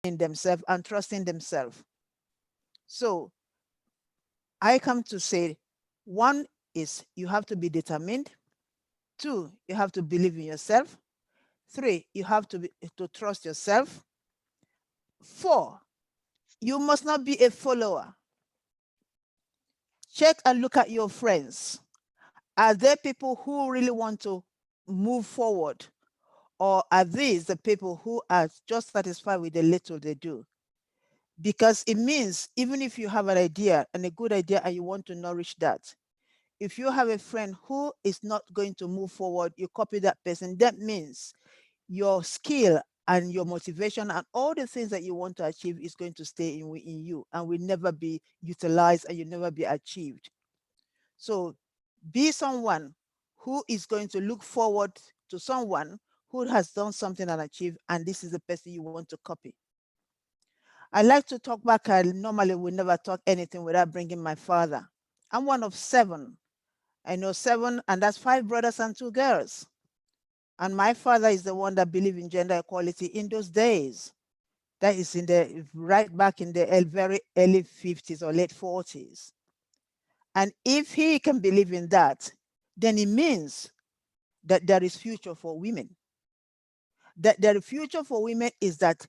in themselves and trusting themselves. So I come to say, one is you have to be determined. Two, you have to believe in yourself. Three, you have to trust yourself. Four, you must not be a follower. Check and look at your friends. Are there people who really want to move forward? Or are these the people who are just satisfied with the little they do? Because it means even if you have an idea and a good idea and you want to nourish that, if you have a friend who is not going to move forward, you copy that person, that means your skill and your motivation and all the things that you want to achieve is going to stay in you and will never be utilized and you'll never be achieved. So be someone who is going to look forward to someone who has done something and achieved, and this is the person you want to copy. I like to talk back. I normally would never talk anything without bringing my father. I'm one of 7. I know 7, and that's 5 brothers and 2 girls. And my father is the one that believed in gender equality in those days. That is right back in the very early 50s or late 40s. And if he can believe in that, then it means that there is future for women. That the future for women is that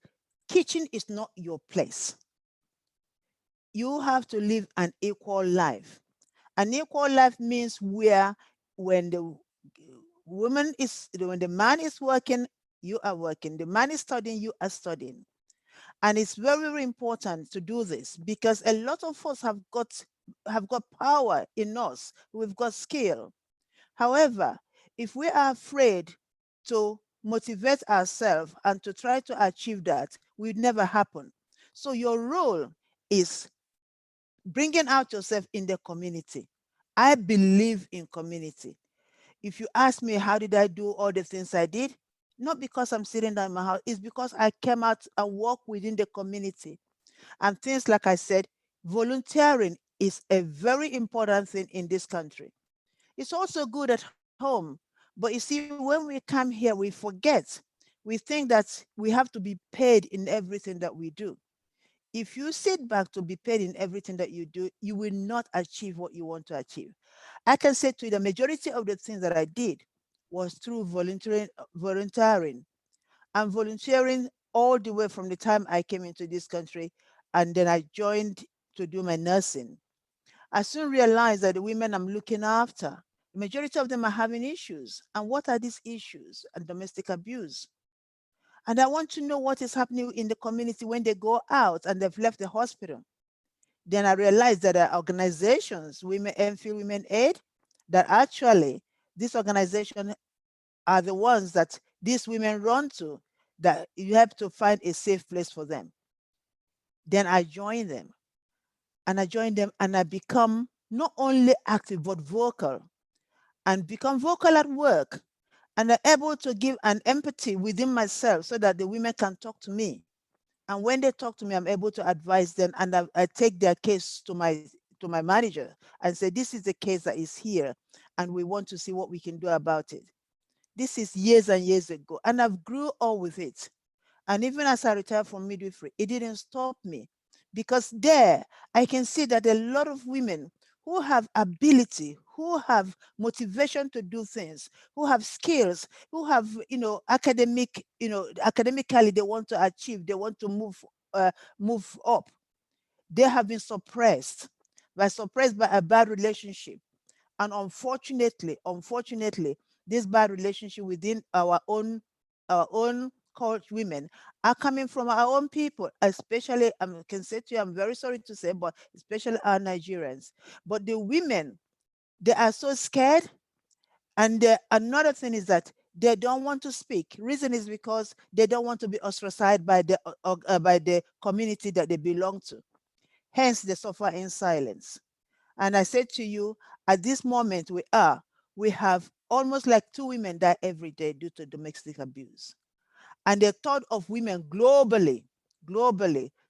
kitchen is not your place. You have to live an equal life. An equal life means where when the man is working, you are working. The man is studying, you are studying. And it's very, very important to do this because a lot of us have got power in us. We've got skill. However, if we are afraid to motivate ourselves and to try to achieve that, will never happen. So your role is bringing out yourself in the community. I believe in community. If you ask me, how did I do all the things I did? Not because I'm sitting down in my house, it's because I came out and worked within the community. And things like I said, volunteering is a very important thing in this country. It's also good at home. But you see, when we come here, we forget. We think that we have to be paid in everything that we do. If you sit back to be paid in everything that you do, you will not achieve what you want to achieve. I can say to you, the majority of the things that I did was through volunteering and volunteering all the way from the time I came into this country, and then I joined to do my nursing. I soon realized that the women I'm looking after, the majority of them are having issues. And what are these issues? And domestic abuse. And I want to know what is happening in the community when they go out and they've left the hospital. Then I realized that there are organizations, Women Enfield Women Aid, that actually these organizations are the ones that these women run to, that you have to find a safe place for them. Then I join them. And I join them and I become not only active, but vocal. And become vocal at work. And I'm able to give an empathy within myself so that the women can talk to me. And when they talk to me, I'm able to advise them, and I take their case to my manager and say, this is the case that is here, and we want to see what we can do about it. This is years and years ago, and I've grew up with it. And even as I retired from midwifery, it didn't stop me, because there I can see that a lot of women who have ability, who have motivation to do things, who have skills, who have, academically they want to achieve, they want to move up. They have been suppressed by a bad relationship. And unfortunately, this bad relationship within our own culture, women, are coming from our own people, especially, I can say to you, I'm very sorry to say, but especially our Nigerians. But the women, they are so scared. And another thing is that they don't want to speak. Reason is because they don't want to be ostracized by the community that they belong to. Hence, they suffer in silence. And I said to you, at this moment we have almost like 2 women die every day due to domestic abuse. And the third of women globally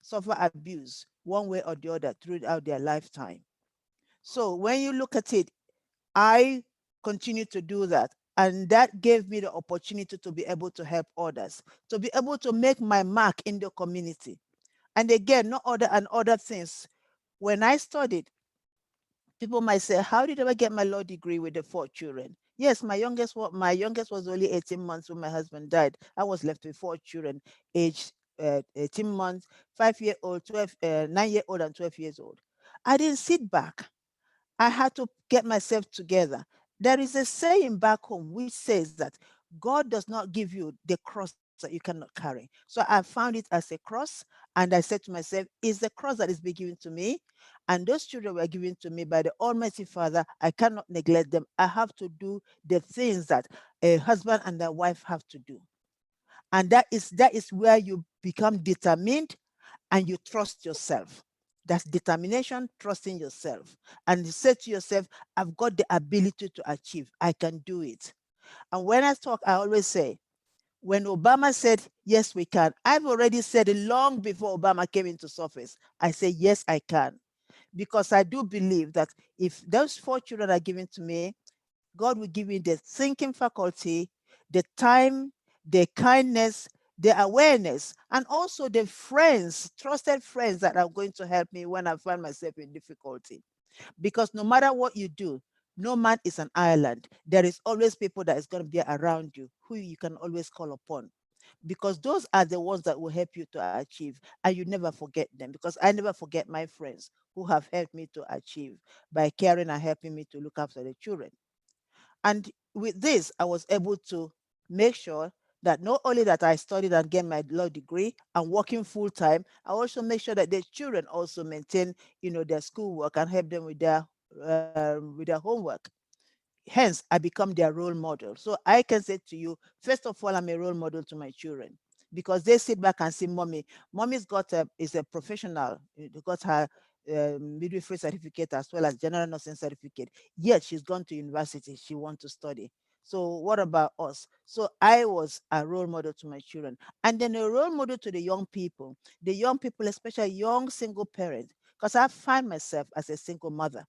suffer abuse one way or the other throughout their lifetime. So when you look at it, I continue to do that. And that gave me the opportunity to be able to help others, to be able to make my mark in the community. And again, no other things. When I studied, people might say, how did I get my law degree with the 4 children? Yes, my youngest was only 18 months when my husband died. I was left with 4 children, aged 18 months, 5-year-old, 12, 9-year-old, and 12 years old. I didn't sit back. I had to get myself together. There is a saying back home which says that God does not give you the cross that you cannot carry. So I found it as a cross, and I said to myself, is the cross that is being given to me, and those children were given to me by the Almighty Father. I cannot neglect them. I have to do the things that a husband and a wife have to do. And that is where you become determined and you trust yourself. That's determination, trusting yourself. And you say to yourself, I've got the ability to achieve. I can do it. And when I talk, I always say, when Obama said, yes, we can, I've already said it long before Obama came into office. I say, yes, I can. Because I do believe that if those 4 children are given to me, God will give me the thinking faculty, the time, the kindness, the awareness, and also the friends, trusted friends that are going to help me when I find myself in difficulty. Because no matter what you do, no man is an island. There is always people that is going to be around you who you can always call upon, because those are the ones that will help you to achieve, and you never forget them. Because I never forget my friends who have helped me to achieve by caring and helping me to look after the children. And with this, I was able to make sure that not only that I studied and get my law degree and working full time, I also make sure that the children also maintain, their schoolwork and help them with their homework. Hence, I become their role model. So I can say to you, first of all, I'm a role model to my children, because they sit back and see mommy. Mommy's is a professional. Got her midwifery certificate as well as general nursing certificate. Yet she's gone to university. She wants to study. So what about us? So I was a role model to my children, and then a role model to the young people, especially young single parents, because I find myself as a single mother.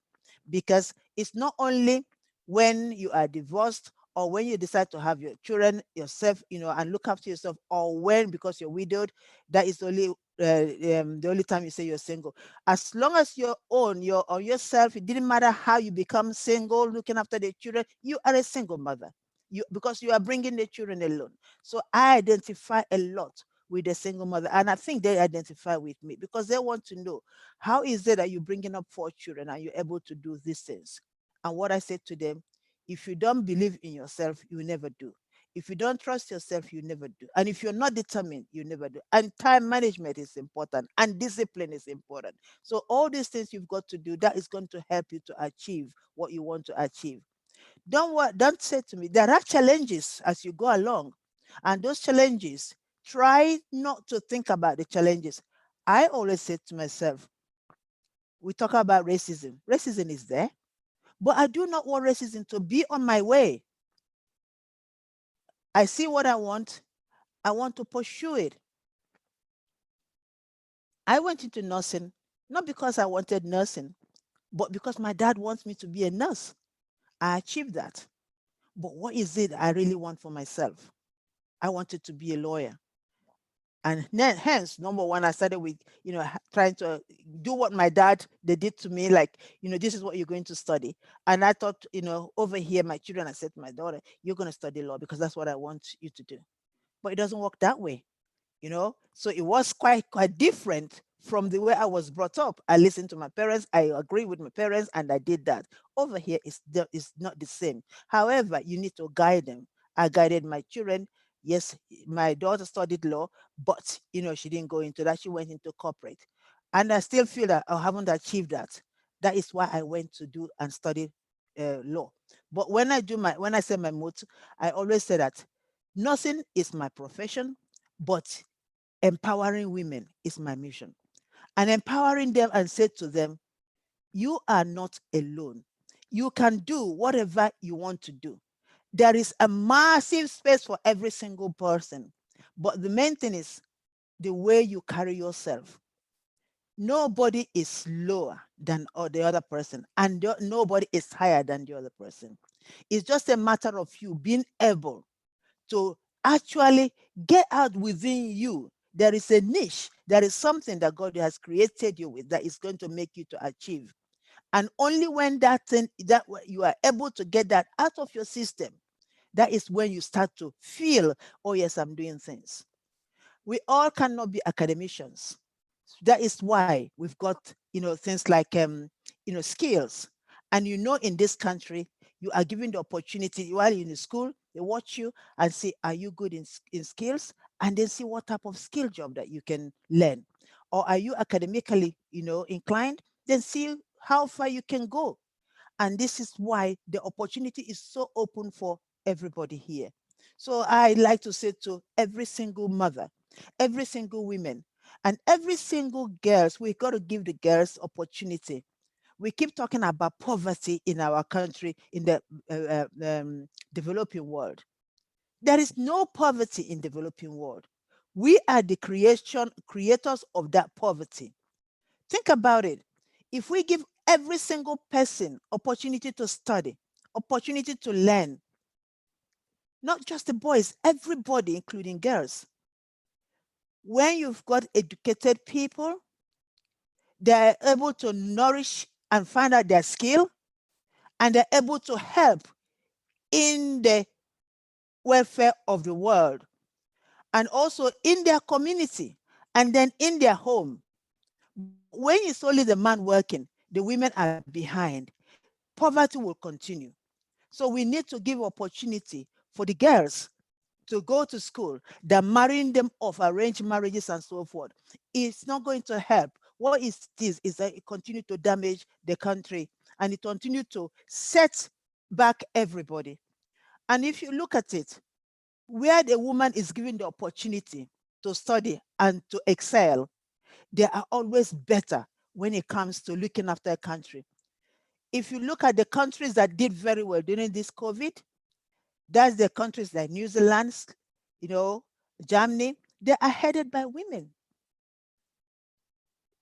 Because it's not only when you are divorced or when you decide to have your children yourself, and look after yourself, or when, because you're widowed, that is the only time you say you're single. As long as you're on yourself, it didn't matter how you become single, looking after the children, you are a single mother. Because you are bringing the children alone. So I identify a lot with the single mother, and I think they identify with me because they want to know, how is it that you're bringing up 4 children and you're able to do these things? And what I said to them, if you don't believe in yourself, you will never do. If you don't trust yourself, you never do. And if you're not determined, you never do. And time management is important, and discipline is important. So all these things you've got to do, that is going to help you to achieve what you want to achieve. Don't say to me, there are challenges as you go along. And those challenges, try not to think about the challenges. I always say to myself, we talk about racism. Racism is there, but I do not want racism to be on my way. I see what I want to pursue it. I went into nursing, not because I wanted nursing, but because my dad wants me to be a nurse. I achieved that. But what is it I really want for myself? I wanted to be a lawyer. And then, hence, number one, I started with, trying to do what my dad, they did to me, like, this is what you're going to study. And I thought, over here, my children, I said to my daughter, you're going to study law because that's what I want you to do. But it doesn't work that way. So it was quite different from the way I was brought up. I listened to my parents, I agree with my parents, and I did that. Over here, it's not the same. However, you need to guide them. I guided my children. Yes, my daughter studied law, but she didn't go into that. She went into corporate. And I still feel that I haven't achieved that. That is why I went to do and study law. But when I say my motto, I always say that nursing is my profession, but empowering women is my mission. And empowering them and say to them, you are not alone. You can do whatever you want to do. There is a massive space for every single person. But the main thing is the way you carry yourself. Nobody is lower than the other person, and nobody is higher than the other person. It's just a matter of you being able to actually get out within you. There is a niche. There is something that God has created you with that is going to make you to achieve. And only when that thing, that you are able to get that out of your system, that is when you start to feel, oh yes, I'm doing things. We all cannot be academicians. That is why we've got, things like, skills. And in this country, you are given the opportunity while you're in school, they watch you and say, are you good in skills? And then see what type of skill job that you can learn. Or are you academically, inclined? Then see how far you can go. And this is why the opportunity is so open for everybody here. So I like to say to every single mother, every single woman, and every single girls, we got to give the girls opportunity. We keep talking about poverty in our country, in the developing world. There is no poverty in developing world. We are the creators of that poverty. Think about it. If we give every single person opportunity to study, opportunity to learn, not just the boys, everybody, including girls. When you've got educated people, they're able to nourish and find out their skill, and they're able to help in the welfare of the world, and also in their community, and then in their home. When it's only the man working, the women are behind, poverty will continue. So we need to give opportunity for the girls to go to school. They're marrying them off, arranged marriages and so forth. It's not going to help. What it is that it continues to damage the country, and it continues to set back everybody. And if you look at it, where the woman is given the opportunity to study and to excel, they are always better when it comes to looking after a country. If you look at the countries that did very well during this COVID, that's the countries like New Zealand, Germany. They are headed by women.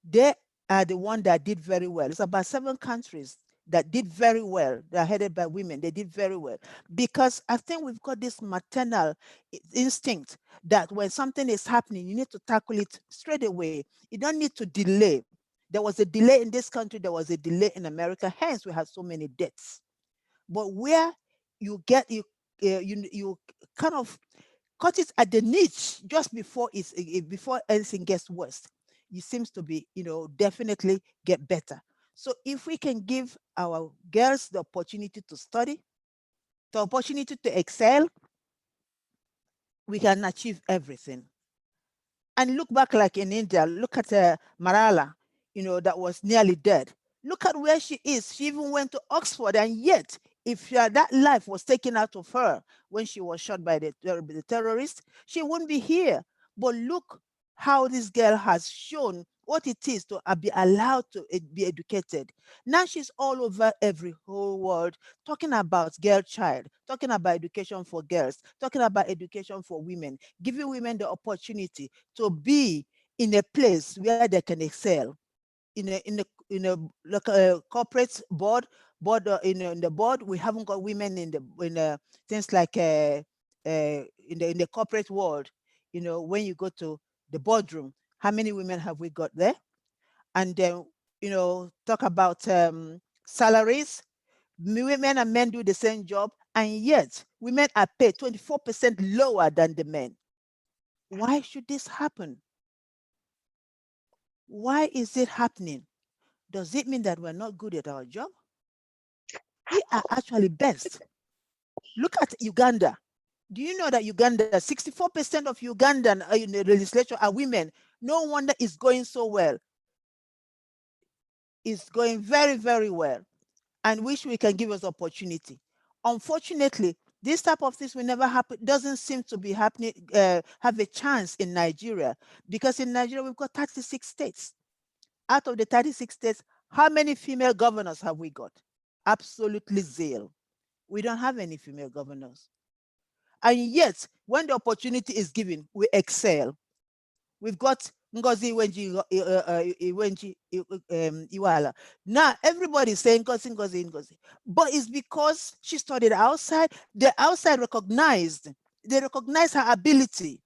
They are the one that did very well. It's about 7 countries that did very well. They are headed by women. They did very well. Because I think we've got this maternal instinct that when something is happening, you need to tackle it straight away. You don't need to delay. There was a delay in this country. There was a delay in America. Hence, we have so many deaths. But where you get, you kind of cut it at the niche just before before anything gets worse. It seems to be, definitely get better. So if we can give our girls the opportunity to study, the opportunity to excel, we can achieve everything. And look back, like in India, look at Marala, that was nearly dead. Look at where she is. She even went to Oxford, and yet, if that life was taken out of her when she was shot by the terrorists, she wouldn't be here. But look how this girl has shown what it is to be allowed to be educated. Now she's all over every whole world talking about girl child, talking about education for girls, talking about education for women, giving women the opportunity to be in a place where they can excel. Like a corporate board, in the board, we haven't got women in things like in the corporate world. When you go to the boardroom, how many women have we got there? And then talk about salaries. Women and men do the same job, and yet women are paid 24% lower than the men. Why should this happen? Why is it happening? Does it mean that we're not good at our job? We are actually best. Look at Uganda. Do you know that Uganda, 64% of Ugandan in the legislature are women? No wonder it's going so well. It's going very, very well, and wish we can give us opportunity. Unfortunately, this type of things will never happen, doesn't seem to be happening, have a chance in Nigeria, because in Nigeria, we've got 36 states. Out of the 36 states, how many female governors have we got? Absolutely zero. We don't have any female governors. And yet, when the opportunity is given, we excel. We've got Ngozi Iwala. Now everybody is saying Ngozi, Ngozi, Ngozi. But it's because she studied outside. The outside recognized, they recognize her ability.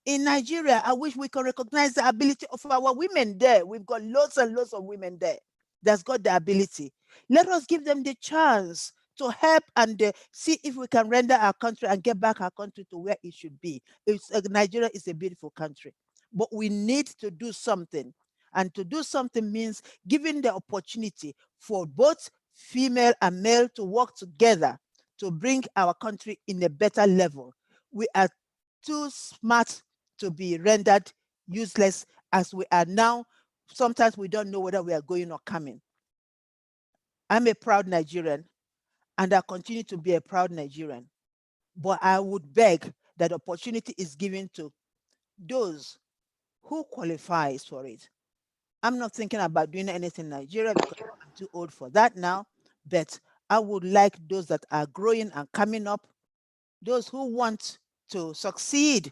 In Nigeria, I wish we could recognize the ability of our women there. We've got lots and lots of women there that's got the ability. Let us give them the chance to help and see if we can render our country and get back our country to where it should be. Nigeria is a beautiful country, but we need to do something. And to do something means giving the opportunity for both female and male to work together to bring our country in a better level. We are too smart to be rendered useless as we are now. Sometimes we don't know whether we are going or coming. I'm a proud Nigerian, and I continue to be a proud Nigerian. But I would beg that opportunity is given to those who qualifies for it. I'm not thinking about doing anything in Nigeria because I'm too old for that now, but I would like those that are growing and coming up, those who want to succeed,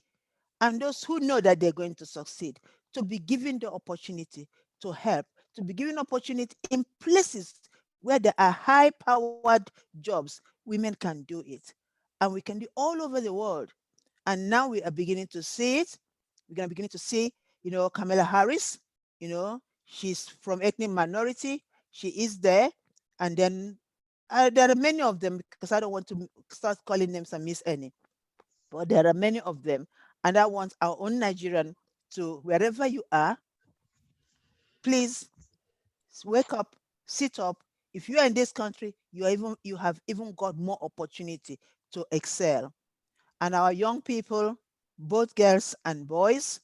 and those who know that they're going to succeed, to be given the opportunity to help, to be given opportunity in places where there are high-powered jobs. Women can do it, and we can do all over the world. And now we are beginning to see it. We're going to begin to see, Kamala Harris, she's from ethnic minority. She is there. And then there are many of them, because I don't want to start calling names and miss any. But there are many of them. And I want our own Nigerian to, wherever you are, please wake up, sit up. If you are in this country, you have even got more opportunity to excel. And our young people, both girls and boys,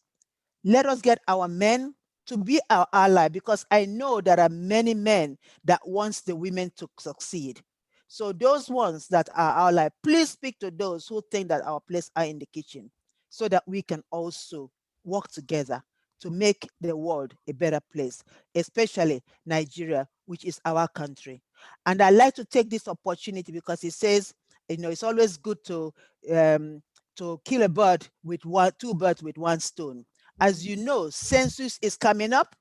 let us get our men to be our ally, because I know there are many men that wants the women to succeed. So those ones that are our ally, please speak to those who think that our place are in the kitchen, so that we can also work together to make the world a better place, especially Nigeria, which is our country. And I like to take this opportunity because it says, it's always good to kill a bird with two birds with one stone. As you know, census is coming up,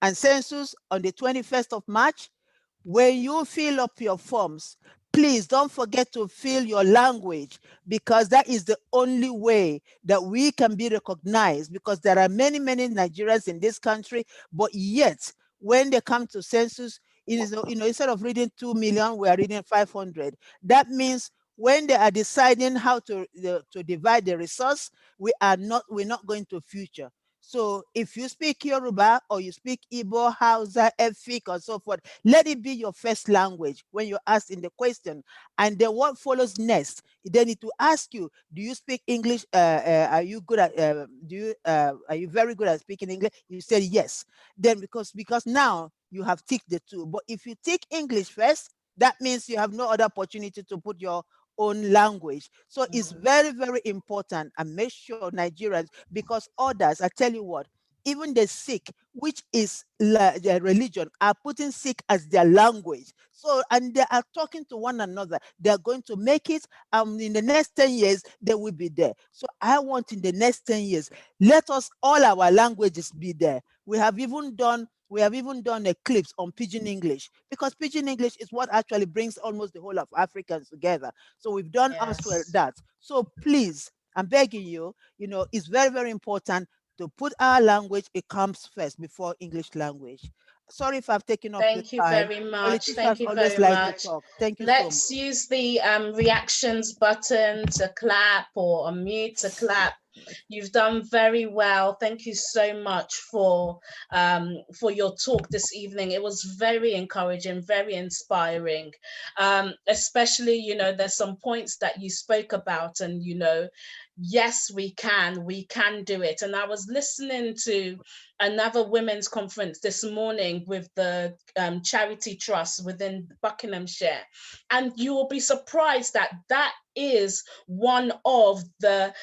and census on the 21st of March. When you fill up your forms, please don't forget to fill your language, because that is the only way that we can be recognized, because there are many, many Nigerians in this country, but yet when they come to census, it is, instead of reading 2 million, we are reading 500. That means when they are deciding how to divide the resource, we're not going to future. So if you speak Yoruba or you speak Igbo, Hausa, Efik, or so forth, let it be your first language when you're asked in the question. And then what follows next? They need to ask you, do you speak English? Are you good at, are you very good at speaking English? You said yes. Then because now you have ticked the two. But if you tick English first, that means you have no other opportunity to put your own language. So it's very, very important. And make sure Nigerians, because others, I tell you what, even the Sikh, which is their religion, are putting Sikh as their language. So, and they are talking to one another. They are going to make it. In the next 10 years, they will be there. So I want in the next 10 years, let us, all our languages be there. We have even done a clips on Pidgin English, because Pidgin English is what actually brings almost the whole of Africans together. So we've done also that. So please, I'm begging you, it's very, very important to put our language, it comes first before English language. Sorry if I've taken up your Thank you time. very much. Thank Politicians you always very like to much. talk. Thank you so much. Let's use the reactions button to clap, or unmute to clap. You've done very well. Thank you so much for your talk this evening. It was very encouraging, very inspiring. Especially, there's some points that you spoke about, and yes, we can do it. And I was listening to another women's conference this morning with the charity trust within Buckinghamshire, and you will be surprised that that is one of the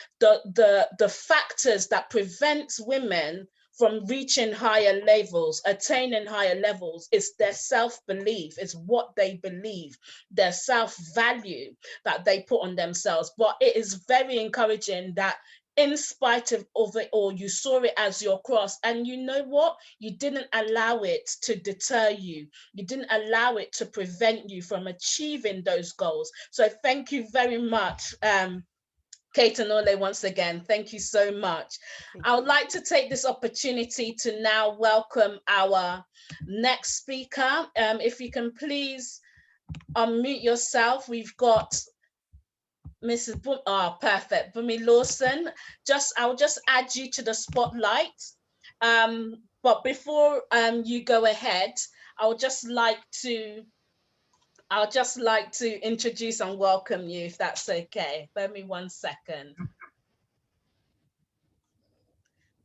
factors that prevents women from reaching higher levels, attaining higher levels. It's their self-belief, it's what they believe, their self-value that they put on themselves. But it is very encouraging that in spite of it all, you saw it as your cross. And you know what? You didn't allow it to deter you. You didn't allow it to prevent you from achieving those goals. So thank you very much, Kate and Ole, once again. Thank you so much. I would like to take this opportunity to now welcome our next speaker. If you can please unmute yourself. We've got Mrs. Perfect. Bunmi Lawson. I'll just add you to the spotlight. But before you go ahead, I would just like to introduce and welcome you, if that's okay. Bear me 1 second.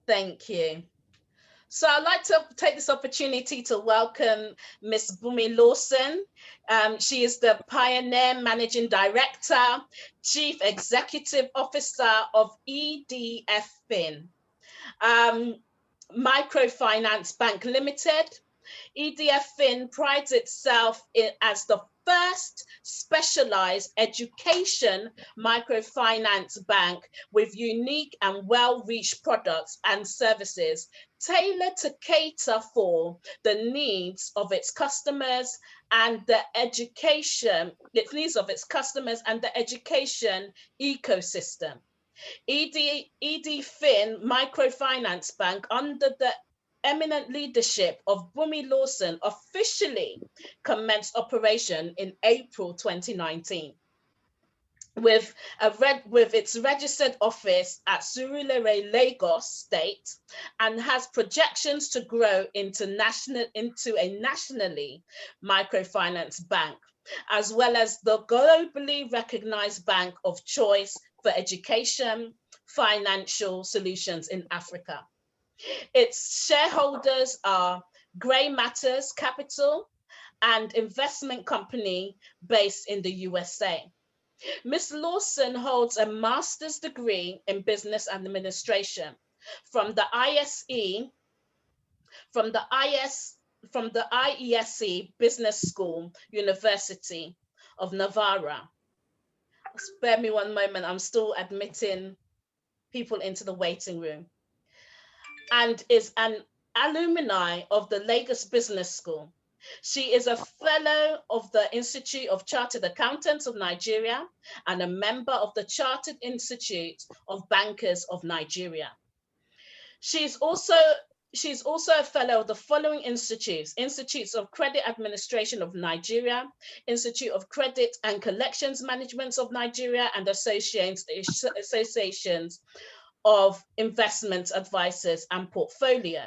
Thank you. So I'd like to take this opportunity to welcome Ms. Bunmi Lawson. She is the Pioneer Managing Director, Chief Executive Officer of EDFIN, Microfinance Bank Limited. EDFIN prides itself as the first specialized education microfinance bank with unique and well-reached products and services tailored to cater for the needs of its customers and the education ecosystem. EDFIN Microfinance Bank, under the eminent leadership of Bunmi Lawson, officially commenced operation in April 2019 with its registered office at Surulere, Lagos State, and has projections to grow into a nationally microfinance bank, as well as the globally recognized bank of choice for education financial solutions in Africa. Its shareholders are Grey Matters Capital, an investment company based in the USA. Ms. Lawson holds a master's degree in business administration from the IESE Business School, University of Navarra. Spare me 1 moment, I'm still admitting people into the waiting room. And is an alumni of the Lagos Business School. She is a fellow of the Institute of Chartered Accountants of Nigeria and a member of the Chartered Institute of Bankers of Nigeria. She's also a fellow of the following institutes: Institutes of Credit Administration of Nigeria, Institute of Credit and Collections Management of Nigeria, and associations of investment advisors and portfolio.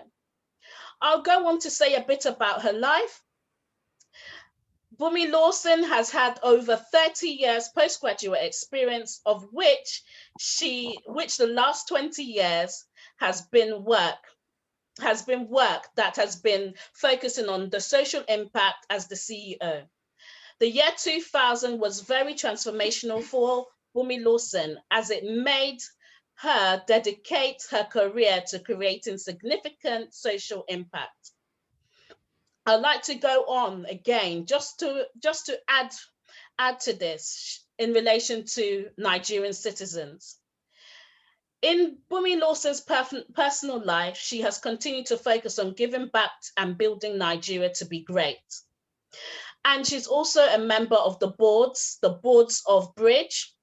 I'll go on to say a bit about her life. Bunmi Lawson has had over 30 years postgraduate experience, of which the last 20 years has been work that has been focusing on the social impact as the CEO. The year 2000 was very transformational for Bunmi Lawson, as it made her dedicate her career to creating significant social impact. I'd like to go on again just to add to this in relation to Nigerian citizens. In Bunmi Lawson's personal life, she has continued to focus on giving back and building Nigeria to be great. And she's also a member of the boards of Bridge,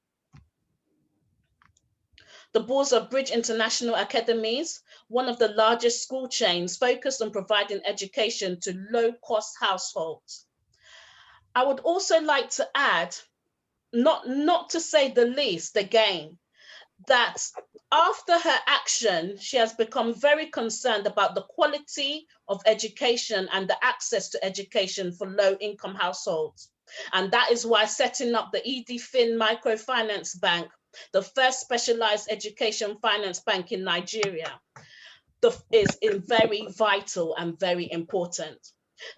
International Academies, one of the largest school chains focused on providing education to low-cost households. I would also like to add, not to say the least again, that after her action, she has become very concerned about the quality of education and the access to education for low-income households. And that is why setting up the EDFIN Microfinance Bank, the first specialized education finance bank in Nigeria, is very vital and very important.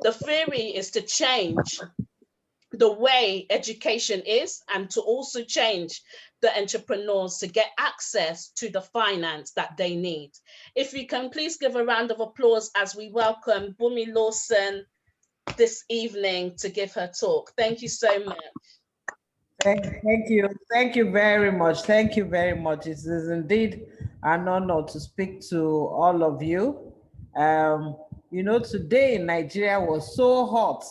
The theory is to change the way education is and to also change the entrepreneurs to get access to the finance that they need. If you can please give a round of applause as we welcome Bunmi Lawson this evening to give her talk. Thank you so much. Thank you very much. Thank you very much. It is indeed an honor to speak to all of you. Um, today in Nigeria was so hot.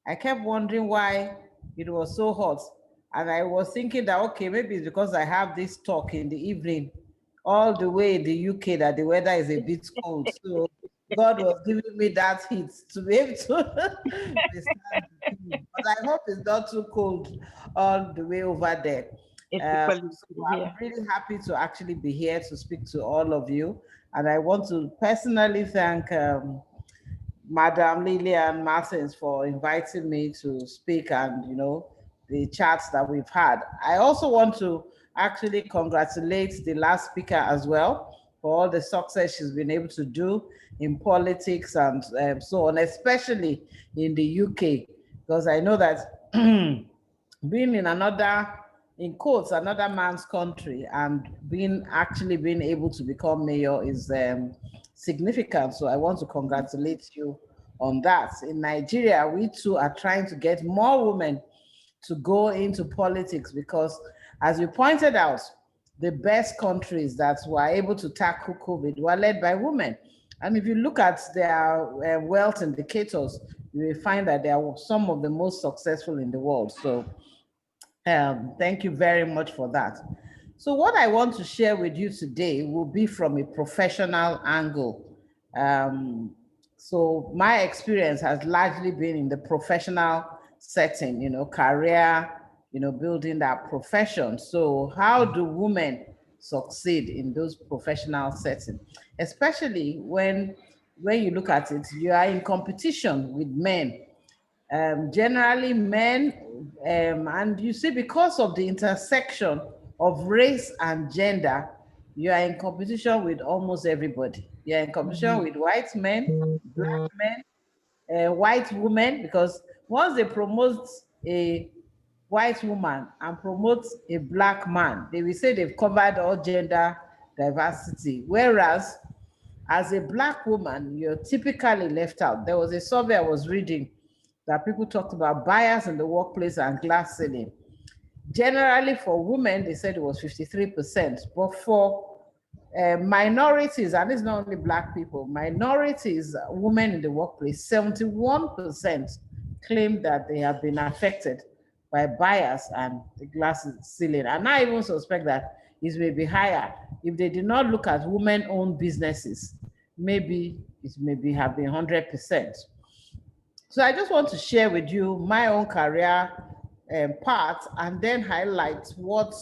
I kept wondering why it was so hot. And I was thinking that, okay, maybe it's because I have this talk in the evening, all the way in the UK, that the weather is a bit cold. So God was giving me that heat to be able to withstand the heat. But I hope it's not too cold all the way over there. So I'm really happy to actually be here to speak to all of you. And I want to personally thank Madam Lillian Martins for inviting me to speak, and the chats that we've had. I also want to actually congratulate the last speaker as well for all the success she's been able to do in politics and so on, especially in the UK, because I know that being in in quotes, another man's country, and being able to become mayor is significant. So I want to congratulate you on that. In Nigeria, we too are trying to get more women to go into politics because, as you pointed out, the best countries that were able to tackle COVID were led by women. And if you look at their wealth indicators, you will find that they are some of the most successful in the world. So thank you very much for that. So what I want to share with you today will be from a professional angle. So my experience has largely been in the professional setting, career, building that profession. So how do women succeed in those professional settings? Especially when you look at it, you are in competition with men, generally men, and you see, because of the intersection of race and gender, you are in competition with almost everybody. You're in competition with white men, black men, white women, because once they promote a white woman and promote a black man, they will say they've covered all gender diversity. Whereas as a black woman, you're typically left out. There was a survey I was reading that people talked about bias in the workplace and glass ceiling. Generally, for women, they said it was 53%, but for minorities, and it's not only black people, minorities, women in the workplace, 71% claim that they have been affected by bias and the glass ceiling. And I even suspect that it may be higher if they did not look at women-owned businesses. Maybe it maybe have been 100%. So I just want to share with you my own career part, and then highlight what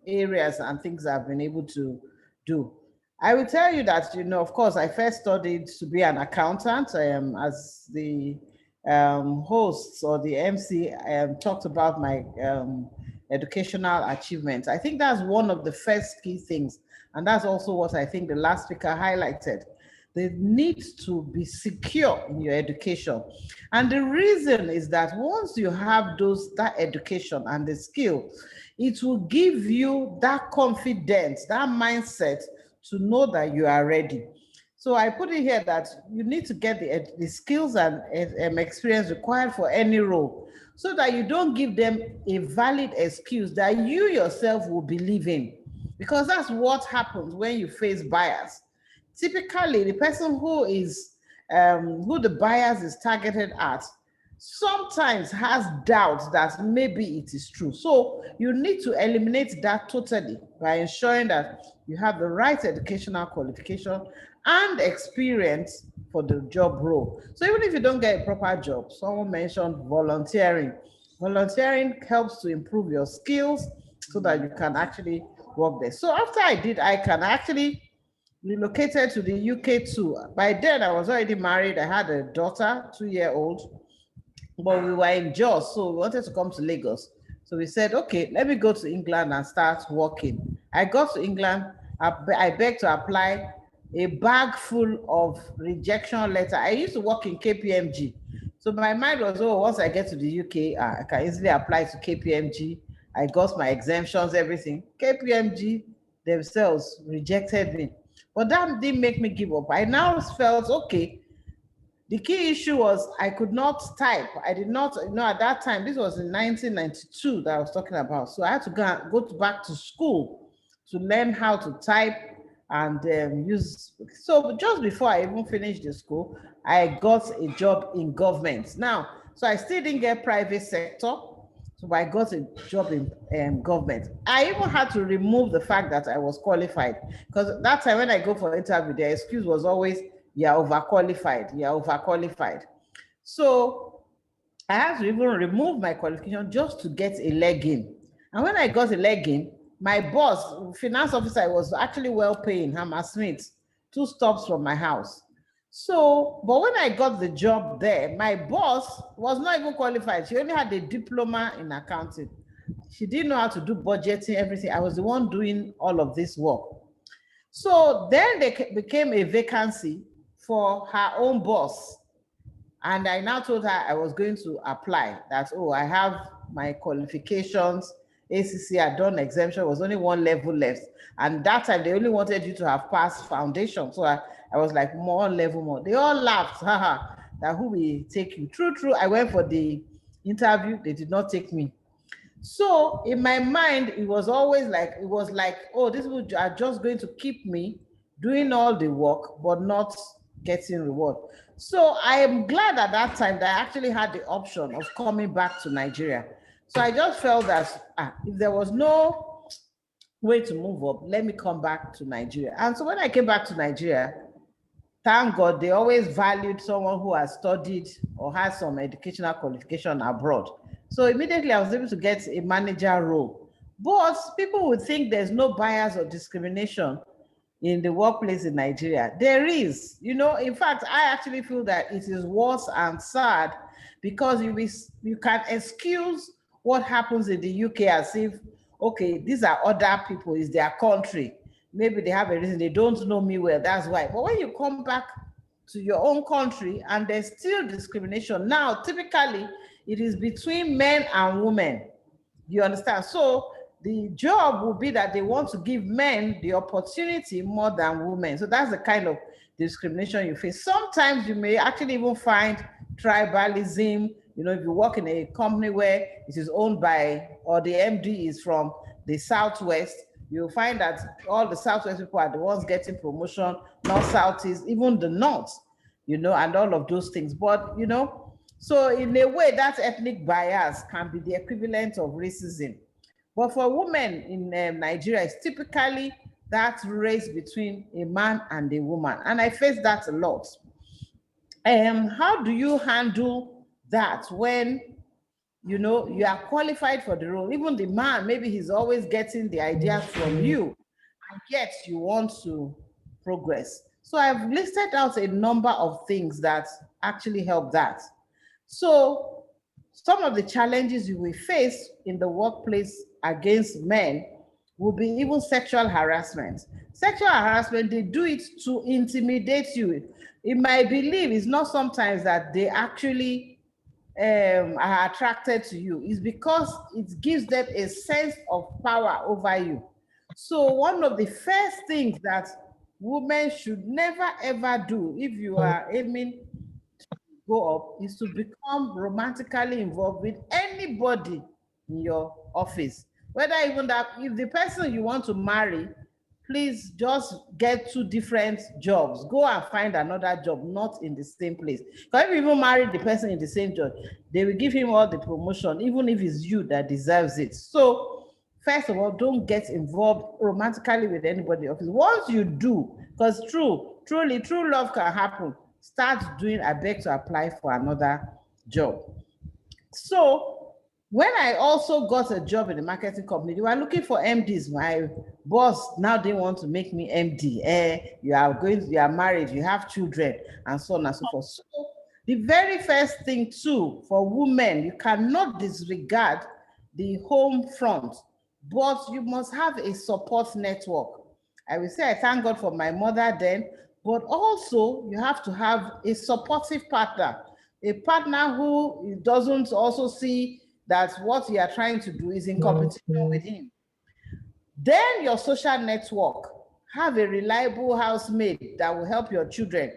areas and things I've been able to do. I will tell you that, of course, I first studied to be an accountant. As the hosts or the MC talked about my educational achievements. I think that's one of the first key things. And that's also what I think the last speaker highlighted. The need to be secure in your education. And the reason is that once you have that education and the skill, it will give you that confidence, that mindset to know that you are ready. So I put it here that you need to get the skills and experience required for any role, so that you don't give them a valid excuse that you yourself will believe in. Because that's what happens when you face bias. Typically, the person who the bias is targeted at sometimes has doubts that maybe it is true. So you need to eliminate that totally by ensuring that you have the right educational qualification and experience for the job role. So even if you don't get a proper job, someone mentioned volunteering. Volunteering helps to improve your skills so that you can actually work there. So after I did ICANN, I actually relocated to the UK too. By then, I was already married. I had a daughter, 2-year-old, but we were in Jos, so we wanted to come to Lagos. So we said, okay, let me go to England and start working. I got to England. I begged to apply a bag full of rejection letter. I used to work in KPMG. So my mind was, oh, once I get to the UK, I can easily apply to KPMG. I got my exemptions, everything. KPMG themselves rejected me. But that didn't make me give up. I now felt, okay, The key issue was I could not type. I did not, at that time, this was in 1992 that I was talking about. So I had to go back to school to learn how to type and use. So just before I even finished the school, I got a job in government. Now, so I still didn't get private sector. So I got a job in government. I even had to remove the fact that I was qualified, because that time when I go for interview, the excuse was always, you're overqualified, you're overqualified. So I had to even remove my qualification just to get a leg in. And when I got a leg in, my boss, finance officer, was actually well paying, Hammersmith, 2 stops from my house. So, but when I got the job there, my boss was not even qualified. She only had a diploma in accounting. She didn't know how to do budgeting, everything. I was the one doing all of this work. So then there became a vacancy for her own boss. And I now told her I was going to apply, that, oh, I have my qualifications, ACC, I'd done exemption, was only 1 level left. And that time they only wanted you to have passed foundation. So I was like, more level more. They all laughed, haha, that who will take you? True, I went for the interview, they did not take me. So in my mind, it was always like, oh, these people are just going to keep me doing all the work, but not getting reward. So I am glad at that time that I actually had the option of coming back to Nigeria. So I just felt that if there was no way to move up, let me come back to Nigeria. And so when I came back to Nigeria, thank God, they always valued someone who has studied or has some educational qualification abroad. So immediately I was able to get a manager role. But people would think there's no bias or discrimination in the workplace in Nigeria. There is, in fact, I actually feel that it is worse and sad, because you can excuse what happens in the UK as if, okay, these are other people, it's their country. Maybe they have a reason, they don't know me well, that's why. But when you come back to your own country and there's still discrimination, now typically it is between men and women. You understand? So the job will be that they want to give men the opportunity more than women. So that's the kind of discrimination you face. Sometimes you may actually even find tribalism. If you work in a company where it is owned by, or the MD is from the Southwest, you'll find that all the Southwest people are the ones getting promotion, not Southeast, even the North, and all of those things. But, so in a way, that ethnic bias can be the equivalent of racism. But for women in Nigeria, it's typically that race between a man and a woman. And I face that a lot. How do you handle that when, you are qualified for the role? Even the man, maybe he's always getting the ideas from you, and yet you want to progress. So I've listed out a number of things that actually help that. So some of the challenges you will face in the workplace against men will be even sexual harassment. Sexual harassment, they do it to intimidate you. In my belief, it's not sometimes that they actually are attracted to you. It's because it gives them a sense of power over you. So one of the first things that women should never ever do if you are aiming to go up is to become romantically involved with anybody in your office. Whether even that, if the person you want to marry, please just get 2 different jobs. Go and find another job, not in the same place. Because if you even marry the person in the same job, they will give him all the promotion, even if it's you that deserves it. So first of all, don't get involved romantically with anybody in the office. Once you do, because truly, true love can happen, start doing, I beg to apply for another job. So when I also got a job in the marketing company, they were looking for MDs. My boss now didn't want to make me MD. You are married, you have children, and so on and so forth. So the very first thing too, for women, you cannot disregard the home front, but you must have a support network. I will say I thank God for my mother then, but also you have to have a supportive partner, a partner who doesn't also see that what you are trying to do is in competition with him. Then your social network, have a reliable housemaid that will help your children.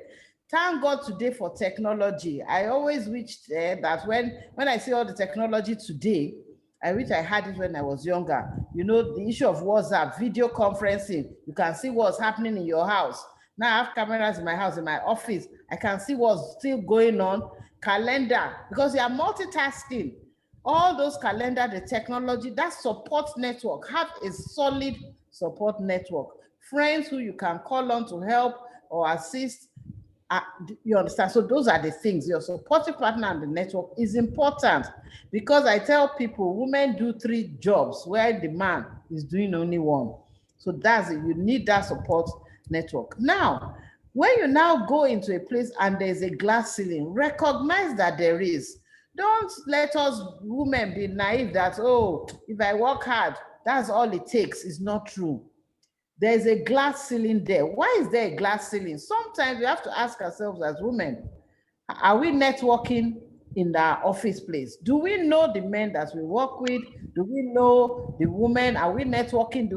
Thank God today for technology. I always wish that when I see all the technology today, I wish I had it when I was younger. You know, the issue of WhatsApp, video conferencing, you can see what's happening in your house. Now I have cameras in my house, in my office. I can see what's still going on. Calendar, because you are multitasking. All those calendar, the technology, that support network, have a solid support network. Friends who you can call on to help or assist. You understand? So those are the things. Your supportive partner and the network is important, because I tell people women do 3 jobs where the man is doing only 1. So that's it. You need that support network. Now, when you now go into a place and there's a glass ceiling, recognize that there is. Don't let us women be naive that, oh, if I work hard, that's all it takes. It's not true. There's a glass ceiling there. Why is there a glass ceiling? Sometimes we have to ask ourselves as women, are we networking in our office place? Do we know the men that we work with? Do we know the women? Are we networking?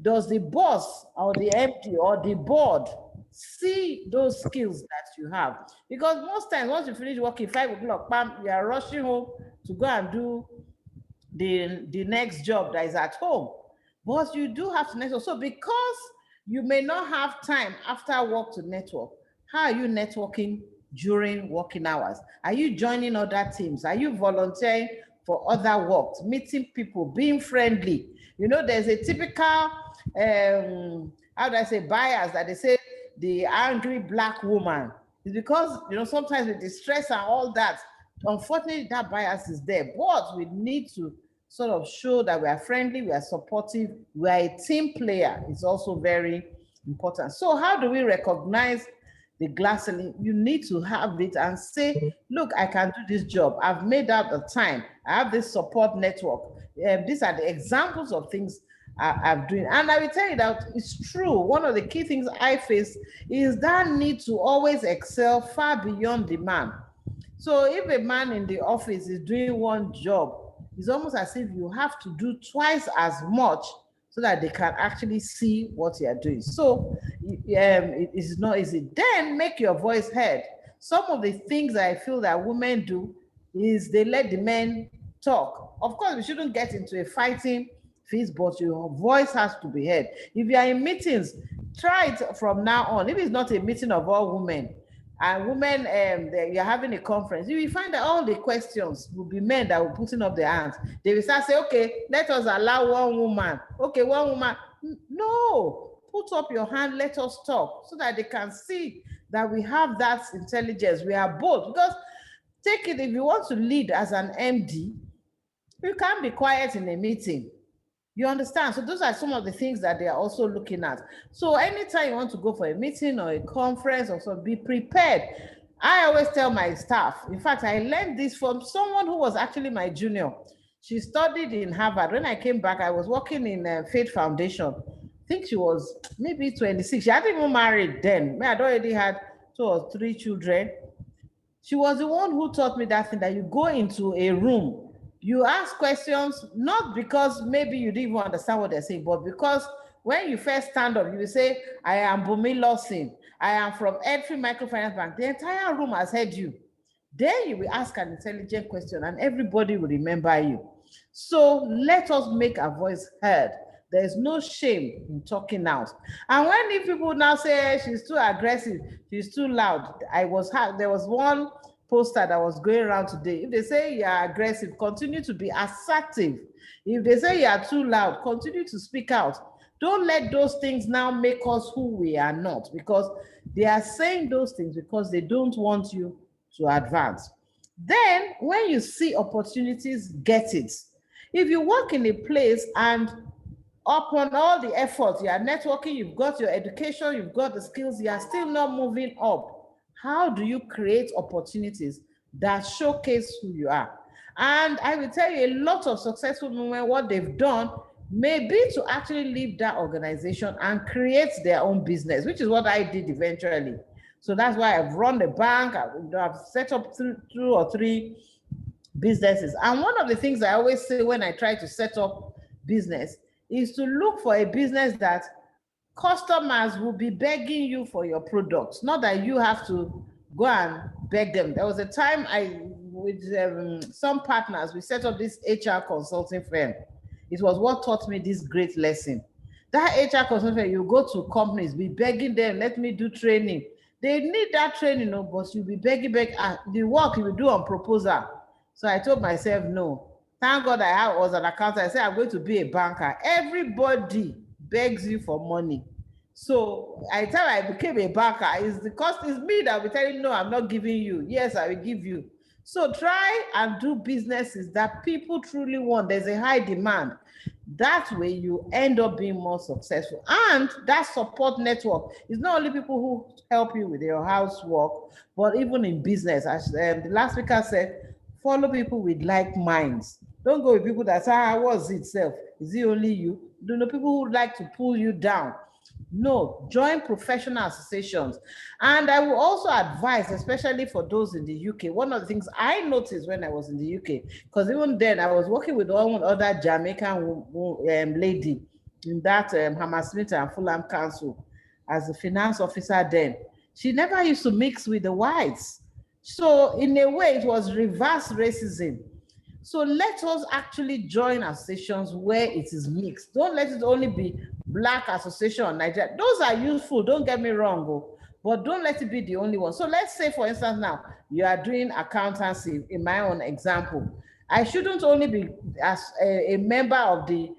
Does the boss or the MD or the board see those skills that you have? Because most times once you finish working 5 o'clock, bam, you are rushing home to go and do the next job that is at home. But you do have to network. So because you may not have time after work to network, how are you networking during working hours? Are you joining other teams? Are you volunteering for other works, meeting people, being friendly? You know, there's a typical, how do I say, bias that they say the angry Black woman. It's because, you know, sometimes with the stress and all that, unfortunately, that bias is there. But we need to sort of show that we are friendly, we are supportive, we are a team player. It's also very important. So how do we recognize the glass ceiling? You need to have it and say, look, I can do this job. I've made out the time. I have this support network. These are the examples of things I'm doing. And I will tell you that it's true. One of the key things I face is that need to always excel far beyond the man. So if a man in the office is doing one job, it's almost as if you have to do twice as much so that they can actually see what you are doing. So it is not easy. Then make your voice heard. Some of the things I feel that women do is they let the men talk. Of course, we shouldn't get into a fighting phase, but your voice has to be heard. If you are in meetings, try it from now on. If it's not a meeting of all women, and women, you're having a conference, you will find that all the questions will be men that will putting up their hands. They will start saying, okay, let us allow one woman. Okay, one woman. No, put up your hand, let us talk, so that they can see that we have that intelligence. We are both. Because take it, if you want to lead as an MD, you can't be quiet in a meeting. You understand? So those are some of the things that they are also looking at. So anytime you want to go for a meeting or a conference or so, be prepared. I always tell my staff, in fact, I learned this from someone who was actually my junior. She studied in Harvard. When I came back, I was working in Faith Foundation. I think she was maybe 26. She hadn't even married then. I had already had 2 or 3 children. She was the one who taught me that thing, that you go into a room, you ask questions, not because maybe you didn't even understand what they're saying, but because when you first stand up, you will say, I am Bunmi Lawson. I am from EDFIN Microfinance Bank. The entire room has heard you. Then you will ask an intelligent question and everybody will remember you. So let us make our voice heard. There is no shame in talking out. And when if people now say she's too aggressive, she's too loud, there was one poster that was going around today. If they say you are aggressive, continue to be assertive. If they say you are too loud, continue to speak out. Don't let those things now make us who we are not, because they are saying those things because they don't want you to advance. Then when you see opportunities, get it. If you work in a place and upon all the efforts, you are networking, you've got your education, you've got the skills, you are still not moving up, how do you create opportunities that showcase who you are? And I will tell you, a lot of successful women, what they've done may be to actually leave that organization and create their own business, which is what I did eventually. So that's why I've run the bank, I've set up 2 or 3 businesses. And one of the things I always say when I try to set up business is to look for a business that customers will be begging you for your products, not that you have to go and beg them. There was a time with some partners, we set up this HR consulting firm. It was what taught me this great lesson. That HR consulting, you go to companies, be begging them, let me do training. They need that training, but you'll be begging, the work you will do on proposal. So I told myself, no. Thank God I was an accountant. I said, I'm going to be a banker. Everybody begs you for money. So I tell I became a banker. It's me that will be telling you, no, I'm not giving you. Yes, I will give you. So try and do businesses that people truly want. There's a high demand. That way you end up being more successful. And that support network is not only people who help you with your housework, but even in business. As the last speaker said, follow people with like minds. Don't go with people that say, what's it self? Is it only you? Do you know people who like to pull you down? No, join professional associations. And I will also advise, especially for those in the UK, one of the things I noticed when I was in the UK, because even then I was working with one other Jamaican lady in that Hammersmith and Fulham Council as a finance officer then. She never used to mix with the whites. So in a way, it was reverse racism. So let us actually join associations where it is mixed. Don't let it only be Black association, Nigeria. Those are useful, don't get me wrong, but don't let it be the only one. So let's say, for instance, now you are doing accountancy, in my own example. I shouldn't only be as a member of the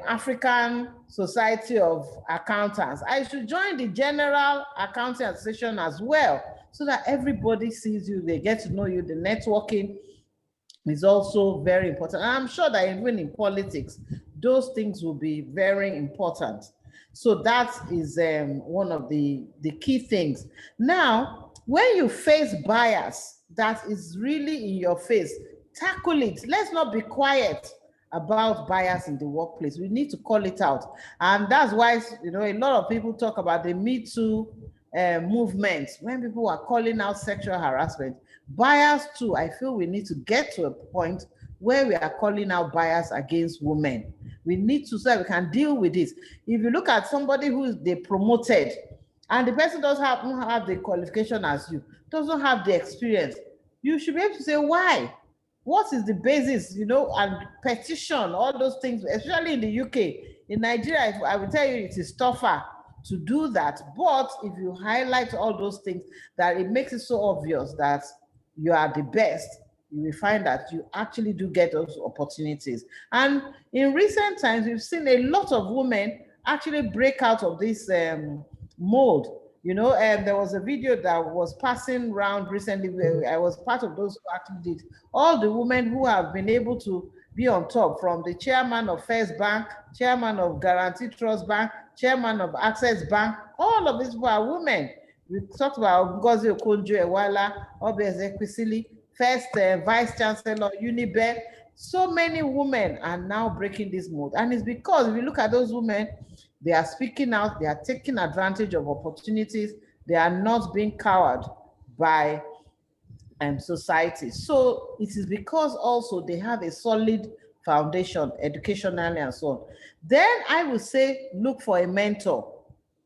African Society of Accountants. I should join the General Accounting Association as well, so that everybody sees you, they get to know you, the networking is also very important. And I'm sure that even in politics, those things will be very important. So that is one of the key things. Now, when you face bias that is really in your face, tackle it. Let's not be quiet about bias in the workplace. We need to call it out. And that's why, a lot of people talk about the Me Too movement, when people are calling out sexual harassment. Bias too, I feel we need to get to a point where we are calling out bias against women. We need to, so that we can deal with this. If you look at somebody who they promoted and the person doesn't have the qualification as you, doesn't have the experience, you should be able to say why. What is the basis, and petition, all those things, especially in the UK. In Nigeria, I will tell you, it is tougher to do that. But if you highlight all those things, that it makes it so obvious that you are the best, you will find that you actually do get those opportunities. And in recent times, we've seen a lot of women actually break out of this mold. There was a video that was passing around recently where I was part of those who actually did. All the women who have been able to be on top, from the chairman of First Bank, chairman of Guarantee Trust Bank, chairman of Access Bank, all of these people are women. We talked about Ngozi Okonjo-Iweala, Obieze Ekwesili, first vice chancellor, Unibe. So many women are now breaking this mold. And it's because if you look at those women, they are speaking out, they are taking advantage of opportunities, they are not being cowered by society. So it is because also they have a solid foundation educationally and so on. Then I would say, look for a mentor.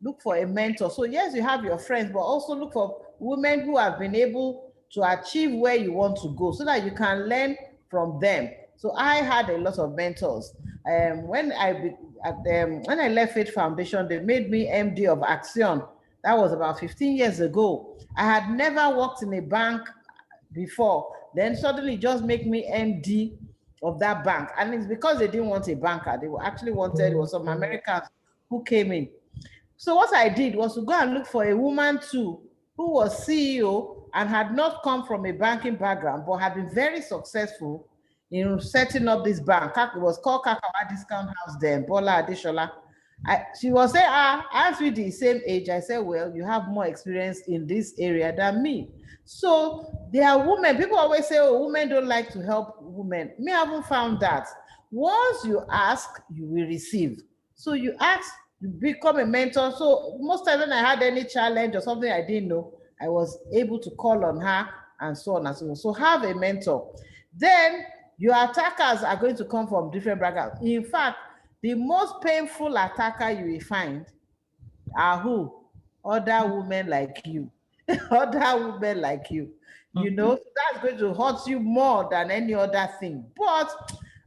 Look for a mentor. So yes, you have your friends, but also look for women who have been able to achieve where you want to go, so that you can learn from them. So I had a lot of mentors. When I left Faith Foundation, they made me MD of Action. That was about 15 years ago. I had never worked in a bank before. Then suddenly just make me MD of that bank. And it's because they didn't want a banker. They actually wanted, it was some Americans who came in. So what I did was to go and look for a woman too, who was CEO and had not come from a banking background, but had been very successful in setting up this bank. It was called Kakawa Discount House then, Bola Adeshola. She was saying, as we the same age, I said, well, you have more experience in this area than me. So there are women, people always say, oh, women don't like to help women. Me, I haven't found that. Once you ask, you will receive. So you ask, you become a mentor. So most times when I had any challenge or something I didn't know, I was able to call on her and so on and so on. So have a mentor. Then your attackers are going to come from different backgrounds. In fact, the most painful attacker you will find are who? Other women like you. Other women like you. You know, so that's going to hurt you more than any other thing. But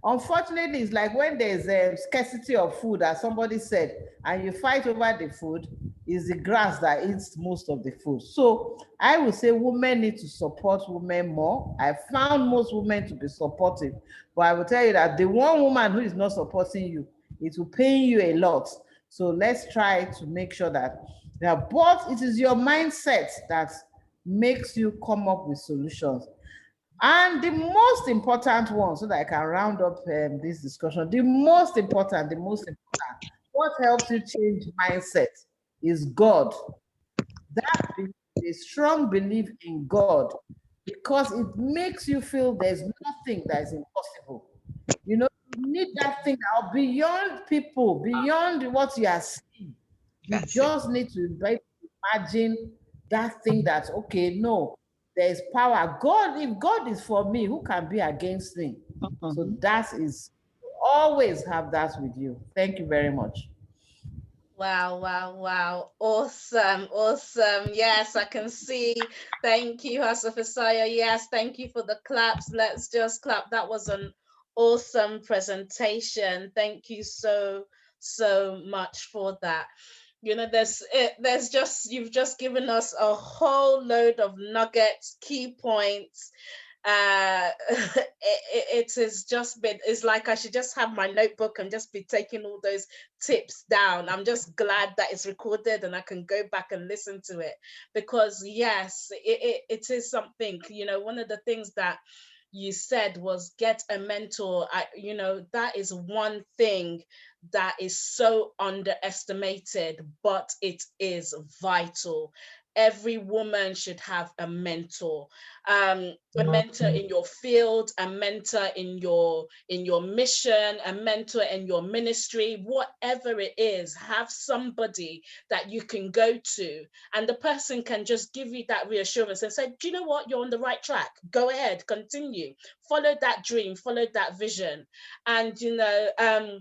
unfortunately, it's like when there's a scarcity of food, as somebody said, and you fight over the food, it's the grass that eats most of the food. So I would say women need to support women more. I found most women to be supportive, but I will tell you that the one woman who is not supporting you, it will pain you a lot. So let's try to make sure that, but it is your mindset that makes you come up with solutions. And the most important one, so that I can round up this discussion, the most important, what helps you change mindset is God. That is a strong belief in God, because it makes you feel there's nothing that is impossible. You know, you need that thing out beyond people, beyond what you are seeing. You just need to imagine that thing that's okay. No, there's power. God, if God is for me, who can be against me? So that is, always have that with you. Thank you very much. Wow, wow, wow. Awesome, awesome. Yes, I can see. Thank you, Hasa Fisayo. Yes, thank you for the claps. Let's just clap. That was an awesome presentation. Thank you so much for that. You know, there's just, you've just given us a whole load of nuggets, key points. It has just been, it's like I should just have my notebook and just be taking all those tips down. I'm just glad that it's recorded and I can go back and listen to it, because yes, it is something. You know, one of the things that you said was get a mentor. You know, that is one thing that is so underestimated, but it is vital. Every woman should have a mentor, a mentor in your field, a mentor in your mission, a mentor in your ministry, whatever it is. Have somebody that you can go to, and the person can just give you that reassurance and say, do you know what, you're on the right track, go ahead, continue, follow that dream, follow that vision. And you know,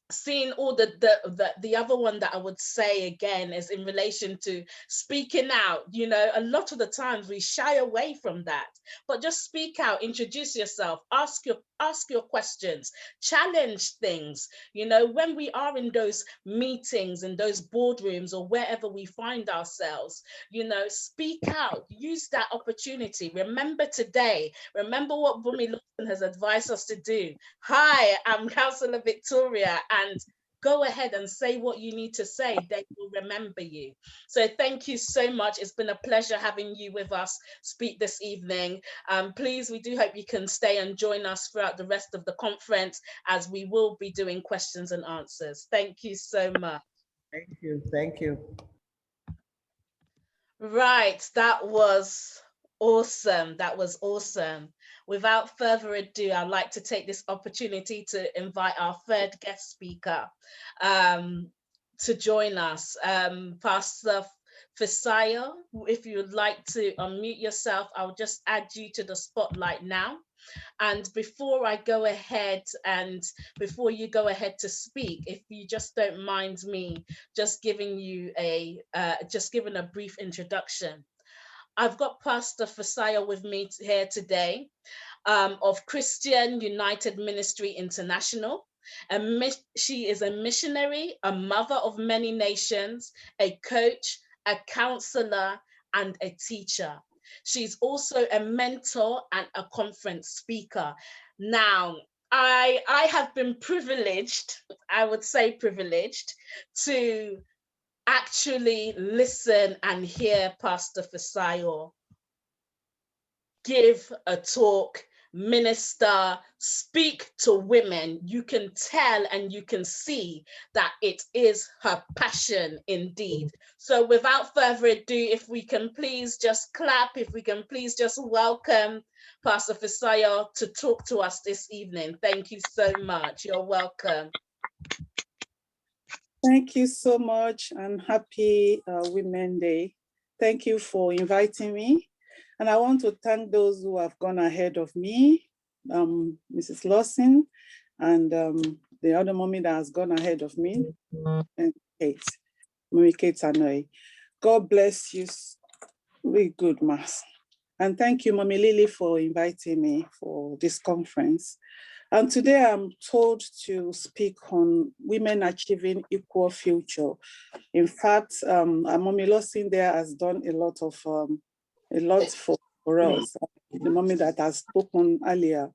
seeing all the other one that I would say again is in relation to speaking out. You know, a lot of the times we shy away from that, but just speak out, introduce yourself, ask your questions, challenge things. You know, when we are in those meetings, in those boardrooms, or wherever we find ourselves, you know, speak out, use that opportunity. Remember today, remember what Bunmi Lawson has advised us to do. Hi, I'm Councillor Victoria, and go ahead and say what you need to say. They will remember you. So thank you so much. It's been a pleasure having you with us speak this evening. Please, we do hope you can stay and join us throughout the rest of the conference, as we will be doing questions and answers. Thank you so much. Thank you. Thank you. Right, that was awesome. That was awesome. Without further ado, I'd like to take this opportunity to invite our third guest speaker to join us. Pastor Fisayo, if you would like to unmute yourself, I'll just add you to the spotlight now. And before I go ahead, and before you go ahead to speak, if you just don't mind me just giving you just giving a brief introduction. I've got Pastor Fisayo with me here today, of Christian United Ministry International. She is a missionary, a mother of many nations, a coach, a counselor, and a teacher. She's also a mentor and a conference speaker. Now, I have been privileged, I would say privileged, to actually listen and hear Pastor Fisayo give a talk, minister, speak to women. You can tell and you can see that it is her passion indeed. So without further ado, if we can please just clap, if we can please just welcome Pastor Fisayo to talk to us this evening. Thank you so much. You're welcome. Thank you so much, and happy Women's Day. Thank you for inviting me. And I want to thank those who have gone ahead of me, Mrs. Lawson, and the other mommy that has gone ahead of me, and Kate. Tanoi. God bless you. Really good, Mas. And thank you, Mommy Lily, for inviting me for this conference. And today I'm told to speak on women achieving equal future. In fact, Mommy Lawson there has done a lot for us, the mommy that has spoken earlier.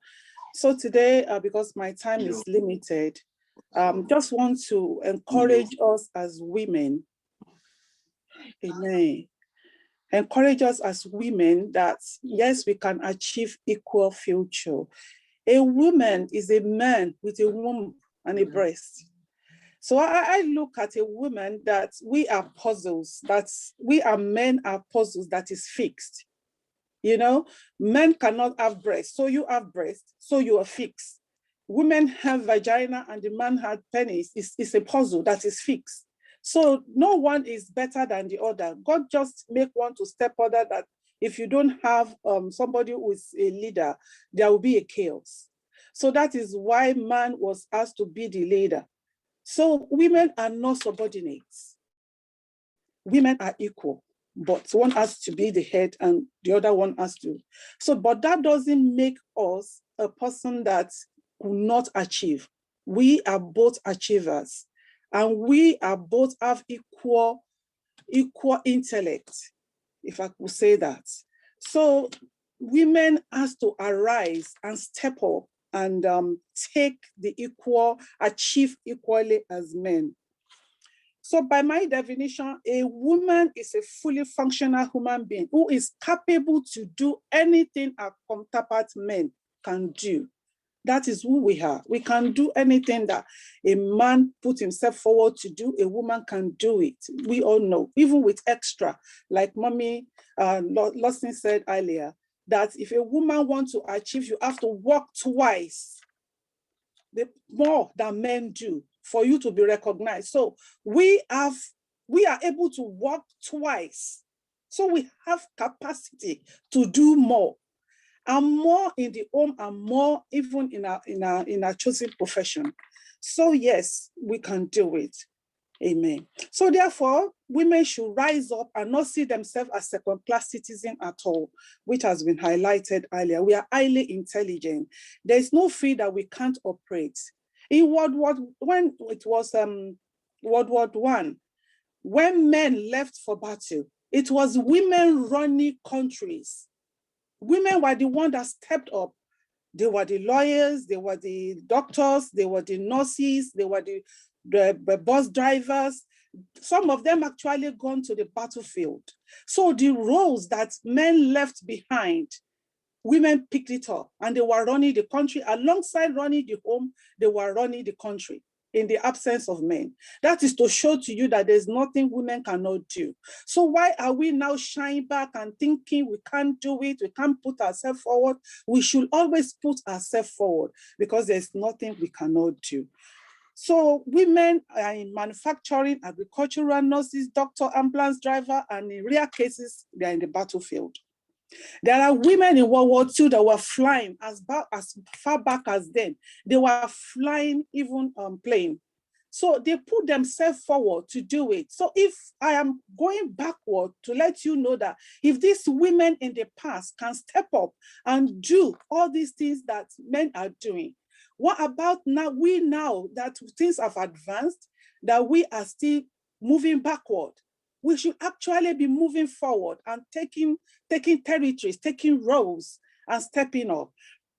So today, because my time is limited, just want to encourage us as women, amen, encourage us as women that yes, we can achieve equal future. A woman is a man with a womb and a breast. So I look at a woman that we are puzzles, that we are men are puzzles that is fixed. You know, men cannot have breast, so you have breast, so you are fixed. Women have vagina and the man had penis. It's a puzzle that is fixed. So no one is better than the other. God just make one to step other that if you don't have somebody who is a leader, there will be a chaos. So that is why man was asked to be the leader. So women are not subordinates. Women are equal, but one has to be the head and the other one has to. So, but that doesn't make us a person that could not achieve. We are both achievers and we are both have equal intellect, if I could say that. So women has to arise and step up and take the equal, achieve equally as men. So by my definition, a woman is a fully functional human being who is capable to do anything a counterpart men can do. That is who we are. We can do anything that a man put himself forward to do, a woman can do it. We all know, even with extra, like Mommy Lawson said earlier, that if a woman wants to achieve, you have to work twice, more than men do, for you to be recognized. So we are able to work twice. So we have capacity to do more, and more in the home and more even in our chosen profession. So yes, we can do it. Amen. So therefore, women should rise up and not see themselves as second-class citizens at all, which has been highlighted earlier. We are highly intelligent. There is no field that we can't operate. In when it was World War I, when men left for battle, it was women running countries. Women were the ones that stepped up. They were the lawyers, they were the doctors, they were the nurses, they were the bus drivers. Some of them actually gone to the battlefield. So the roles that men left behind, women picked it up and they were running the country. Alongside running the home, they were running the country in the absence of men. That is to show to you that there's nothing women cannot do. So why are we now shying back and thinking we can't do it, we can't put ourselves forward? We should always put ourselves forward because there's nothing we cannot do. So women are in manufacturing, agricultural, nurses, doctor, ambulance driver, and in rare cases, they're in the battlefield. There are women in World War II that were flying as far back as then. They were flying even plane. So they put themselves forward to do it. So if I am going backward to let you know that if these women in the past can step up and do all these things that men are doing, what about now, we now that things have advanced, that we are still moving backward? We should actually be moving forward and taking territories, taking roles and stepping up.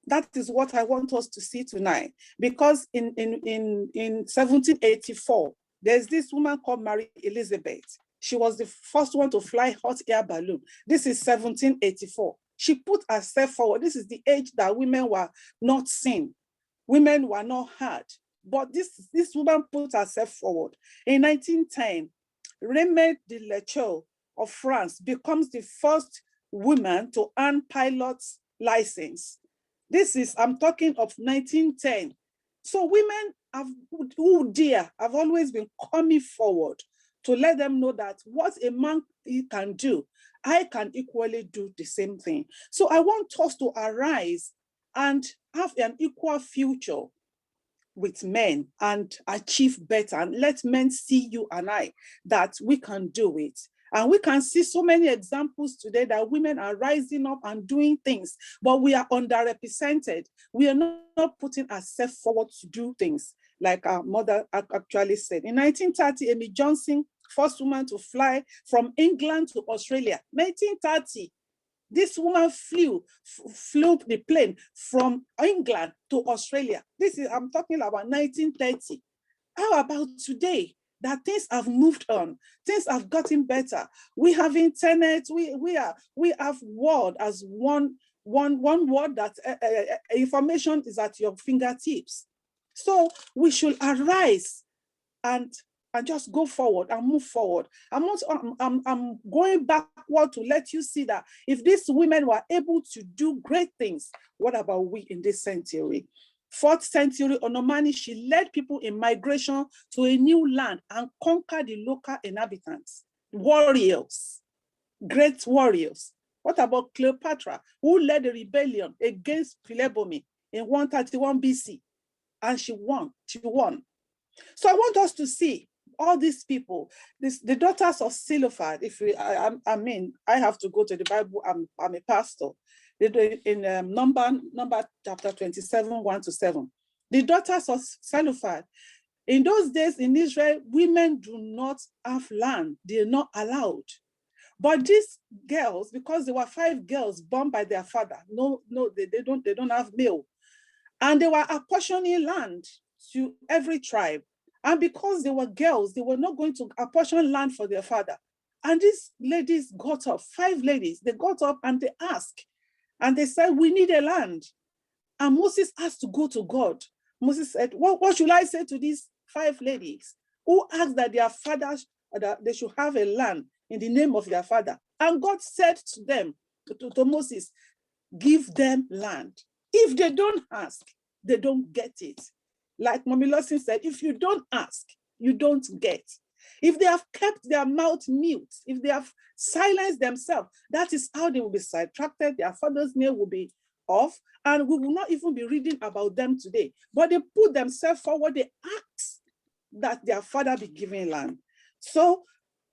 That is what I want us to see tonight. Because in 1784, there's this woman called Mary Elizabeth. She was the first one to fly hot air balloon. This is 1784. She put herself forward. This is the age that women were not seen. Women were not heard. But this woman put herself forward. In 1910, Remy de Leclerc of France becomes the first woman to earn pilot's license. This is, I'm talking of 1910. So women have always been coming forward to let them know that what a man can do, I can equally do the same thing. So I want us to arise and have an equal future. with men and achieve better, and let men see you and I that we can do it. And we can see so many examples today that women are rising up and doing things, but we are underrepresented. We are not putting ourselves forward to do things, like our mother actually said. In 1930, Amy Johnson, first woman to fly from England to Australia. 1930. This woman flew the plane from England to Australia. I'm talking about 1930. How about today? That things have moved on, things have gotten better. We have internet. We have word as one word that information is at your fingertips. So we should arise and just go forward and move forward. I'm going backward to let you see that if these women were able to do great things, what about we in this century? 4th century Onomani, she led people in migration to a new land and conquered the local inhabitants. Warriors, great warriors. What about Cleopatra, who led a rebellion against Ptolemy in 131 BC? And she won. So I want us to see all these people, the daughters of Zelophehad. I have to go to the Bible. I'm a pastor. In Number chapter 27, 1-7. The daughters of Zelophehad. In those days in Israel, women do not have land. They're not allowed. But these girls, because there were 5 girls born by their father, they don't have male. And they were apportioning land to every tribe. And because they were girls, they were not going to apportion land for their father. And these ladies got up, 5 ladies, they got up and they asked. And they said, we need a land. And Moses asked to go to God. Moses said, what should I say to these 5 ladies who asked that their fathers, that they should have a land in the name of their father? And God said to them, to Moses, give them land. If they don't ask, they don't get it. Like Mommy Lawson said, if you don't ask, you don't get. If they have kept their mouth mute, if they have silenced themselves, that is how they will be sidetracked. Their father's name will be off, and we will not even be reading about them today. But they put themselves forward, they ask that their father be given land. So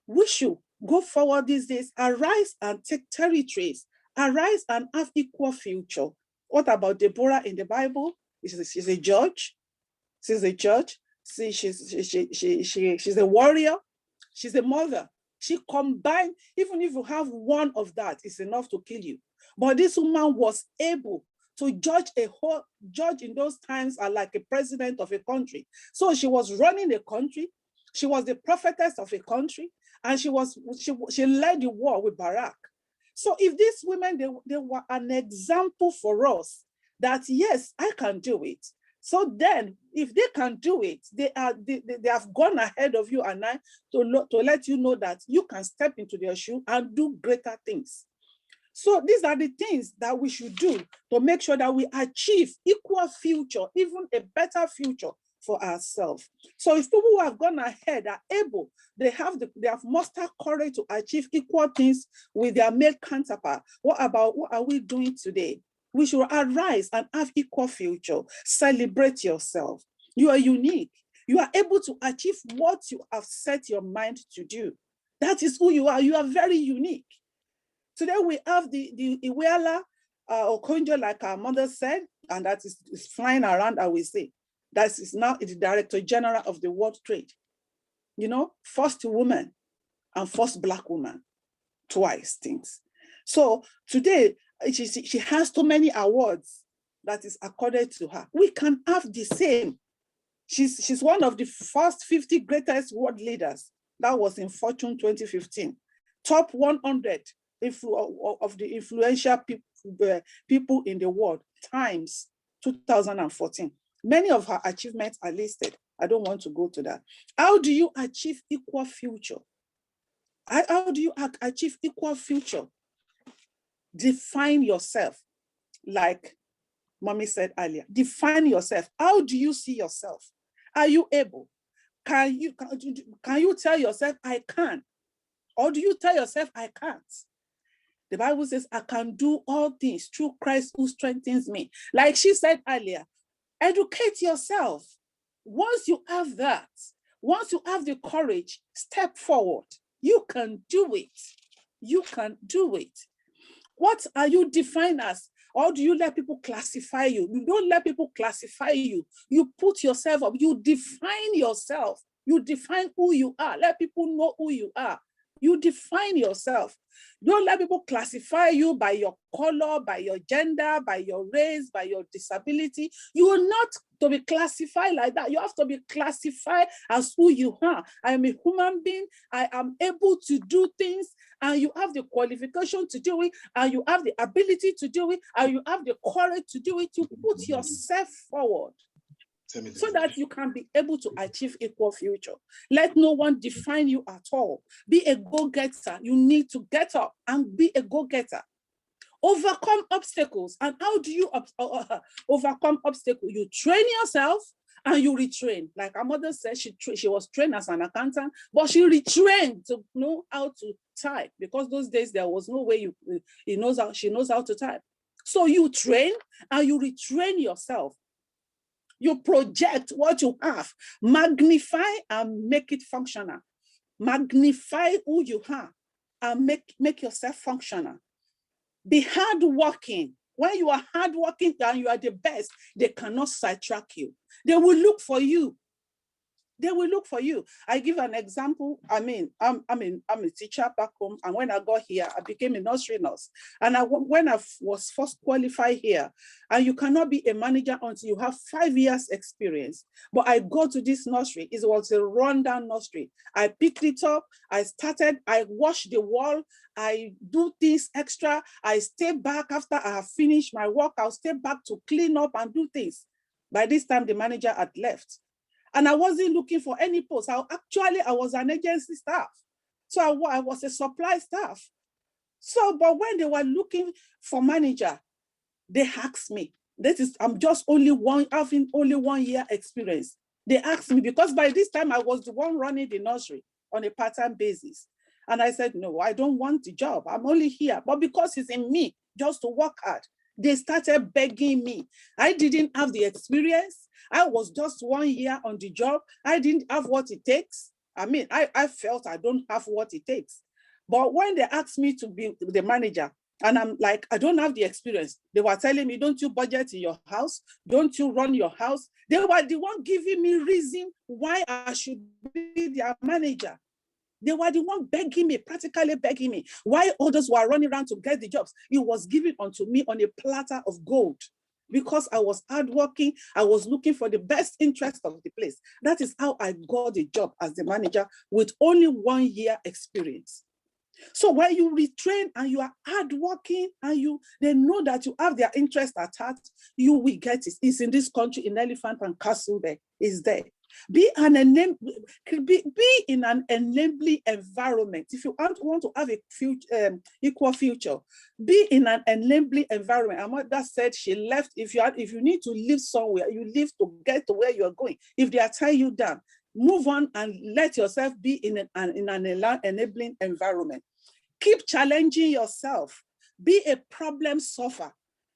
we should go forward these days, arise and take territories, arise and have equal future. What about Deborah in the Bible? She's a judge. She's a judge. She's a warrior. She's a mother. She combined, even if you have one of that, it's enough to kill you. But this woman was able to judge in those times are like a president of a country. So she was running a country. She was the prophetess of a country, and she led the war with Barak. So if these women, they were an example for us that yes, I can do it. So then, if they can do it, they have gone ahead of you and I to let you know that you can step into their shoe and do greater things. So these are the things that we should do to make sure that we achieve equal future, even a better future for ourselves. So if people who have gone ahead are able, they have mustered courage to achieve equal things with their male counterpart. What are we doing today? We should arise and have equal future. Celebrate yourself. You are unique. You are able to achieve what you have set your mind to do. That is who you are. You are very unique. Today we have the Iweala Okonjo, like our mother said, and that is flying around, I will say. That is now the Director General of the World Trade. You know, first woman and first Black woman, twice things. So today, she has so many awards that is accorded to her. We can have the same. She's one of the first 50 greatest world leaders. That was in Fortune 2015. Top 100 of the influential people in the world, Times 2014. Many of her achievements are listed. I don't want to go to that. How do you achieve equal future? How do you achieve equal future? Define yourself, like Mommy said earlier. Define yourself. How do you see yourself? Are you able? Can you tell yourself, I can? Or do you tell yourself, I can't? The Bible says, I can do all things through Christ who strengthens me. Like she said earlier, educate yourself. Once you have that, once you have the courage, step forward. You can do it. You can do it. What are you defined as? Or do you let people classify you? You don't let people classify you. You put yourself up. You define yourself. You define who you are. Let people know who you are. You define yourself. Don't let people classify you by your color, by your gender, by your race, by your disability. You are not to be classified like that. You have to be classified as who you are. I am a human being. I am able to do things, and you have the qualification to do it, and you have the ability to do it, and you have the courage to do it. You put yourself forward so that you can be able to achieve equal future. Let no one define you at all. Be a go-getter. You need to get up and be a go-getter. Overcome obstacles. And how do you overcome obstacles? You train yourself and you retrain. Like our mother said, she was trained as an accountant, but she retrained to know how to type, because those days there was no way she knows how to type. So you train and you retrain yourself. You project what you have, magnify and make it functional. Magnify who you are and make yourself functional. Be hardworking. When you are hardworking and you are the best, they cannot sidetrack you. They will look for you. They will look for you. I give an example. I'm a teacher back home, and when I got here, I became a nursery nurse. And when I was first qualified here, and you cannot be a manager until you have 5 years experience. But I go to this nursery. It was a rundown nursery. I picked it up. I wash the wall. I do things extra. I stay back after I have finished my work. I'll stay back to clean up and do things. By this time, the manager had left. And I wasn't looking for any post. I was an agency staff. So I was a supply staff. So, but when they were looking for manager, they asked me. I'm just having only 1 year experience. They asked me, because by this time I was the one running the nursery on a part-time basis. And I said, no, I don't want the job. I'm only here. But because it's in me, just to work hard, they started begging me. I didn't have the experience. I was just 1 year on the job. I didn't have what it takes. I felt I don't have what it takes. But when they asked me to be the manager, and I'm like, I don't have the experience. They were telling me, don't you budget in your house? Don't you run your house? They were the one giving me reason why I should be their manager. They were the one begging me, practically begging me. Why others were running around to get the jobs? It was given unto me on a platter of gold. Because I was hardworking, I was looking for the best interest of the place. That is how I got the job as the manager with only 1 year experience. So when you retrain and you are hardworking and they know that you have their interest at heart, you will get it. It's in this country, in Elephant and Castle there, is there. Be in an enabling environment. If you want to have a future, equal future, be in an enabling environment. And what that said, she left. If you need to live somewhere, you live to get to where you are going. If they are tying you down, move on and let yourself be in an enabling environment. Keep challenging yourself. Be a problem solver.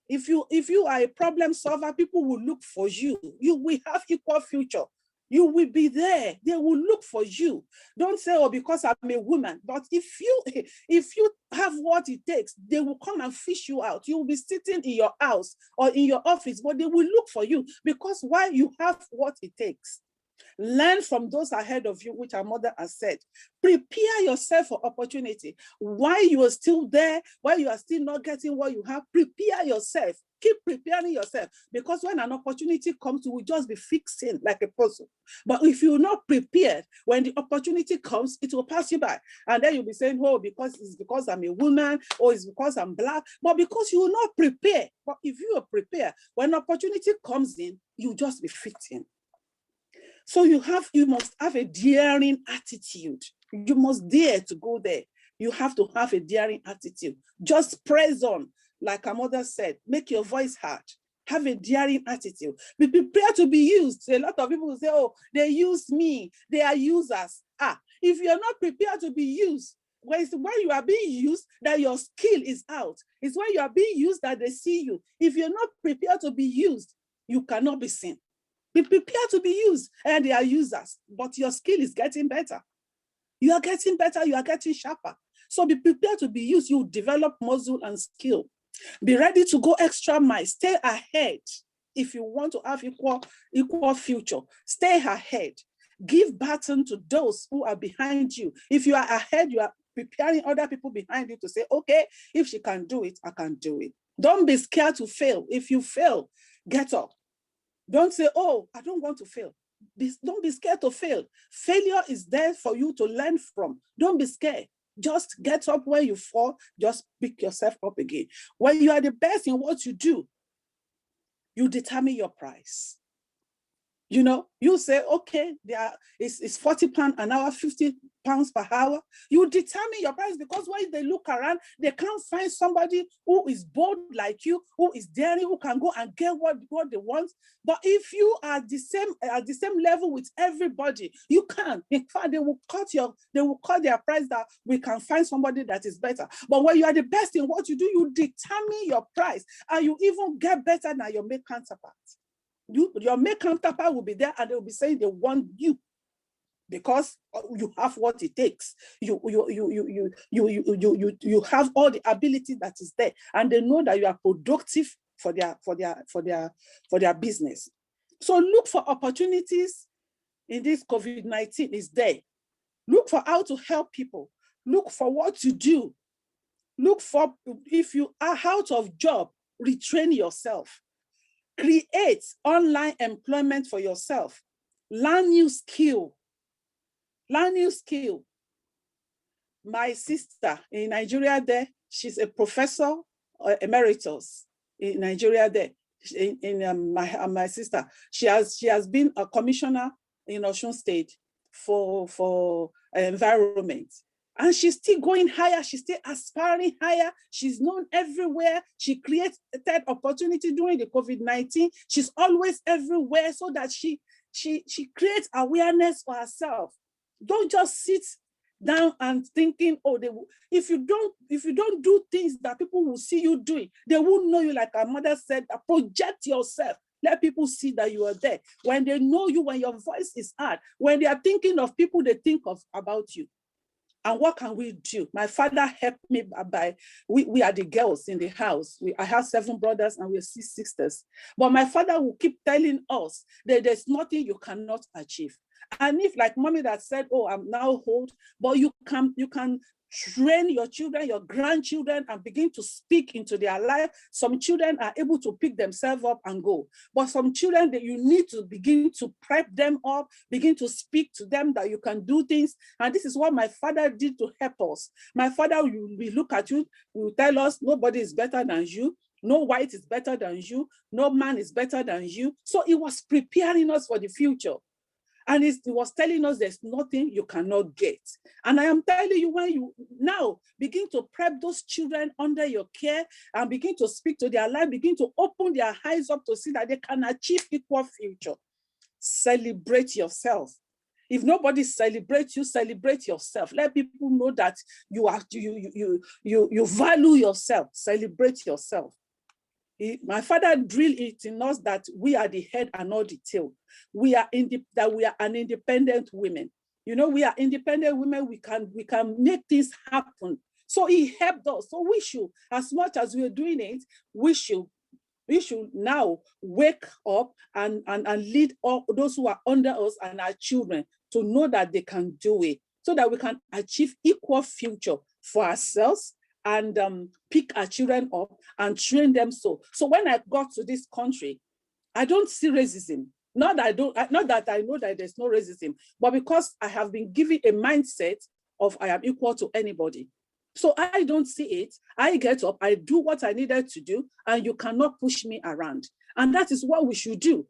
If you are a problem solver, people will look for you. You will have equal future. You will be there. They will look for you. Don't say, oh, because I'm a woman. But if you have what it takes, they will come and fish you out. You will be sitting in your house or in your office, but they will look for you because why? You have what it takes. Learn from those ahead of you, which our mother has said. Prepare yourself for opportunity. While you are still there, while you are still not getting what you have, prepare yourself. Keep preparing yourself, because when an opportunity comes, you will just be fixing like a puzzle. But if you're not prepared, when the opportunity comes, it will pass you by. And then you'll be saying, oh, it's because I'm a woman, or it's because I'm black, but because you will not prepare. But if you are prepared, when opportunity comes in, you just be fitting. So you must have a daring attitude. You must dare to go there. You have to have a daring attitude. Just press on. Like our mother said, make your voice heard. Have a daring attitude. Be prepared to be used. A lot of people will say, oh, they use me. They are users. If you're not prepared to be used, when you are being used, that your skill is out. It's when you are being used that they see you. If you're not prepared to be used, you cannot be seen. Be prepared to be used. And they are users, but your skill is getting better. You are getting better, you are getting sharper. So be prepared to be used. You develop muscle and skill. Be ready to go extra mile. Stay ahead. If you want to have equal future, stay ahead. Give baton to those who are behind you. If you are ahead, you are preparing other people behind you to say, okay, if she can do it, I can do it. Don't be scared to fail. If you fail, get up. Don't say, oh, I don't want to fail. Don't be scared to fail. Failure is there for you to learn from. Don't be scared. Just get up when you fall. Just pick yourself up again. When you are the best in what you do, you determine your price. You know, you say, okay, it's 40 pounds an hour, 50 pounds per hour. You determine your price, because when they look around, they can't find somebody who is bold like you, who is daring, who can go and get what they want. But if you are at the same level with everybody, you can. In fact, they will cut their price that we can find somebody that is better. But when you are the best in what you do, you determine your price, and you even get better than your male counterpart. Your male counterpart will be there, and they will be saying they want you because you have what it takes. You have all the ability that is there, and they know that you are productive for their business. So look for opportunities in this COVID-19 is there. Look for how to help people. Look for what to do. Look for, if you are out of job, retrain yourself. Create online employment for yourself. Learn new skill. Learn new skill. My sister in Nigeria there, she's a professor emeritus in Nigeria there. My sister, she has been a commissioner in Osun State for environment. And she's still going higher. She's still aspiring higher. She's known everywhere. She created opportunity during the COVID-19. She's always everywhere, so that she creates awareness for herself. Don't just sit down and thinking, oh, if you don't do things that people will see you doing, they won't know you. Like our mother said, project yourself. Let people see that you are there. When they know you, when your voice is heard, when they are thinking of people, they think about you. And what can we do? My father helped me we are the girls in the house. I have 7 brothers and we're 6 sisters. But my father will keep telling us that there's nothing you cannot achieve. And if, like mommy that said, oh, I'm now old, but you can train your children, your grandchildren, and begin to speak into their life. Some children are able to pick themselves up and go. But some children that you need to begin to prep them up, begin to speak to them that you can do things. And this is what my father did to help us. My father will look at you, will tell us nobody is better than you. No white is better than you. No man is better than you. So he was preparing us for the future. And he was telling us there's nothing you cannot get. And I am telling you, when you now begin to prep those children under your care and begin to speak to their life, begin to open their eyes up to see that they can achieve equal future. Celebrate yourself. If nobody celebrates you, celebrate yourself. Let people know that you value yourself. Celebrate yourself. My father drilled it in us that we are the head and not the tail. We are an independent women. You know, we are independent women. We can make things happen. So he helped us. So we should, as much as we are doing it, we should now wake up and lead all those who are under us and our children to know that they can do it, so that we can achieve equal future for ourselves and pick our children up and train them. So when I got to this country, I don't see racism. Not that I know that there's no racism, but because I have been given a mindset of I am equal to anybody. So I don't see it. I get up, I do what I needed to do, and you cannot push me around. And that is what we should do.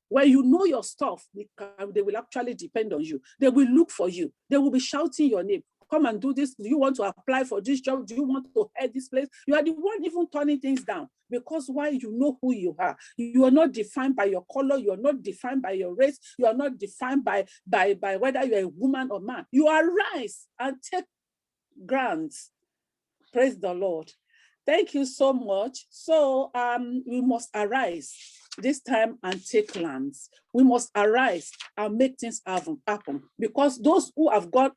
When you know your stuff, they will actually depend on you. They will look for you. They will be shouting your name. Come and do this. Do you want to apply for this job? Do you want to head this place? You are the one even turning things down, because why? You know who you are. You are not defined by your color. You are not defined by your race. You are not defined by whether you're a woman or man. You arise and take grants. Praise the Lord. Thank you so much. So we must arise. this time and take lands. We must arise and make things happen, because those who have gone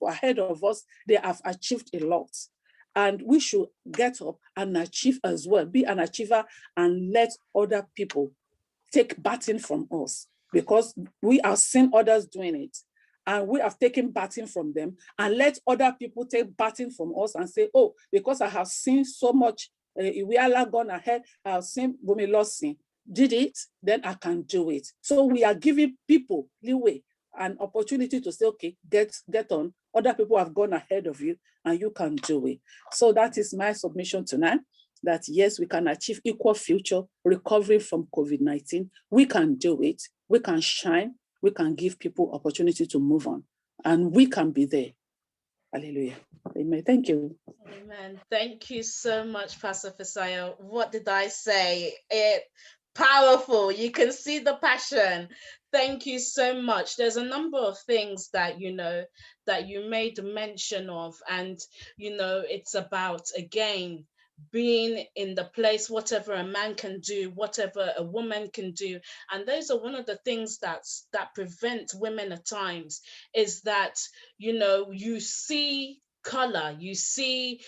ahead of us, they have achieved a lot. And we should get up and achieve as well, be an achiever, and let other people take baton from us, because we have seen others doing it. And we have taken baton from them, and let other people take baton from us and say, oh, because I have seen so much, we are gone ahead, I have seen Bunmi Lawson did it, then I can do it. So we are giving people leeway, an opportunity to say, okay, get on. Other people have gone ahead of you and you can do it. So that is my submission tonight, that yes, we can achieve equal future, recovery from COVID-19. We can do it. We can shine. We can give people opportunity to move on, and we can be there. Hallelujah. Amen. Thank you. Amen. Thank you so much, Pastor Fisayo. What did I say? Powerful. You can see the passion. Thank you so much. There's a number of things that, that you made mention of, and, it's about, again, being in the place, whatever a man can do, whatever a woman can do. And those are one of the things that prevent women at times, is that, you see color, you see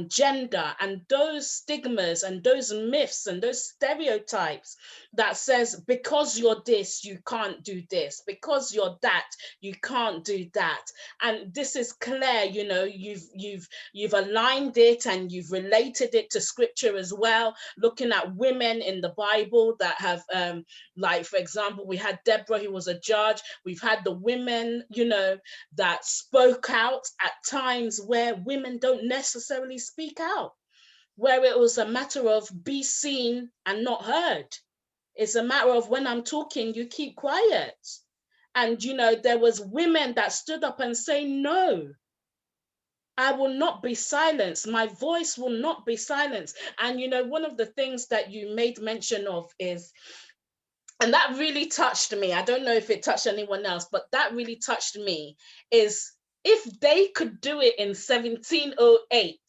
gender, and those stigmas and those myths and those stereotypes that says, because you're this, you can't do this, because you're that, you can't do that. And this is clear, you've aligned it and you've related it to scripture as well, looking at women in the Bible that have like, for example, we had Deborah, who was a judge. We've had the women, that spoke out at times where women don't necessarily speak out, where it was a matter of be seen and not heard. It's a matter of, when I'm talking, you keep quiet. And, there was women that stood up and say, no, I will not be silenced. My voice will not be silenced. And, one of the things that you made mention of is, and that really touched me, I don't know if it touched anyone else, but that really touched me, is, if they could do it in 1708,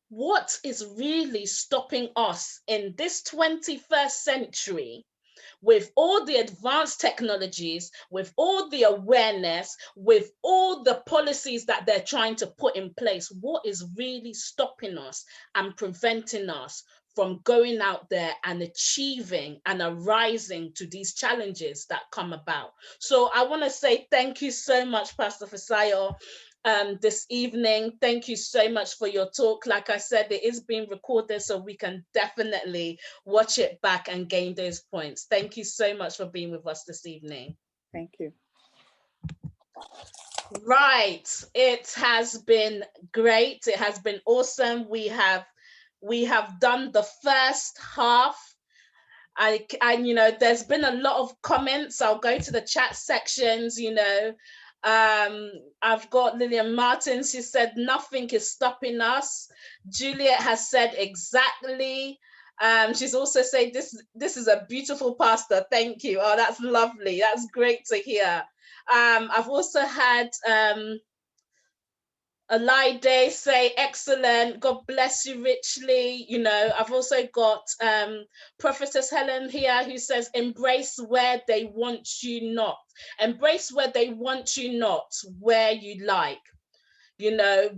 what is really stopping us in this 21st century, with all the advanced technologies, with all the awareness, with all the policies that they're trying to put in place? What is really stopping us and preventing us from going out there and achieving and arising to these challenges that come about? So I want to say thank you so much, Pastor Fisayo, this evening. Thank you so much for your talk. Like I said, it is being recorded, so we can definitely watch it back and gain those points. Thank you so much for being with us this evening. Thank you. Right, it has been great. It has been awesome. We have done the first half. There's been a lot of comments. I'll go to the chat sections. I've got Lillian Martin. She said, nothing is stopping us. Juliet has said, exactly. She's also said, this is a beautiful pastor. Thank you. Oh, that's lovely. That's great to hear. I've also had Oladimeji say, excellent, God bless you richly. I've also got Prophetess Helen here, who says, embrace where they want you not. Embrace where they want you not, where you like.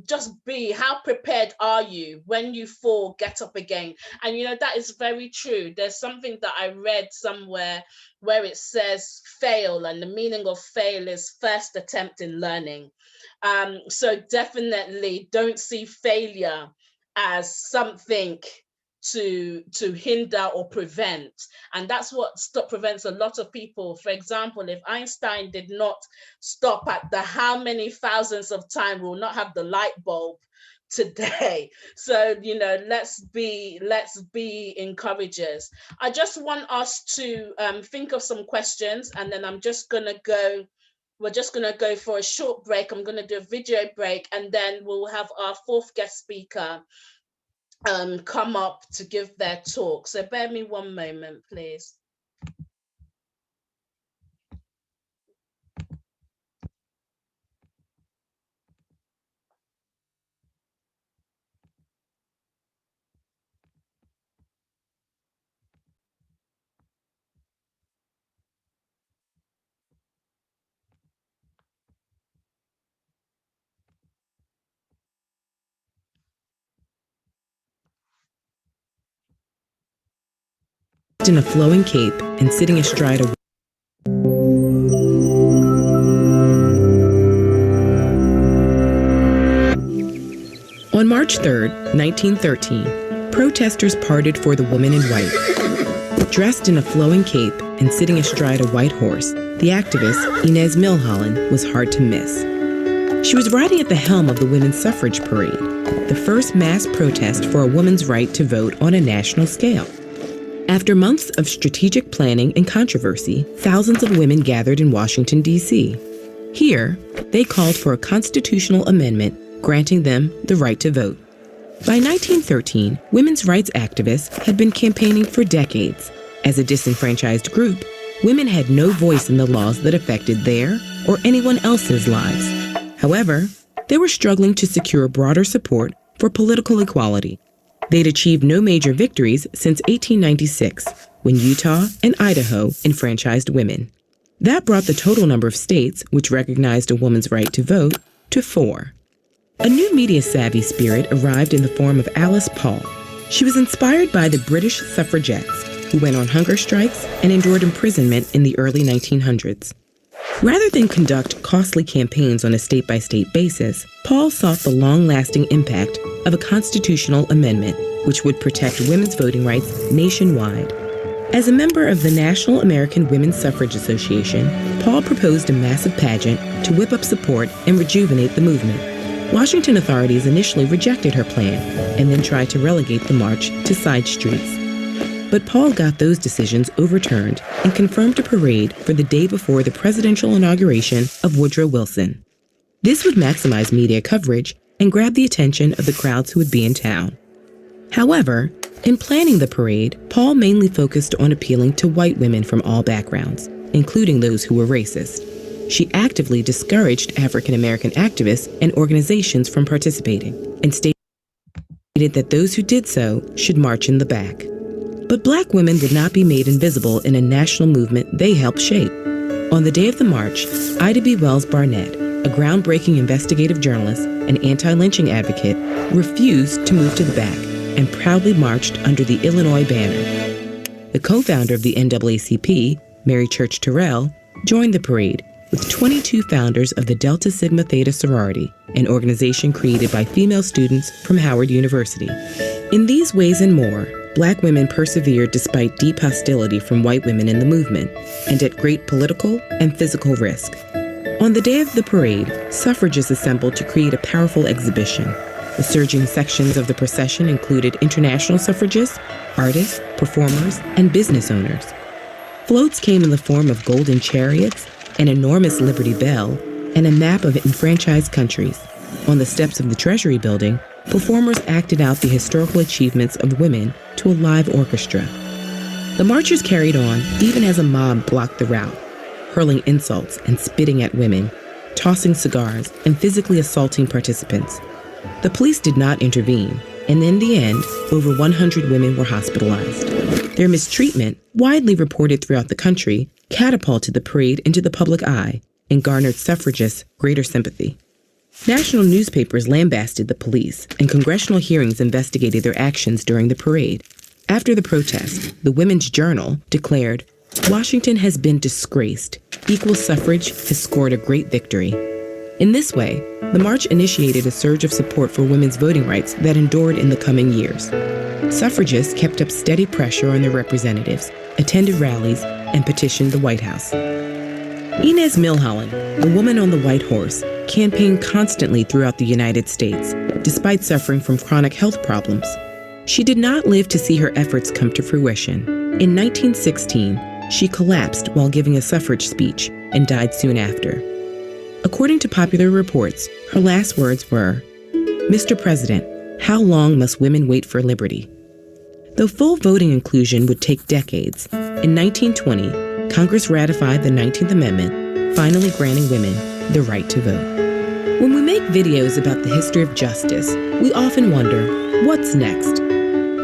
Just be, how prepared are you? When you fall, get up again. And that is very true. There's something that I read somewhere where it says fail, and the meaning of fail is first attempt in learning. So definitely don't see failure as something to hinder or prevent. And that's what prevents a lot of people. For example, if Einstein did not stop at the how many thousands of time, we'll not have the light bulb today. So let's be encouragers. I just want us to think of some questions, and then we're just gonna go for a short break. I'm gonna do a video break, and then we'll have our fourth guest speaker come up to give their talk. So bear me one moment, please. in a flowing cape and sitting astride a On March 3, 1913, protesters parted for the woman in white. Dressed in a flowing cape and sitting astride a white horse, the activist, Inez Milholland, was hard to miss. She was riding at the helm of the Women's Suffrage Parade, the first mass protest for a woman's right to vote on a national scale. After months of strategic planning and controversy, thousands of women gathered in Washington, D.C. Here, they called for a constitutional amendment granting them the right to vote. By 1913, women's rights activists had been campaigning for decades. As a disenfranchised group, women had no voice in the laws that affected their or anyone else's lives. However, they were struggling to secure broader support for political equality. They'd achieved no major victories since 1896, when Utah and Idaho enfranchised women. That brought the total number of states which recognized a woman's right to vote to 4. A new media-savvy spirit arrived in the form of Alice Paul. She was inspired by the British suffragettes, who went on hunger strikes and endured imprisonment in the early 1900s. Rather than conduct costly campaigns on a state-by-state basis, Paul sought the long-lasting impact of a constitutional amendment which would protect women's voting rights nationwide. As a member of the National American Women's Suffrage Association, Paul proposed a massive pageant to whip up support and rejuvenate the movement. Washington authorities initially rejected her plan and then tried to relegate the march to side streets. But Paul got those decisions overturned and confirmed a parade for the day before the presidential inauguration of Woodrow Wilson. This would maximize media coverage and grab the attention of the crowds who would be in town. However, in planning the parade, Paul mainly focused on appealing to white women from all backgrounds, including those who were racist. She actively discouraged African American activists and organizations from participating and stated that those who did so should march in the back. But Black women would not be made invisible in a national movement they helped shape. On the day of the march, Ida B. Wells Barnett, a groundbreaking investigative journalist and anti-lynching advocate, refused to move to the back and proudly marched under the Illinois banner. The co-founder of the NAACP, Mary Church Terrell, joined the parade with 22 founders of the Delta Sigma Theta sorority, an organization created by female students from Howard University. In these ways and more, Black women persevered despite deep hostility from white women in the movement, and at great political and physical risk. On the day of the parade, suffragists assembled to create a powerful exhibition. The surging sections of the procession included international suffragists, artists, performers, and business owners. Floats came in the form of golden chariots, an enormous Liberty Bell, and a map of enfranchised countries. On the steps of the Treasury Building, performers acted out the historical achievements of women to a live orchestra. The marchers carried on even as a mob blocked the route, hurling insults and spitting at women, tossing cigars, and physically assaulting participants. The police did not intervene, and in the end, over 100 women were hospitalized. Their mistreatment, widely reported throughout the country, catapulted the parade into the public eye and garnered suffragists greater sympathy. National newspapers lambasted the police, and congressional hearings investigated their actions during the parade. After the protest, the Women's Journal declared, "Washington has been disgraced. Equal suffrage has scored a great victory." In this way, the march initiated a surge of support for women's voting rights that endured in the coming years. Suffragists kept up steady pressure on their representatives, attended rallies, and petitioned the White House. Inez Milholland, the woman on the white horse, campaigned constantly throughout the United States, despite suffering from chronic health problems. She did not live to see her efforts come to fruition. In 1916, she collapsed while giving a suffrage speech and died soon after. According to popular reports, her last words were, "Mr. President, how long must women wait for liberty?" Though full voting inclusion would take decades, in 1920, Congress ratified the 19th Amendment, finally granting women the right to vote. When we make videos about the history of justice, we often wonder, what's next?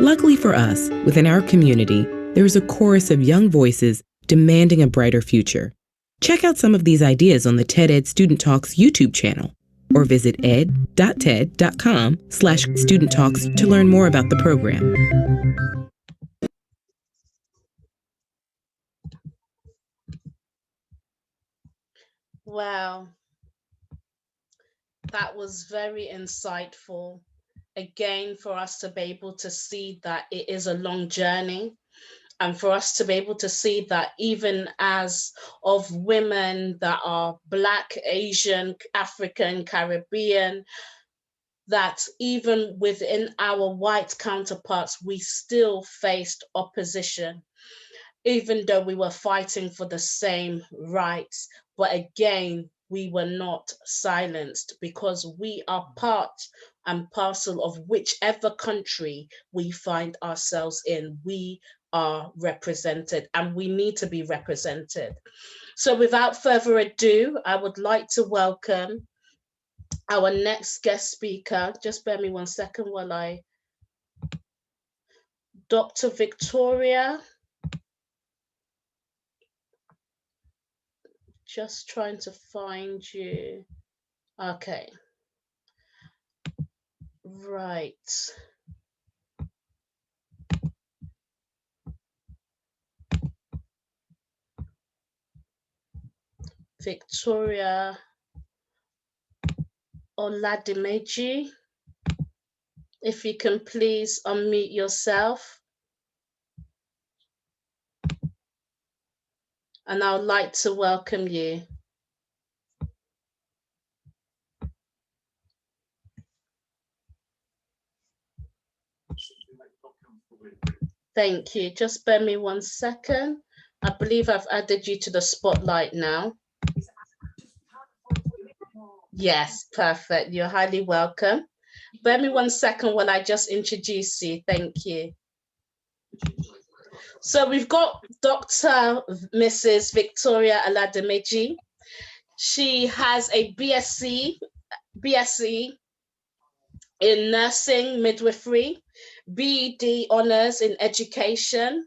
Luckily for us, within our community, there is a chorus of young voices demanding a brighter future. Check out some of these ideas on the TED Student Talks YouTube channel, or visit ed.ted.com/studenttalks to learn more about the program. Wow. That was very insightful. Again, for us to be able to see that it is a long journey, and for us to be able to see that even as of women that are Black, Asian, African, Caribbean, that even within our white counterparts, we still faced opposition, even though we were fighting for the same rights. But again, we were not silenced, because we are part and parcel of whichever country we find ourselves in. We are represented, and we need to be represented. So without further ado, I would like to welcome our next guest speaker. Just bear me 1 second while I... Dr. Victoria. Just trying to find you. Okay. Right. Victoria Oladimeji, if you can please unmute yourself. And I would like to welcome you. Thank you. Just bear me 1 second. I believe I've added you to the spotlight now. Yes, perfect. You're highly welcome. Bear me 1 second while I just introduce you. Thank you. So we've got Dr. Mrs. Victoria Oladimeji. She has a BSc in nursing midwifery, BEd honours in education,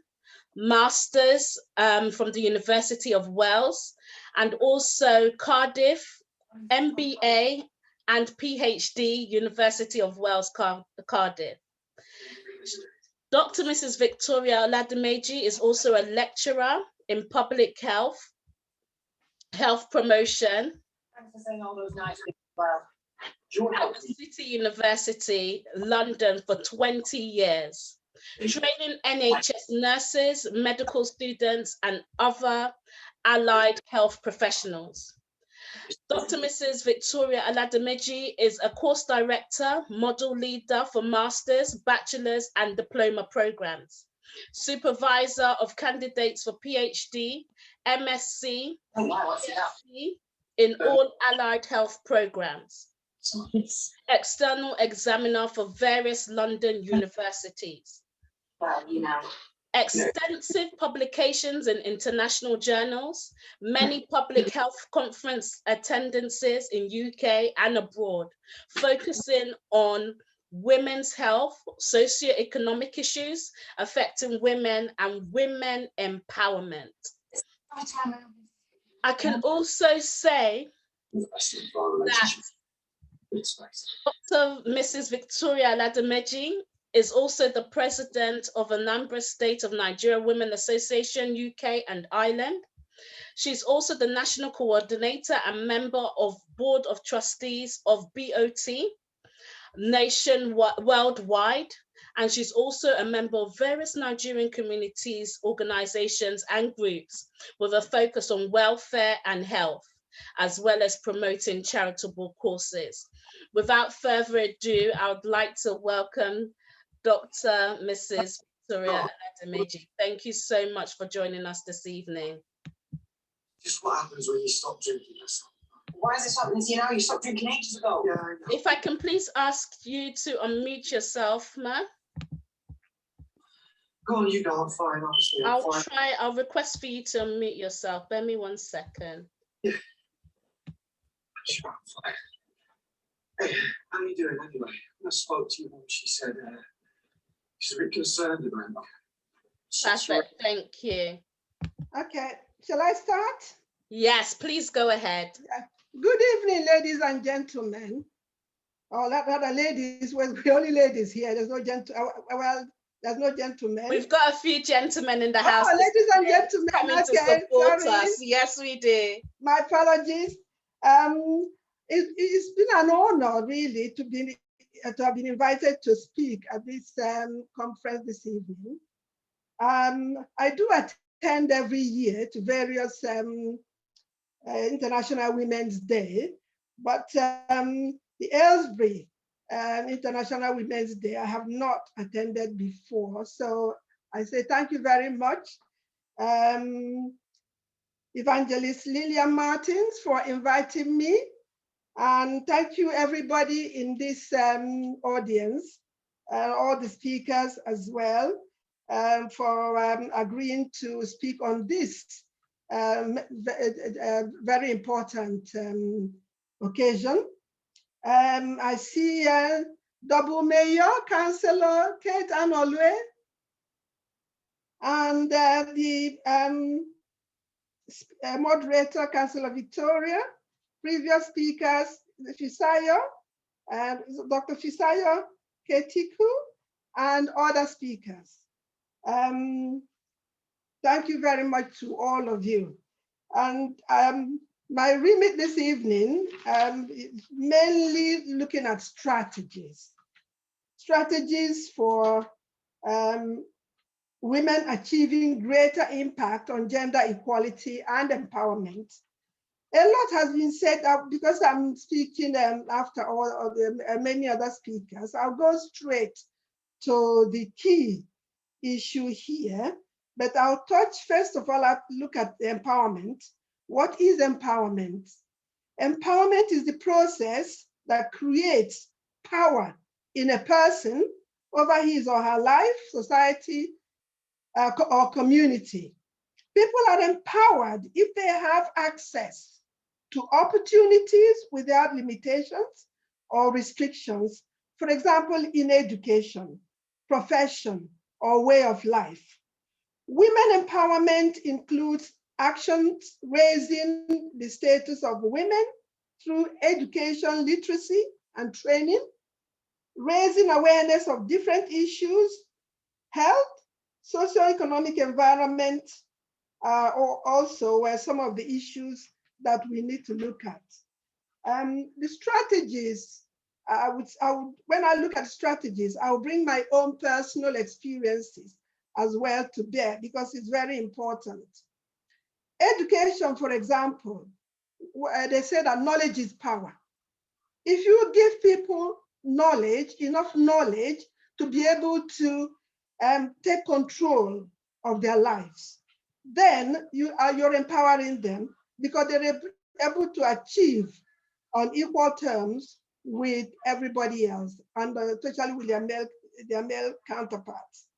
masters from the University of Wales, and also Cardiff, MBA and PhD, University of Wales, Cardiff. Dr. Mrs. Victoria Oladimeji is also a lecturer in public health promotion at City University, London for 20 years, training NHS nurses, medical students, and other allied health professionals. Dr. Mrs. Victoria Oladimeji is a course director, model leader for masters, bachelor's, and diploma programs, supervisor of candidates for PhD, MSc, PhD in all allied health programs, external examiner for various London universities. Extensive publications in international journals, many public health conference attendances in UK and abroad, focusing on women's health, socio-economic issues affecting women, and women empowerment. I can also say that Dr. Mrs. Victoria Oladimeji is also the president of Anambra State of Nigeria Women Association, UK and Ireland. She's also the national coordinator and member of Board of Trustees of BOT worldwide. And she's also a member of various Nigerian communities, organizations and groups with a focus on welfare and health, as well as promoting charitable causes. Without further ado, I would like to welcome Dr. Mrs. Victoria Oladimeji. Thank you so much for joining us this evening. Just what happens when you stop drinking yourself? Why is this happening to you now? You stopped drinking ages ago. Yeah, I know. If I can please ask you to unmute yourself, ma. Go on, you go. I'm fine, honestly. I'll request for you to unmute yourself. Bear me 1 second. Yeah. Sure, I'm fine. Hey, how are you doing anyway? When I spoke to you, she said she's a bit concerned about me. Perfect, thank you. Okay, shall I start? Yes, please go ahead. Good evening, ladies and gentlemen. Oh, rather ladies, well, the only ladies here. There's no there's no gentlemen. We've got a few gentlemen in the house. Oh, ladies and gentlemen, coming to support us. Yes, we do. My apologies. It's been an honor, really, to have been invited to speak at this conference this evening. I do attend every year to various International Women's Day, but the Aylesbury International Women's Day, I have not attended before. So I say thank you very much, Evangelist Lillian Martins, for inviting me. And thank you everybody in this audience, all the speakers as well, for agreeing to speak on this very important occasion. I see Double Mayor, Councillor Kate Anuole, and the Moderator, Councillor Victoria, previous speakers, Fisayo, Dr. Fisayo, Ketiku, and other speakers. Thank you very much to all of you. And my remit this evening is mainly looking at strategies. Strategies for women achieving greater impact on gender equality and empowerment. A lot has been said, because I'm speaking after all of the many other speakers. I'll go straight to the key issue here, but I'll touch first of all, I'll look at empowerment. What is empowerment? Empowerment is the process that creates power in a person over his or her life, society, or community. People are empowered if they have access to opportunities without limitations or restrictions, for example, in education, profession, or way of life. Women empowerment includes actions raising the status of women through education, literacy, and training, raising awareness of different issues, health, socioeconomic environment, or also some of the issues that we need to look at. The strategies, when I look at strategies, I'll bring my own personal experiences as well to bear, because it's very important. Education, for example, they say that knowledge is power. If you give people knowledge, enough knowledge to be able to take control of their lives, then you're empowering them, because they're able to achieve on equal terms with everybody else, and especially with their male counterparts.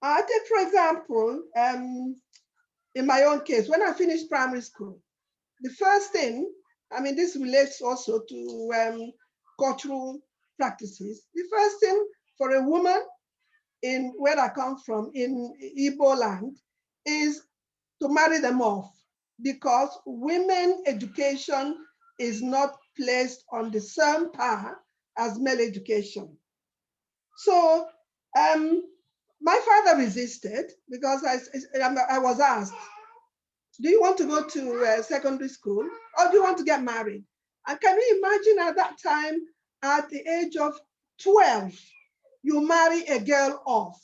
I take, for example, in my own case, when I finished primary school, the first thing, I mean, this relates also to cultural practices. The first thing for a woman in where I come from, in Igbo land, is to marry them off, because women education is not placed on the same par as male education. So my father resisted, because I was asked, do you want to go to secondary school, or do you want to get married? And can you imagine at that time, at the age of 12, you marry a girl off?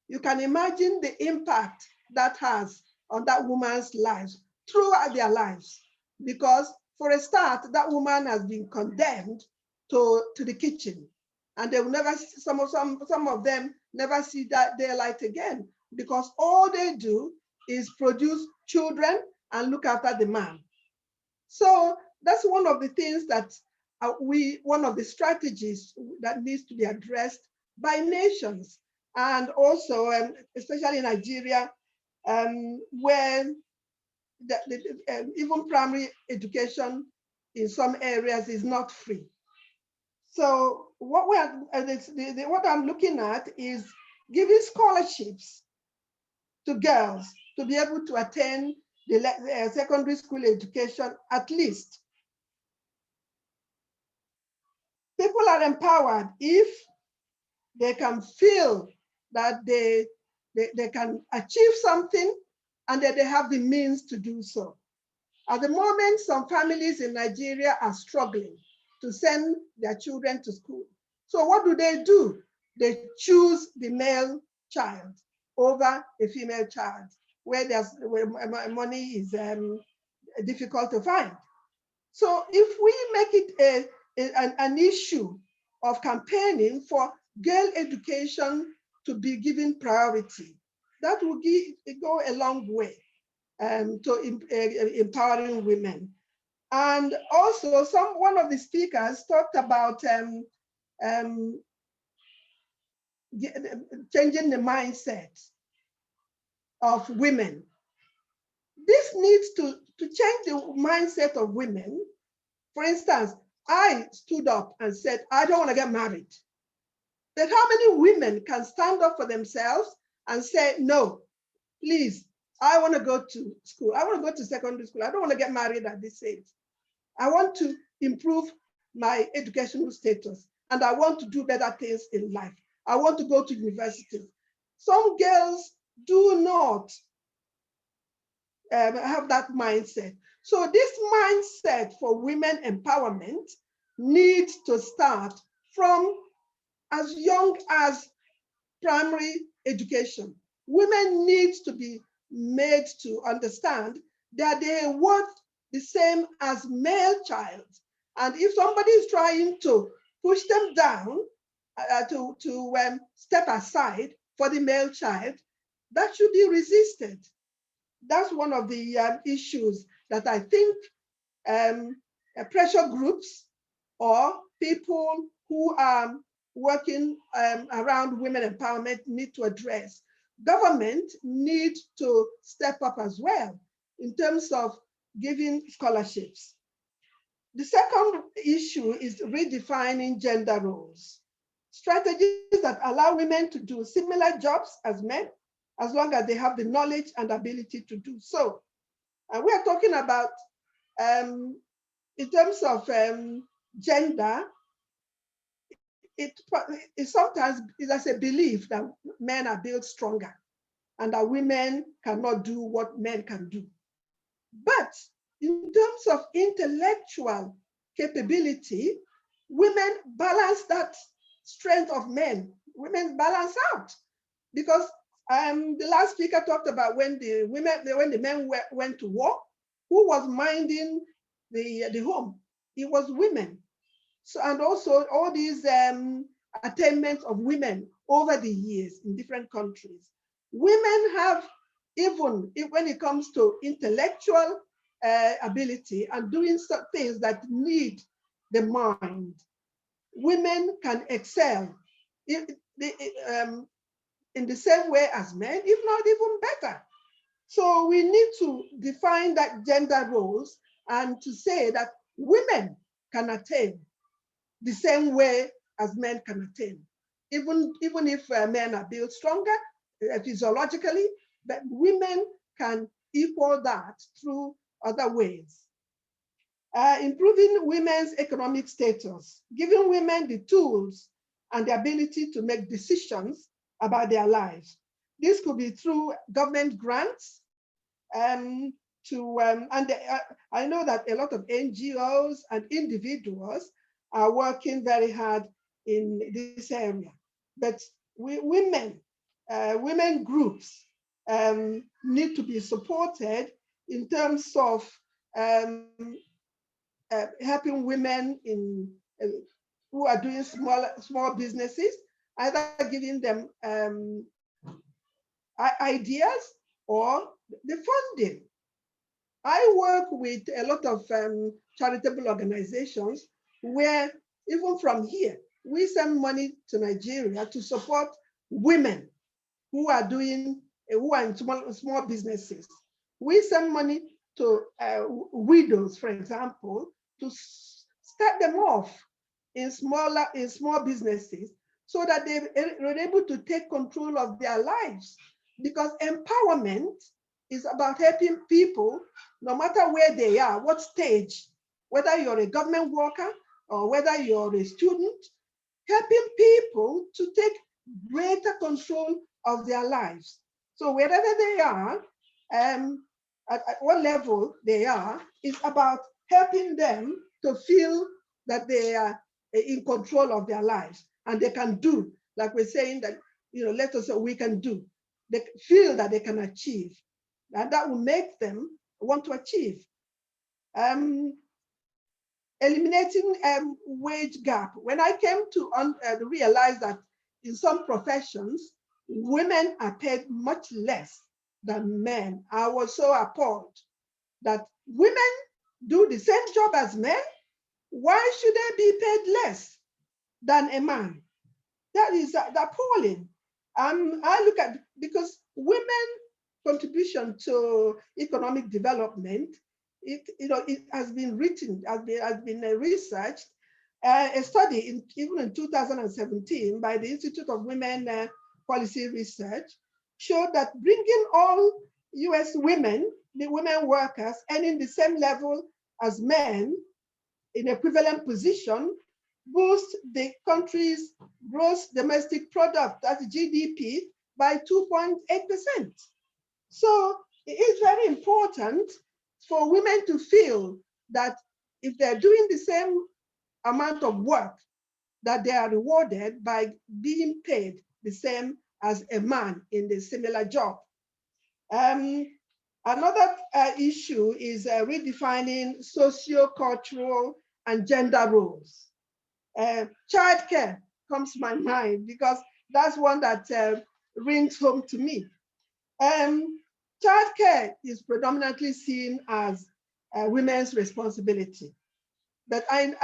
You can imagine the impact that has on that woman's lives throughout their lives, because for a start, that woman has been condemned to the kitchen, and they will never, some of them never see that daylight again, because all they do is produce children and look after the man. So that's one of the things that one of the strategies that needs to be addressed by nations, and also especially in Nigeria, where even primary education in some areas is not free. So what what I'm looking at is giving scholarships to girls to be able to attend the secondary school education at least. People are empowered if they can feel that they can achieve something and that they have the means to do so. At the moment, some families in Nigeria are struggling to send their children to school. So what do? They choose the male child over a female child, where money is difficult to find. So if we make it an issue of campaigning for girl education to be given priority, that will go a long way to empowering women. And also, one of the speakers talked about changing the mindset of women. This needs to change the mindset of women. For instance, I stood up and said, I don't want to get married. But how many women can stand up for themselves and say, no, please, I want to go to school. I want to go to secondary school. I don't want to get married at this age. I want to improve my educational status, and I want to do better things in life. I want to go to university. Some girls do not have that mindset. So this mindset for women empowerment needs to start from as young as primary education. Women need to be made to understand that they are worth the same as male child. And if somebody is trying to push them down, to step aside for the male child, that should be resisted. That's one of the issues that I think pressure groups or people who are working around women empowerment need to address. Government needs to step up as well in terms of giving scholarships. The second issue is redefining gender roles. Strategies that allow women to do similar jobs as men, as long as they have the knowledge and ability to do so. And we are talking about, in terms of gender, it sometimes is a belief that men are built stronger and that women cannot do what men can do. But in terms of intellectual capability, women balance that strength of men. Women balance out, because the last speaker talked about when the men went to war, who was minding the home? It was women. So, and also all these attainments of women over the years in different countries. Women have, even when it comes to intellectual ability and doing some things that need the mind, women can excel in the same way as men, if not even better. So we need to define that gender roles and to say that women can attain the same way as men can attain, even if men are built stronger physiologically, but women can equal that through other ways. Improving women's economic status, giving women the tools and the ability to make decisions about their lives. This could be through government grants, I know that a lot of NGOs and individuals are working very hard in this area, but women groups need to be supported in terms of helping women who are doing small businesses, either giving them ideas or the funding. I work with a lot of charitable organizations where, even from here, we send money to Nigeria to support women who are in small businesses. We send money to widows, for example, to start them off in small businesses so that they're able to take control of their lives. Because empowerment is about helping people, no matter where they are, what stage, whether you're a government worker or whether you're a student, helping people to take greater control of their lives. So wherever they are, at what level they are, is about helping them to feel that they are in control of their lives and they can do, like we're saying that, let us say we can do. They feel that they can achieve, and that will make them want to achieve. Eliminating wage gap. When I came to realize that in some professions, women are paid much less than men, I was so appalled that women do the same job as men. Why should they be paid less than a man? That is appalling. I look at, because women contribution to economic development, it has been written, has been researched. A study even in 2017 by the Institute of Women Policy Research showed that bringing all US women, the women workers, earning the same level as men in equivalent position, boost the country's gross domestic product, that's GDP, by 2.8%. So it is very important for women to feel that if they're doing the same amount of work, that they are rewarded by being paid the same as a man in the similar job. Another issue is redefining socio-cultural and gender roles. Childcare comes to my mind because that's one that rings home to me. Childcare is predominantly seen as women's responsibility, but I'm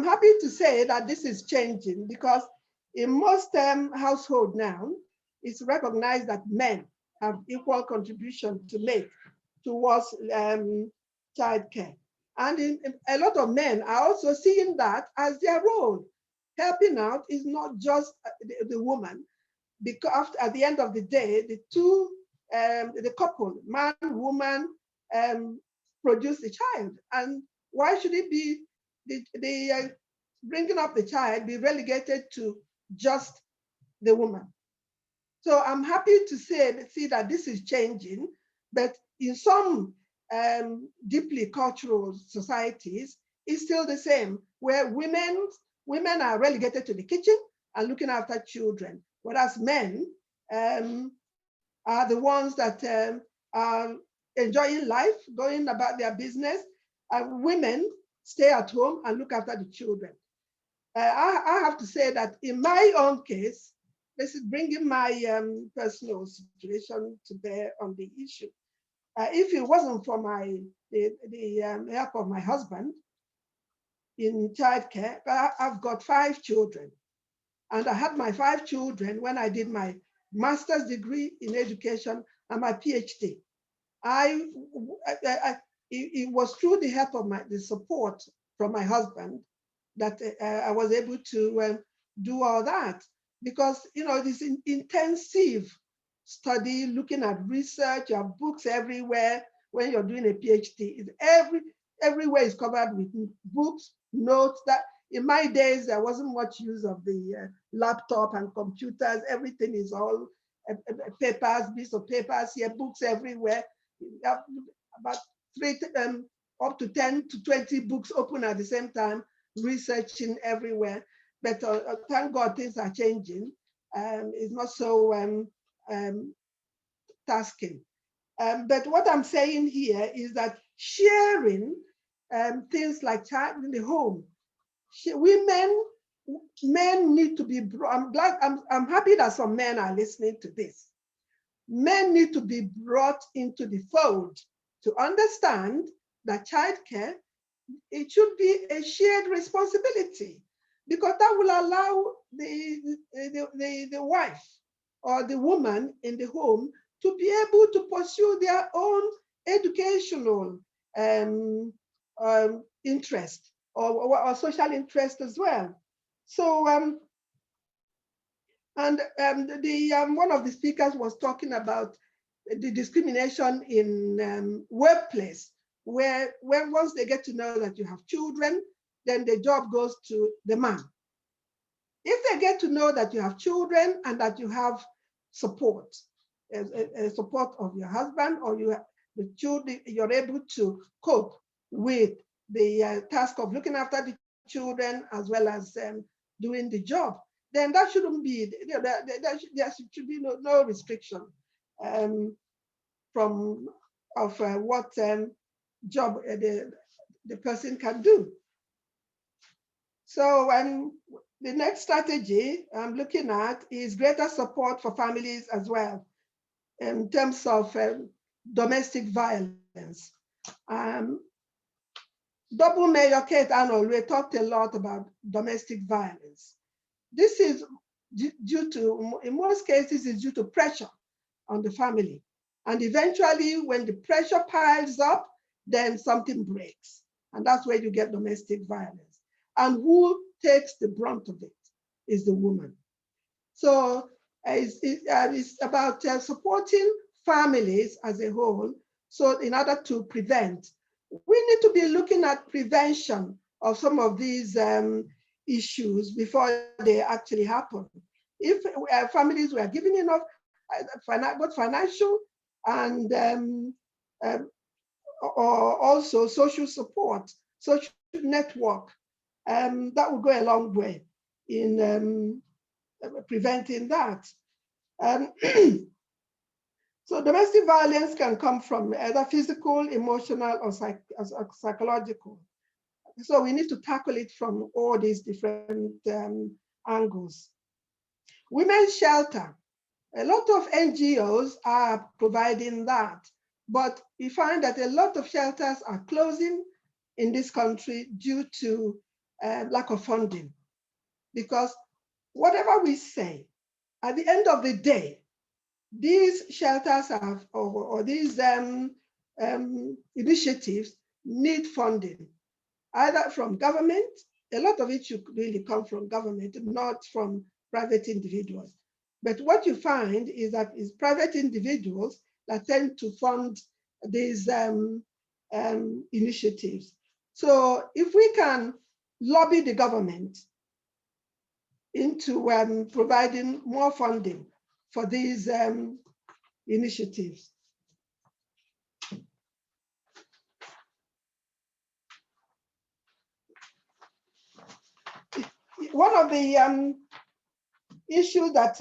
happy to say that this is changing, because in most households now, it's recognized that men have equal contribution to make towards childcare. And a lot of men are also seeing that as their role. Helping out is not just the woman, because at the end of the day, the couple, man, woman, produce the child. And why should it be the bringing up the child be relegated to just the woman? So I'm happy to see that this is changing, but in some deeply cultural societies, it's still the same, where women are relegated to the kitchen and looking after children, whereas men are the ones that are enjoying life, going about their business, and women stay at home and look after the children. I have to say that in my own case, this is bringing my personal situation to bear on the issue. If it wasn't for the help of my husband in childcare, I've got 5 children. And I had my 5 children when I did my master's degree in education and my PhD. It was through the help of the support from my husband that I was able to do all that. Because, this intensive study, looking at research, you have books everywhere. When you're doing a PhD, everywhere is covered with books, notes. That in my days, there wasn't much use of the laptop and computers. Everything is all papers, bits of papers here, books everywhere. About up to 10 to 20 books open at the same time, researching everywhere. But thank God things are changing. It's not so tasking. But what I'm saying here is that sharing things like child in the home, men need to be brought. I'm happy that some men are listening to this. Men need to be brought into the fold to understand that childcare, it should be a shared responsibility, because that will allow the wife or the woman in the home to be able to pursue their own educational interest or social interest as well. So, one of the speakers was talking about the discrimination in workplace, where once they get to know that you have children, then the job goes to the man. If they get to know that you have children and that you have support, support of your husband, or the children, you're able to cope with the task of looking after the children as well as doing the job, then that shouldn't be, there should be no restriction of what job the person can do. So the next strategy I'm looking at is greater support for families as well in terms of domestic violence. Double Mayor Kate Anuole talked a lot about domestic violence. This is due to, in most cases, is due to pressure on the family. And eventually, when the pressure piles up, then something breaks. And that's where you get domestic violence. And who takes the brunt of it is the woman. So it's about supporting families as a whole. So in order to prevent, we need to be looking at prevention of some of these issues before they actually happen. If families were given enough both financial and or also social support, social network, that would go a long way in preventing that. So domestic violence can come from either physical, emotional, or psychological. So we need to tackle it from all these different angles. Women's shelter. A lot of NGOs are providing that, but we find that a lot of shelters are closing in this country due to lack of funding. Because whatever we say, at the end of the day, these shelters have, or these initiatives need funding, either from government. A lot of it should really come from government, not from private individuals. But what you find is that it's private individuals that tend to fund these initiatives. So if we can lobby the government into providing more funding for these initiatives. One of the issues that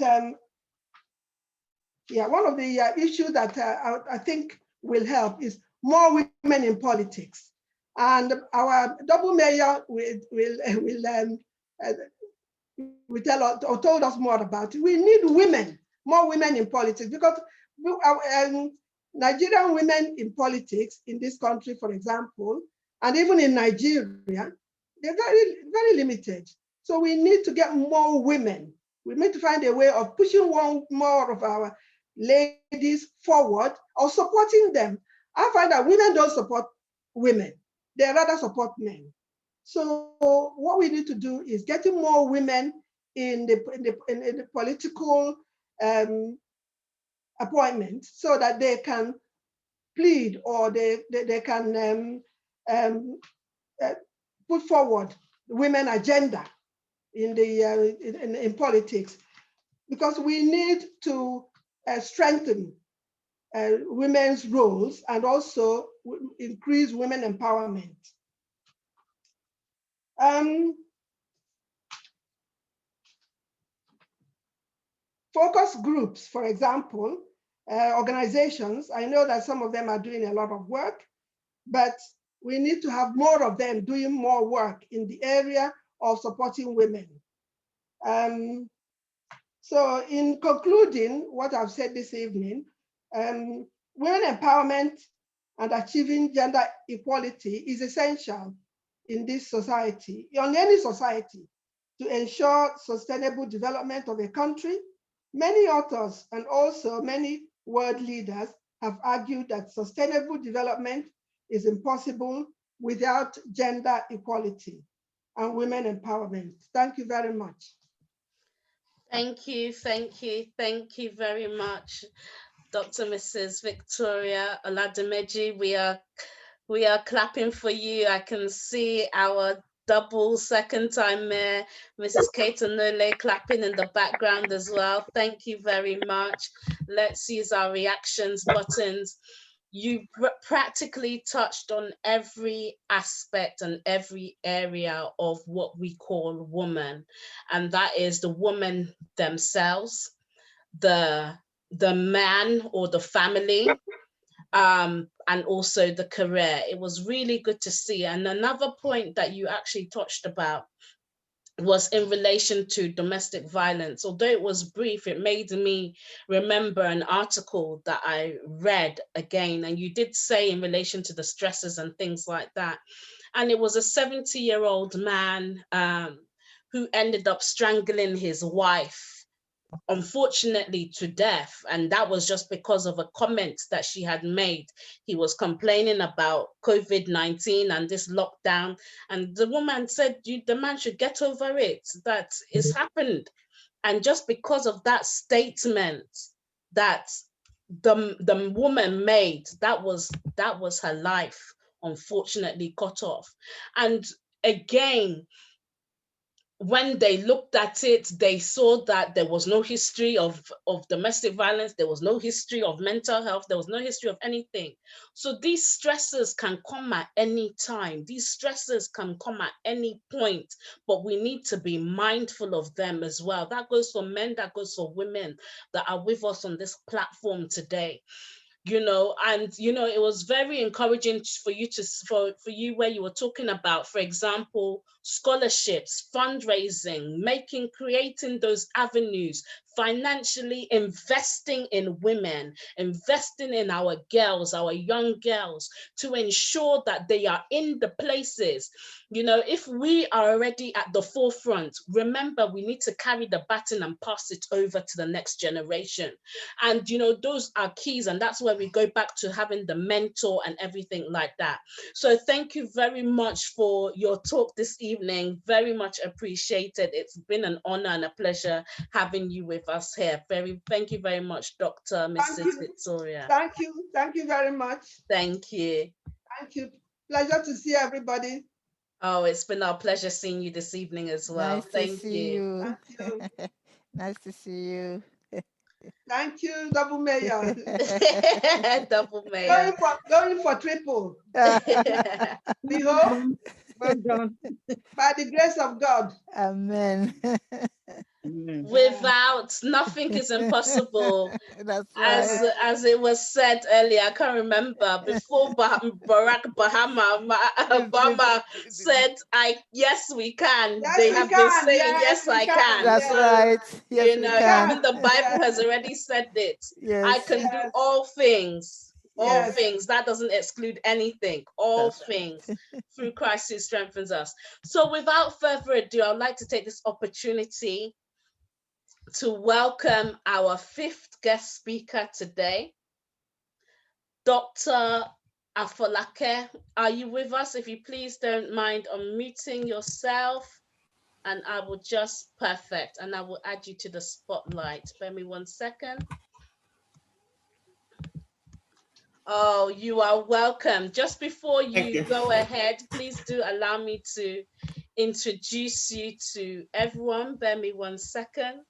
I think will help is more women in politics, and our double mayor told us more about it. We need more women in politics, because Nigerian women in politics in this country, for example, and even in Nigeria, they're very, very limited. So we need to get more women. We need to find a way of pushing more of our ladies forward or supporting them. I find that women don't support women. They rather support men. So what we need to do is getting more women in the political appointments, so that they can plead, or they can put forward the women agenda in politics, because we need to strengthen women's roles and also increase women empowerment. Focus groups, for example, organizations, I know that some of them are doing a lot of work, but we need to have more of them doing more work in the area of supporting women. So in concluding what I've said this evening, women empowerment and achieving gender equality is essential in this society, on any society, to ensure sustainable development of a country. Many authors and also many world leaders have argued that sustainable development is impossible without gender equality and women empowerment. Thank you very much. Thank you very much, Dr. Mrs. Victoria Oladimeji. We are clapping for you. I can see our double second time Mayor. Mrs. Ketiku clapping in the background as well. Thank you very much. Let's use our reactions buttons. You practically touched on every aspect and every area of what we call woman, and that is the woman themselves, the man or the family, and also the career. It was really good to see. And another point that you actually touched about was in relation to domestic violence. Although it was brief, it made me remember an article that I read again, and you did say in relation to the stresses and things like that. And it was a 70-year-old man who ended up strangling his wife, unfortunately to death, and that was just because of a comment that she had made. He was complaining about COVID-19 and this lockdown, and the woman said the man should get over it, that it's happened. And just because of that statement that the woman made, that was her life unfortunately cut off. And again, when they looked at it, they saw that there was no history of domestic violence, there was no history of mental health, there was no history of anything. So these stresses can come at any time, these stresses can come at any point, but we need to be mindful of them as well. That goes for men, that goes for women that are with us on this platform today. And it was very encouraging for you where you were talking about, for example, scholarships, fundraising, creating those avenues, financially investing in women, investing in our girls, our young girls, to ensure that they are in the places. If we are already at the forefront, remember, we need to carry the baton and pass it over to the next generation. And, those are keys. And that's where we go back to having the mentor and everything like that. So thank you very much for your talk this evening. Very much appreciated. It's been an honor and a pleasure having you with us here. Thank you very much, Dr. Mrs. Victoria. Thank you very much. Thank you. Thank you. Pleasure to see everybody. Oh, it's been our pleasure seeing you this evening as well. Nice to see you. Thank you. Nice to see you. Thank you, double mayor. Double mayor. Going for triple. We hope. Well done. By the grace of God. Amen. Without, nothing is impossible. That's right. As it was said earlier, I can't remember, before Barack Obama said, yes, we can. Yes, they we have can. been saying, yes, I can. That's right. Yes, we can. Even the Bible has already said it. Yes. I can do all things. All Yes. things. That doesn't exclude anything. All things through Christ who strengthens us. So without further ado, I'd like to take this opportunity to welcome our 5th guest speaker today, Dr. Afolake. Are you with us? If you please don't mind unmuting yourself, and I will perfect, and I will add you to the spotlight. Bear me 1 second. Oh, you are welcome. Just before you go ahead, please do allow me to introduce you to everyone. Bear me 1 second.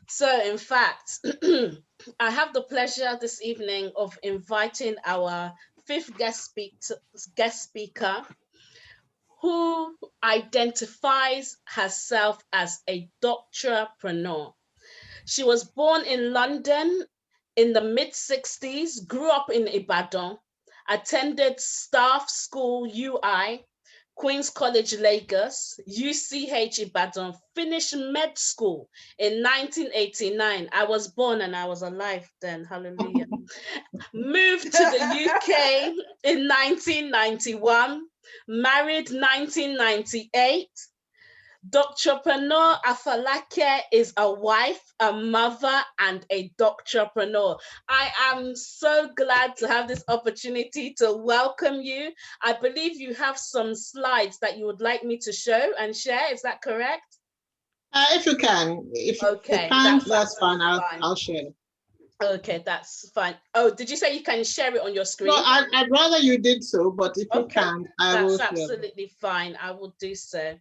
So, in fact, I have the pleasure this evening of inviting our 5th guest speaker, who identifies herself as a doctorpreneur. She was born in London in the mid-60s, grew up in Ibadan, attended Staff School UI, Queen's College Lagos, UCH Ibadan, finished med school in 1989. I was born and I was alive then, hallelujah. Moved to the UK in 1991, married 1998. Doctorpreneur Afolake is a wife, a mother, and a doctorpreneur. I am so glad to have this opportunity to welcome you. I believe you have some slides that you would like me to show and share. Is that correct? If you can. If you can't, that's fine. I'll share. Okay, that's fine. Oh, did you say you can share it on your screen? No, I'd rather you did so, but if you Okay, can't, I will that's share. absolutely fine. I will do so.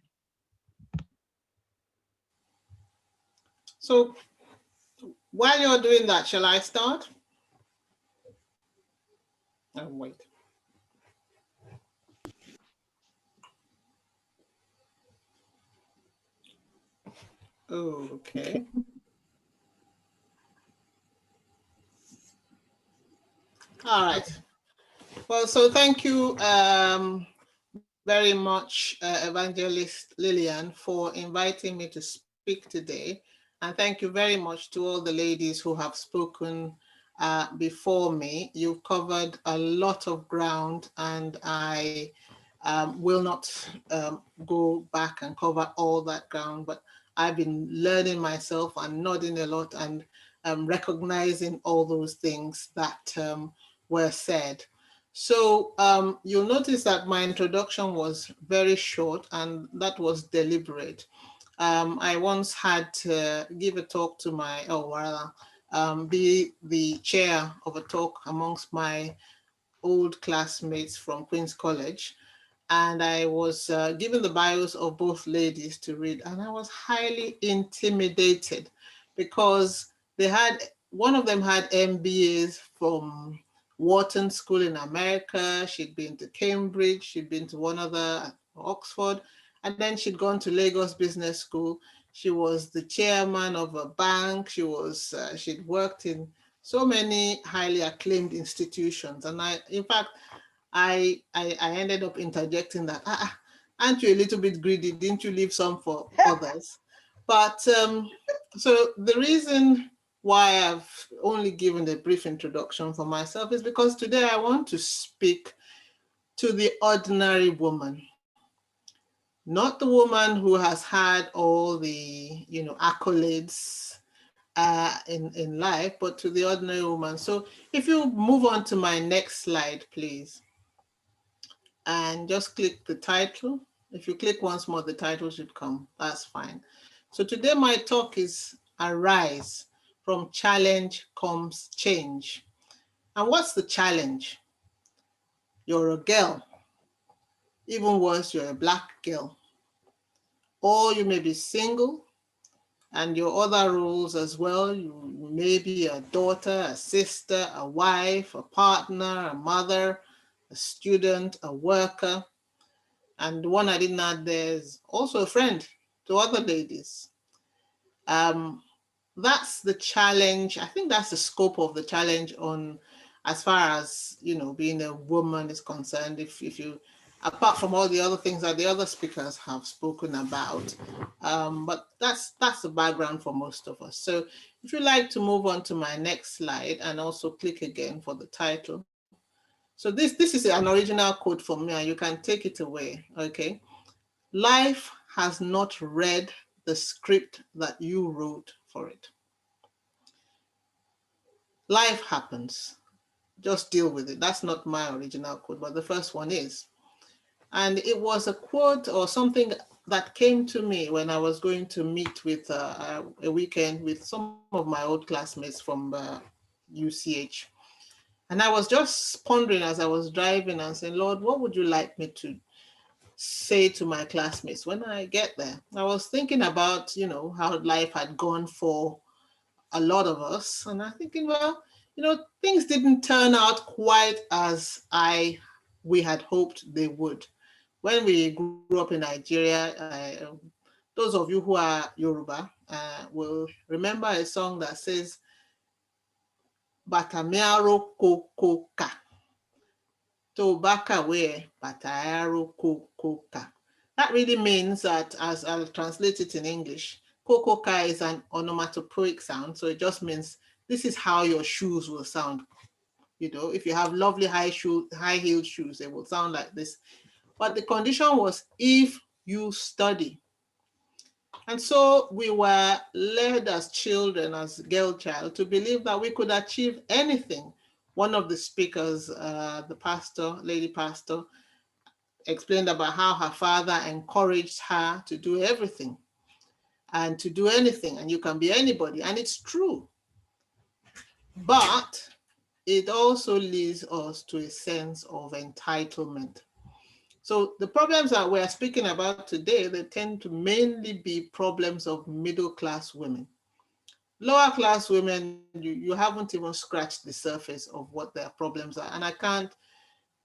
So while you're doing that, shall I start? Oh, wait. Okay. All right. Well, so thank you very much, Evangelist Lillian, for inviting me to speak today. And thank you very much to all the ladies who have spoken before me. You've covered a lot of ground, and I will not go back and cover all that ground, but I've been learning myself and nodding a lot and recognizing all those things that were said. So you'll notice that my introduction was very short, and that was deliberate. I once had to give a talk to my, be the chair of a talk amongst my old classmates from Queen's College. And I was given the bios of both ladies to read, and I was highly intimidated because one of them had MBAs from Wharton School in America. She'd been to Cambridge, she'd been to one other, Oxford, and then she'd gone to Lagos Business School. She was the chairman of a bank. She'd worked in so many highly acclaimed institutions. And in fact, I ended up interjecting that, aren't you a little bit greedy? Didn't you leave some for others? But so the reason why I've only given a brief introduction for myself is because today I want to speak to the ordinary woman, not the woman who has had all the accolades in life, but to the ordinary woman. So if you move on to my next slide, please, and just click the title. If you click once more, the title should come. That's fine. So today my talk is Arise, from challenge comes change. And what's the challenge? You're a girl. Even worse, you're a Black girl. Or you may be single, and your other roles as well. You may be a daughter, a sister, a wife, a partner, a mother, a student, a worker. And the one I didn't add there is also a friend to other ladies. That's the challenge. I think that's the scope of the challenge on as far as being a woman is concerned. If you, apart from all the other things that the other speakers have spoken about, but that's the background for most of us. So if you'd like to move on to my next slide and also click again for the title. So this is an original quote from me, and you can take it away, okay? Life has not read the script that you wrote for it. Life happens, just deal with it. That's not my original quote, but the first one is. And it was a quote or something that came to me when I was going to meet with a weekend with some of my old classmates from UCH. And I was just pondering as I was driving and saying, Lord, what would you like me to say to my classmates when I get there? I was thinking about, how life had gone for a lot of us. And I'm thinking, well, things didn't turn out quite as we had hoped they would. When we grew up in Nigeria, those of you who are Yoruba will remember a song that says, Batamiaro kokoka. Tobaka we batayaro kokoka. That really means that, as I'll translate it in English, kokoka is an onomatopoeic sound. So it just means this is how your shoes will sound. If you have lovely high-heeled shoes, they will sound like this. But the condition was if you study. And so we were led as children, as girl child, to believe that we could achieve anything. One of the speakers, the pastor, lady pastor, explained about how her father encouraged her to do everything and to do anything, and you can be anybody. And it's true. but it also leads us to a sense of entitlement. So the problems that we're speaking about today, they tend to mainly be problems of middle-class women. Lower class women, you haven't even scratched the surface of what their problems are. And I can't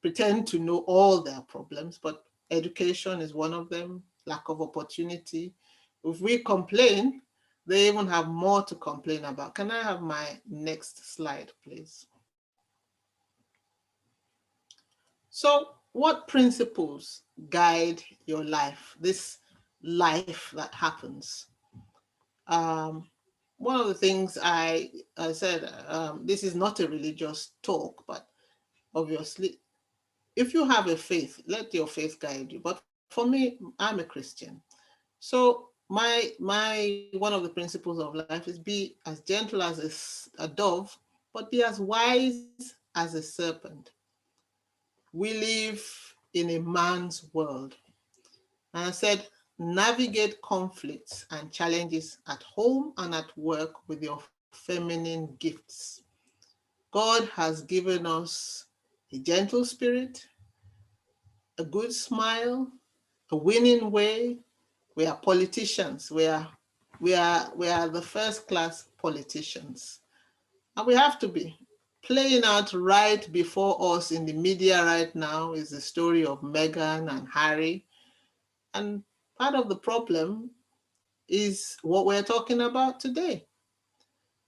pretend to know all their problems, but education is one of them, lack of opportunity. If we complain, they even have more to complain about. Can I have my next slide, please? So what principles guide your life, this life that happens? One of the things I said, this is not a religious talk, but obviously, if you have a faith, let your faith guide you. But for me, I'm a Christian. So one of the principles of life is be as gentle as a dove, but be as wise as a serpent. We live in a man's world. And I said, navigate conflicts and challenges at home and at work with your feminine gifts. God has given us a gentle spirit, a good smile, a winning way. We are politicians. We are the first class politicians. And we have to be. Playing out right before us in the media right now is the story of Meghan and Harry. And part of the problem is what we're talking about today.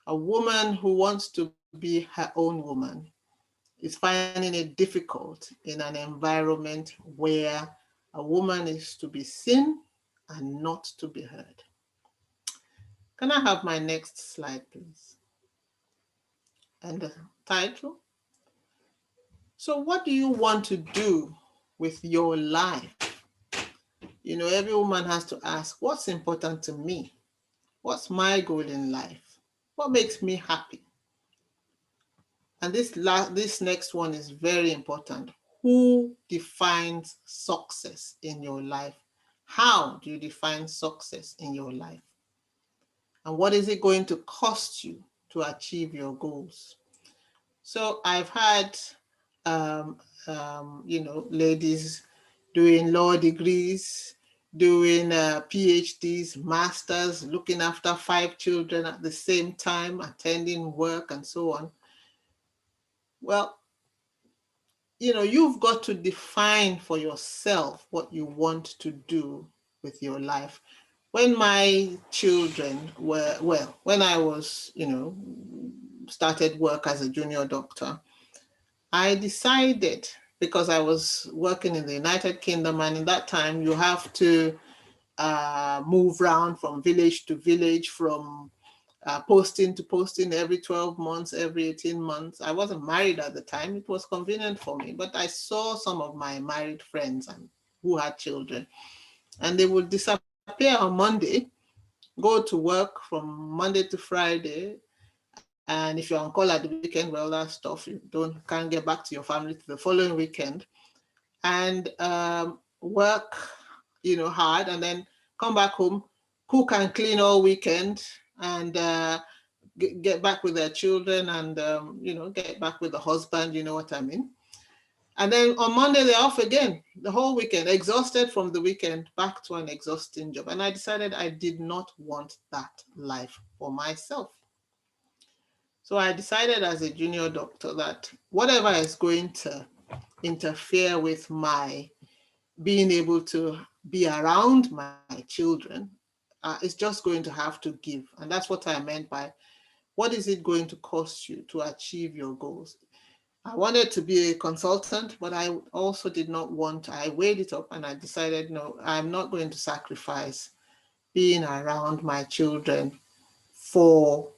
A woman who wants to be her own woman is finding it difficult in an environment where a woman is to be seen and not to be heard. Can I have my next slide, please? And the title. So what do you want to do with your life? You know, every woman has to ask, what's important to me? What's my goal in life? What makes me happy? And this next one is very important. Who defines success in your life? How do you define success in your life? And what is it going to cost you to achieve your goals? So I've had, ladies doing law degrees, doing PhDs, masters, looking after 5 children at the same time, attending work and so on. Well, you know, you've got to define for yourself what you want to do with your life. When my children were, well, when I was, started work as a junior doctor, I decided, because I was working in the United Kingdom, and in that time you have to move around from village to village, from posting to posting every 12 months, every 18 months. I wasn't married at the time. It was convenient for me, but I saw some of my married friends who had children, and they would disappear on Monday, go to work from Monday to Friday. And if you're on call at the weekend, well, that stuff, you can't get back to your family to the following weekend, and work, hard, and then come back home, cook and clean all weekend, and get back with their children, and get back with the husband, you know what I mean? And then on Monday, they're off again, the whole weekend, exhausted from the weekend, back to an exhausting job. And I decided I did not want that life for myself. So I decided as a junior doctor that whatever is going to interfere with my being able to be around my children is just going to have to give. And that's what I meant by, what is it going to cost you to achieve your goals? I wanted to be a consultant, but I also did not want, I weighed it up and I decided, no, I'm not going to sacrifice being around my children for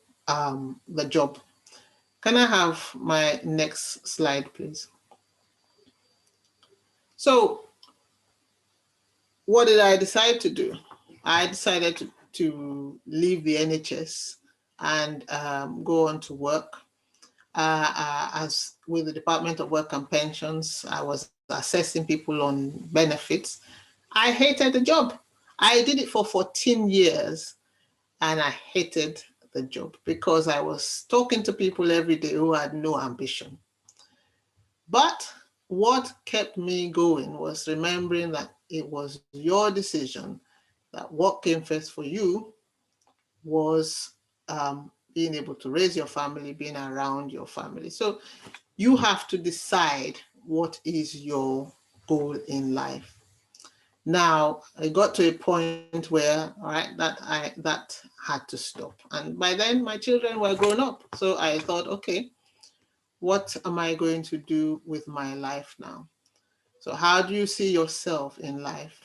the job. Can I have my next slide, please? So what did I decide to do? I decided to leave the NHS and go on to work. As with the Department of Work and Pensions, I was assessing people on benefits. I hated the job. I did it for 14 years and I hated the job because I was talking to people every day who had no ambition. But what kept me going was remembering that it was your decision, that what came first for you was being able to raise your family, being around your family. So you have to decide what is your goal in life. Now, I got to a point where, all right, that had to stop. And by then my children were grown up. So I thought, okay, what am I going to do with my life now? So how do you see yourself in life?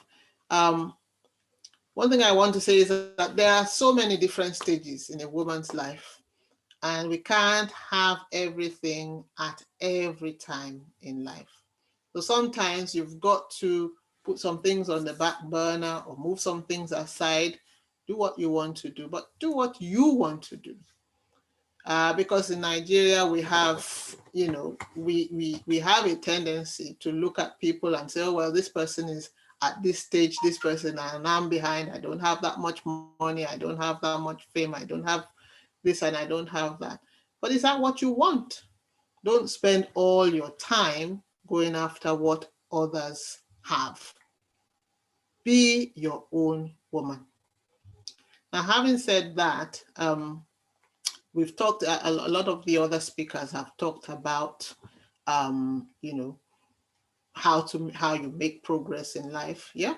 One thing I want to say is that there are so many different stages in a woman's life, and we can't have everything at every time in life. So sometimes you've got to put some things on the back burner or move some things aside, do what you want to do, but do what you want to do. Because in Nigeria, we have, you know, we have a tendency to look at people and say, oh, well, this person is at this stage, this person, and I'm behind. I don't have that much money. I don't have that much fame. I don't have this and I don't have that. But is that what you want? Don't spend all your time going after what others have. Be your own woman. Now, having said that, we've talked, a lot of the other speakers have talked about, you know, how you make progress in life. Yeah.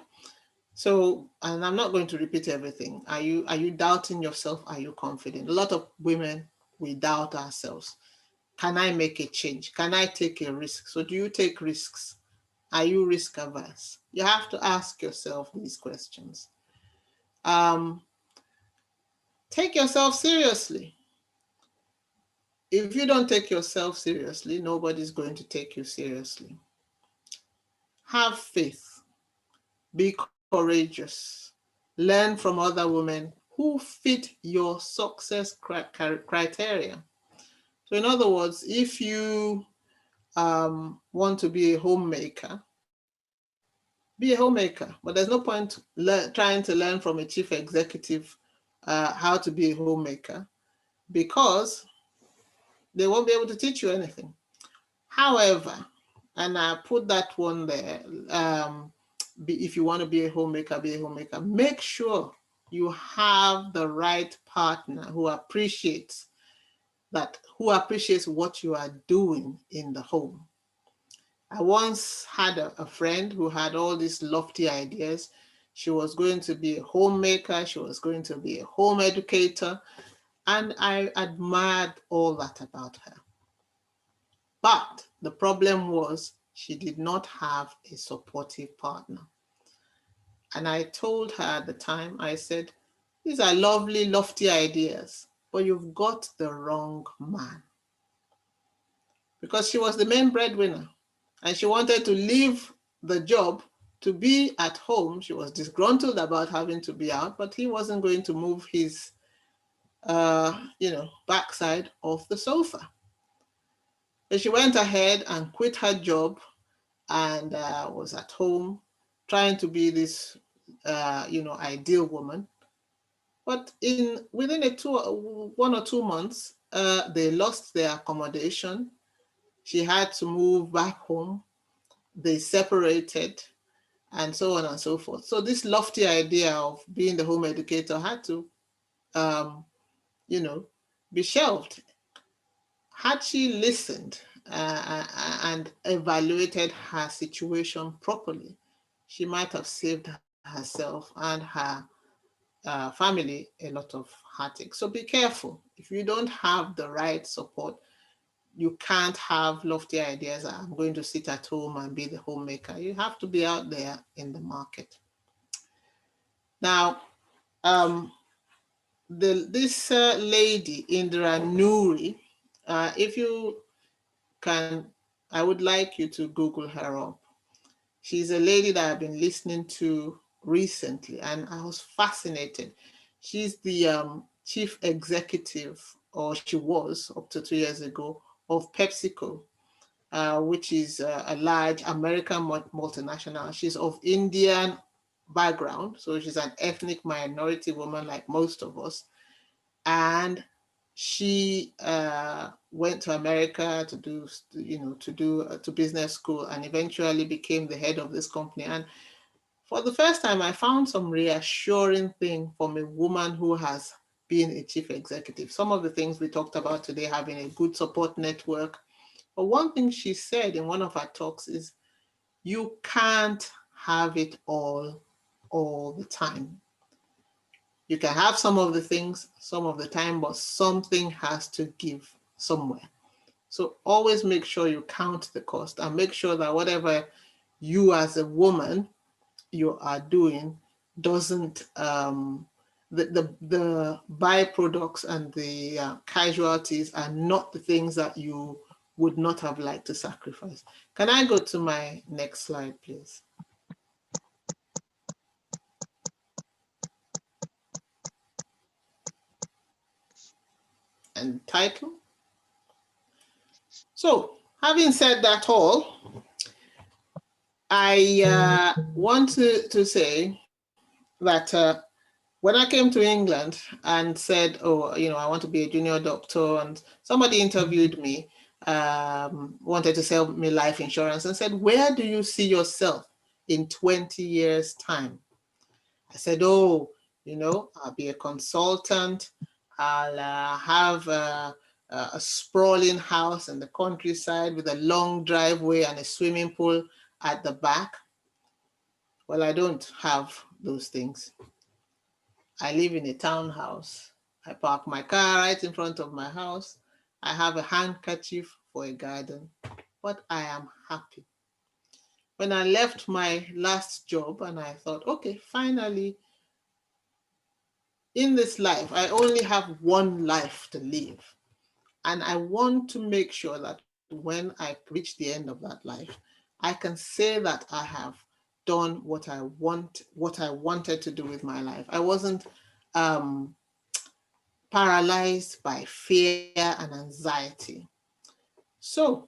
So, and I'm not going to repeat everything. Are you doubting yourself? Are you confident? A lot of women, we doubt ourselves. Can I make a change? Can I take a risk? So do you take risks? Are you risk averse? You have to ask yourself these questions. Take yourself seriously. If you don't take yourself seriously, nobody's going to take you seriously. Have faith. Be courageous. Learn from other women who fit your success criteria. So in other words, if you want to be a homemaker, be a homemaker. But there's no point trying to learn from a chief executive how to be a homemaker, because they won't be able to teach you anything. However, and I put that one there, if you want to be a homemaker, be a homemaker. Make sure you have the right partner who appreciates what you are doing in the home. I once had a friend who had all these lofty ideas. She was going to be a homemaker. She was going to be a home educator. And I admired all that about her. But the problem was she did not have a supportive partner. And I told her at the time, I said, these are lovely, lofty ideas, but you've got the wrong man. Because she was the main breadwinner and she wanted to leave the job to be at home. She was disgruntled about having to be out, but he wasn't going to move his backside off the sofa. So she went ahead and quit her job and was at home trying to be this, ideal woman. But within 1 or 2 months, they lost their accommodation. She had to move back home. They separated, and so on and so forth. So this lofty idea of being the home educator had to, be shelved. Had she listened and evaluated her situation properly, she might have saved herself and her family a lot of heartache. So be careful. If you don't have the right support, you can't have lofty ideas. I'm going to sit at home and be the homemaker. You have to be out there in the market. Now, this lady, Indra Nuri, if you can, I would like you to Google her up. She's a lady that I've been listening to recently, and I was fascinated. She's the chief executive, or she was up to 2 years ago, of PepsiCo, which is a large American multinational. She's of Indian background, so she's an ethnic minority woman like most of us. and she went to America to do, to business school, and eventually became the head of this company. And for the first time, I found some reassuring thing from a woman who has been a chief executive. Some of the things we talked about today, having a good support network. But one thing she said in one of her talks is, you can't have it all the time. You can have some of the things some of the time, but something has to give somewhere. So always make sure you count the cost and make sure that whatever you as a woman you are doing doesn't, the byproducts and the casualties are not the things that you would not have liked to sacrifice. Can I go to my next slide, please? And title. So, having said that all, I want to say that when I came to England and said, oh, I want to be a junior doctor, and somebody interviewed me, wanted to sell me life insurance, and said, where do you see yourself in 20 years' time? I said, oh, I'll be a consultant. I'll have a sprawling house in the countryside with a long driveway and a swimming pool at the back. Well, I don't have those things. I live in a townhouse. I park my car right in front of my house. I have a handkerchief for a garden, but I am happy. When I left my last job and I thought, okay, finally, in this life, I only have one life to live. And I want to make sure that when I reach the end of that life, I can say that I have done what I wanted to do with my life. I wasn't paralyzed by fear and anxiety. So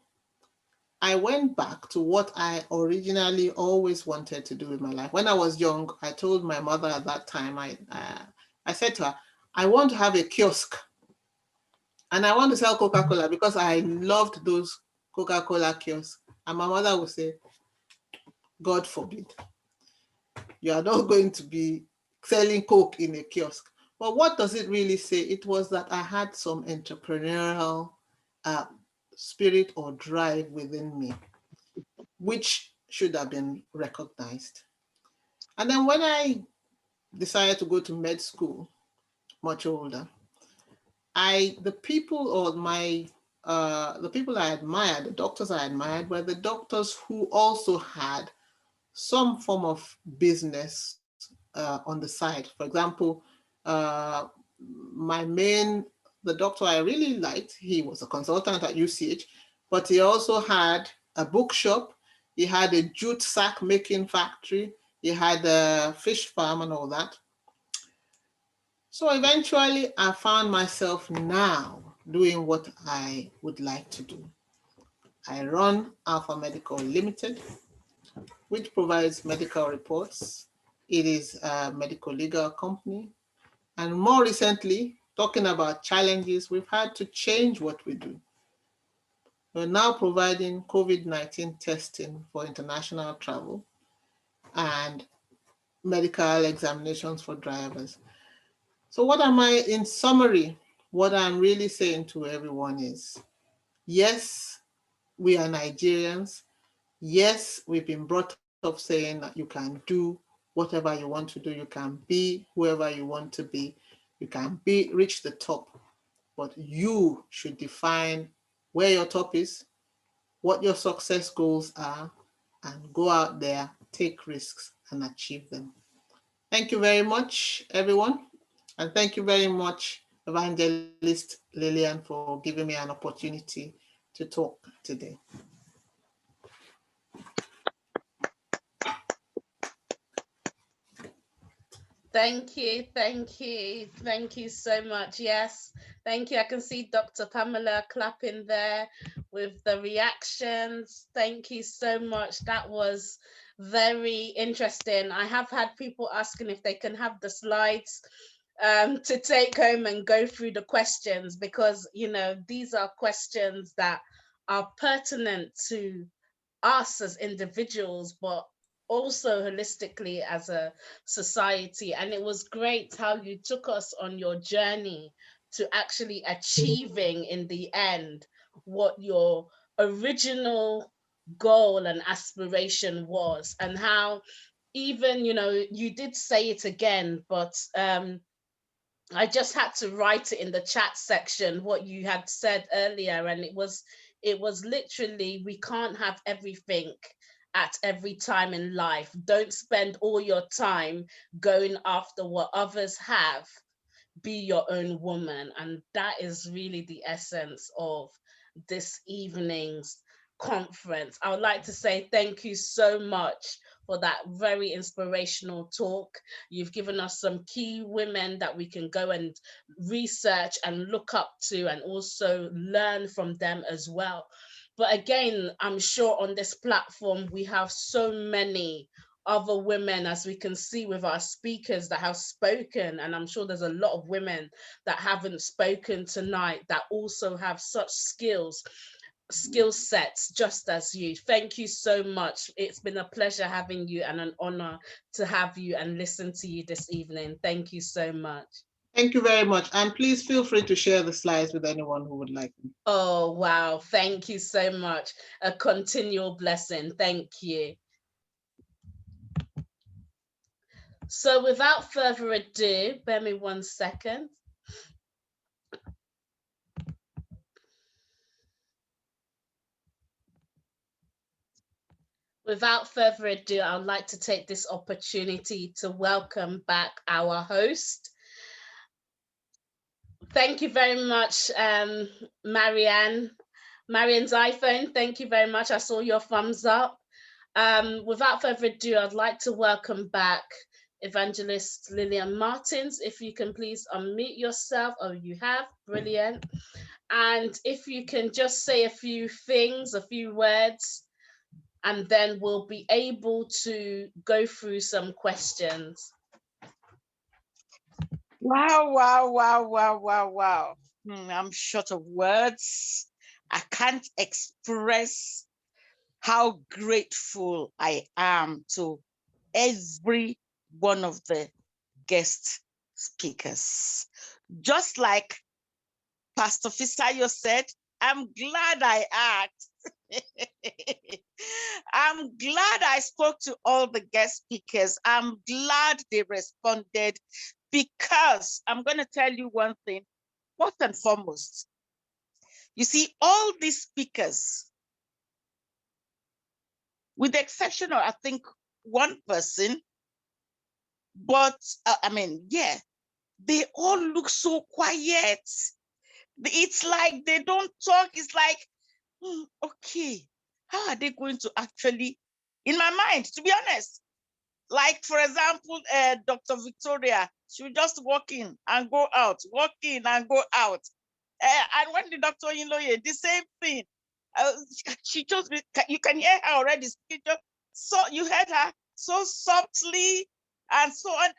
I went back to what I originally always wanted to do with my life. When I was young, I told my mother at that time, I said to her, I want to have a kiosk and I want to sell Coca-Cola because I loved those Coca-Cola kiosks. And my mother would say, God forbid, you are not going to be selling Coke in a kiosk. But what does it really say? It was that I had some entrepreneurial spirit or drive within me, which should have been recognized. And then when I decided to go to med school, much older, the people I admired, the doctors I admired, were the doctors who also had some form of business on the side. For example, the doctor I really liked, he was a consultant at UCH, but he also had a bookshop, he had a jute sack making factory, he had a fish farm and all that. So eventually I found myself now doing what I would like to do. I run AlphaMedical Limited, which provides medical reports. It is a medical legal company. And more recently, talking about challenges, we've had to change what we do. We're now providing COVID-19 testing for international travel and medical examinations for drivers. So in summary, what I'm really saying to everyone is, yes, we are Nigerians. Yes, we've been brought up saying that you can do whatever you want to do. You can be whoever you want to be. You can reach the top, but you should define where your top is, what your success goals are, and go out there, take risks, and achieve them. Thank you very much, everyone. And thank you very much, Evangelist Lillian, for giving me an opportunity to talk today. Thank you so much. Yes, thank you. I can see Dr. Pamela clapping there with the reactions. Thank you so much. That was very interesting. I have had people asking if they can have the slides to take home and go through the questions, because, you know, these are questions that are pertinent to us as individuals, but also holistically as a society. And it was great how you took us on your journey to actually achieving in the end what your original goal and aspiration was, and how even, you know, you did say it again, but I just had to write it in the chat section what you had said earlier, and it was literally, we can't have everything at every time in life. Don't spend all your time going after what others have. Be your own woman. And that is really the essence of this evening's conference. I would like to say thank you so much for that very inspirational talk. You've given us some key women that we can go and research and look up to, and also learn from them as well. But again, I'm sure on this platform, we have so many other women, as we can see with our speakers, that have spoken. And I'm sure there's a lot of women that haven't spoken tonight that also have such skill sets just as you. Thank you so much. It's been a pleasure having you, and an honor to have you and listen to you this evening. Thank you so much. Thank you very much. And please feel free to share the slides with anyone who would like them. Oh, wow. Thank you so much. A continual blessing. Thank you. So without further ado, bear me 1 second. Without further ado, I would like to take this opportunity to welcome back our host. Thank you very much, Marianne's iPhone. Thank you very much. I saw your thumbs up. Without further ado, I'd like to welcome back Evangelist Lillian Martins. If you can please unmute yourself. Oh, you have, brilliant. And if you can just say a few things, a few words, and then we'll be able to go through some questions. Wow. I'm short of words. I can't express how grateful I am to every one of the guest speakers. Just like Pastor Fisayo said, I'm glad I asked. I'm glad I spoke to all the guest speakers. I'm glad they responded, because I'm going to tell you one thing. First and foremost, you see, all these speakers, with the exception of, I think, one person, but they all look so quiet. It's like they don't talk. It's like, okay, how are they going to actually, in my mind, to be honest, like, for example, Dr. Victoria, she would just walk in and go out, walk in and go out. And when the Dr. Oyinloye, the same thing. She just, you can hear her already speaking. So you heard her so softly and so on.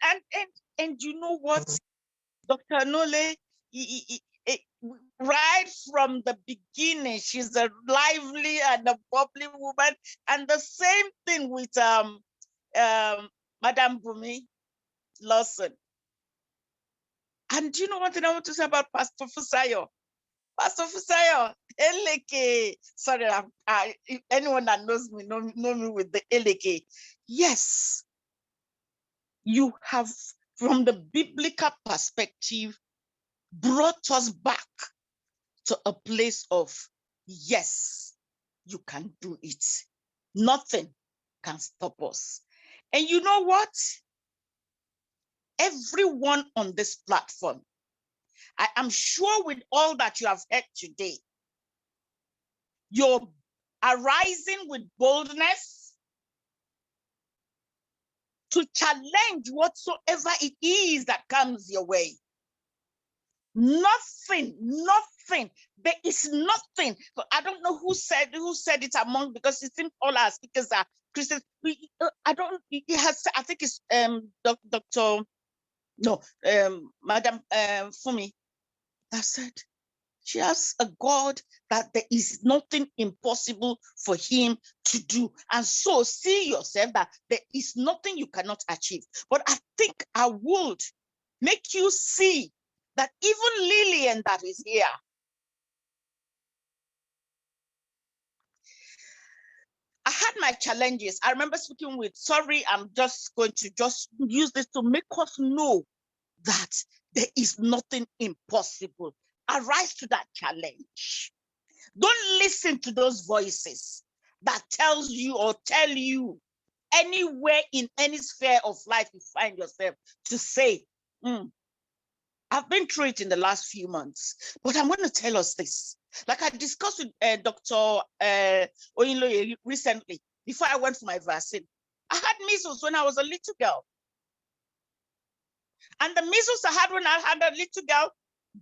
And you know what, Dr. Anuole, right from the beginning, she's a lively and a bubbly woman. And the same thing with Madam Bunmi Lawson. And do you know one thing I want to say about Pastor Fisayo? Pastor Fisayo, Eleke. Sorry, anyone that knows me know me with the Eleke. Yes, you have, from the biblical perspective, brought us back to a place of, yes, you can do it. Nothing can stop us. And you know what? Everyone on this platform, I am sure with all that you have heard today, you're arising with boldness to challenge whatsoever it is that comes your way. Nothing. There is nothing. But I don't know who said it among, because it seems all our speakers are Christians. I think it's Dr. Madam Fumi, that said, she has a God that there is nothing impossible for him to do. And so see yourself that there is nothing you cannot achieve. But I think I would make you see that even Lillian that is here, I had my challenges. I remember speaking with, sorry, I'm just going to just use this to make us know that there is nothing impossible. Arise to that challenge. Don't listen to those voices that tells you or tell you anywhere in any sphere of life you find yourself to say, I've been through it in the last few months, but I'm going to tell us this. Like I discussed with Dr. Oyinloye recently, before I went for my vaccine. I had measles when I was a little girl. And the measles I had when I had a little girl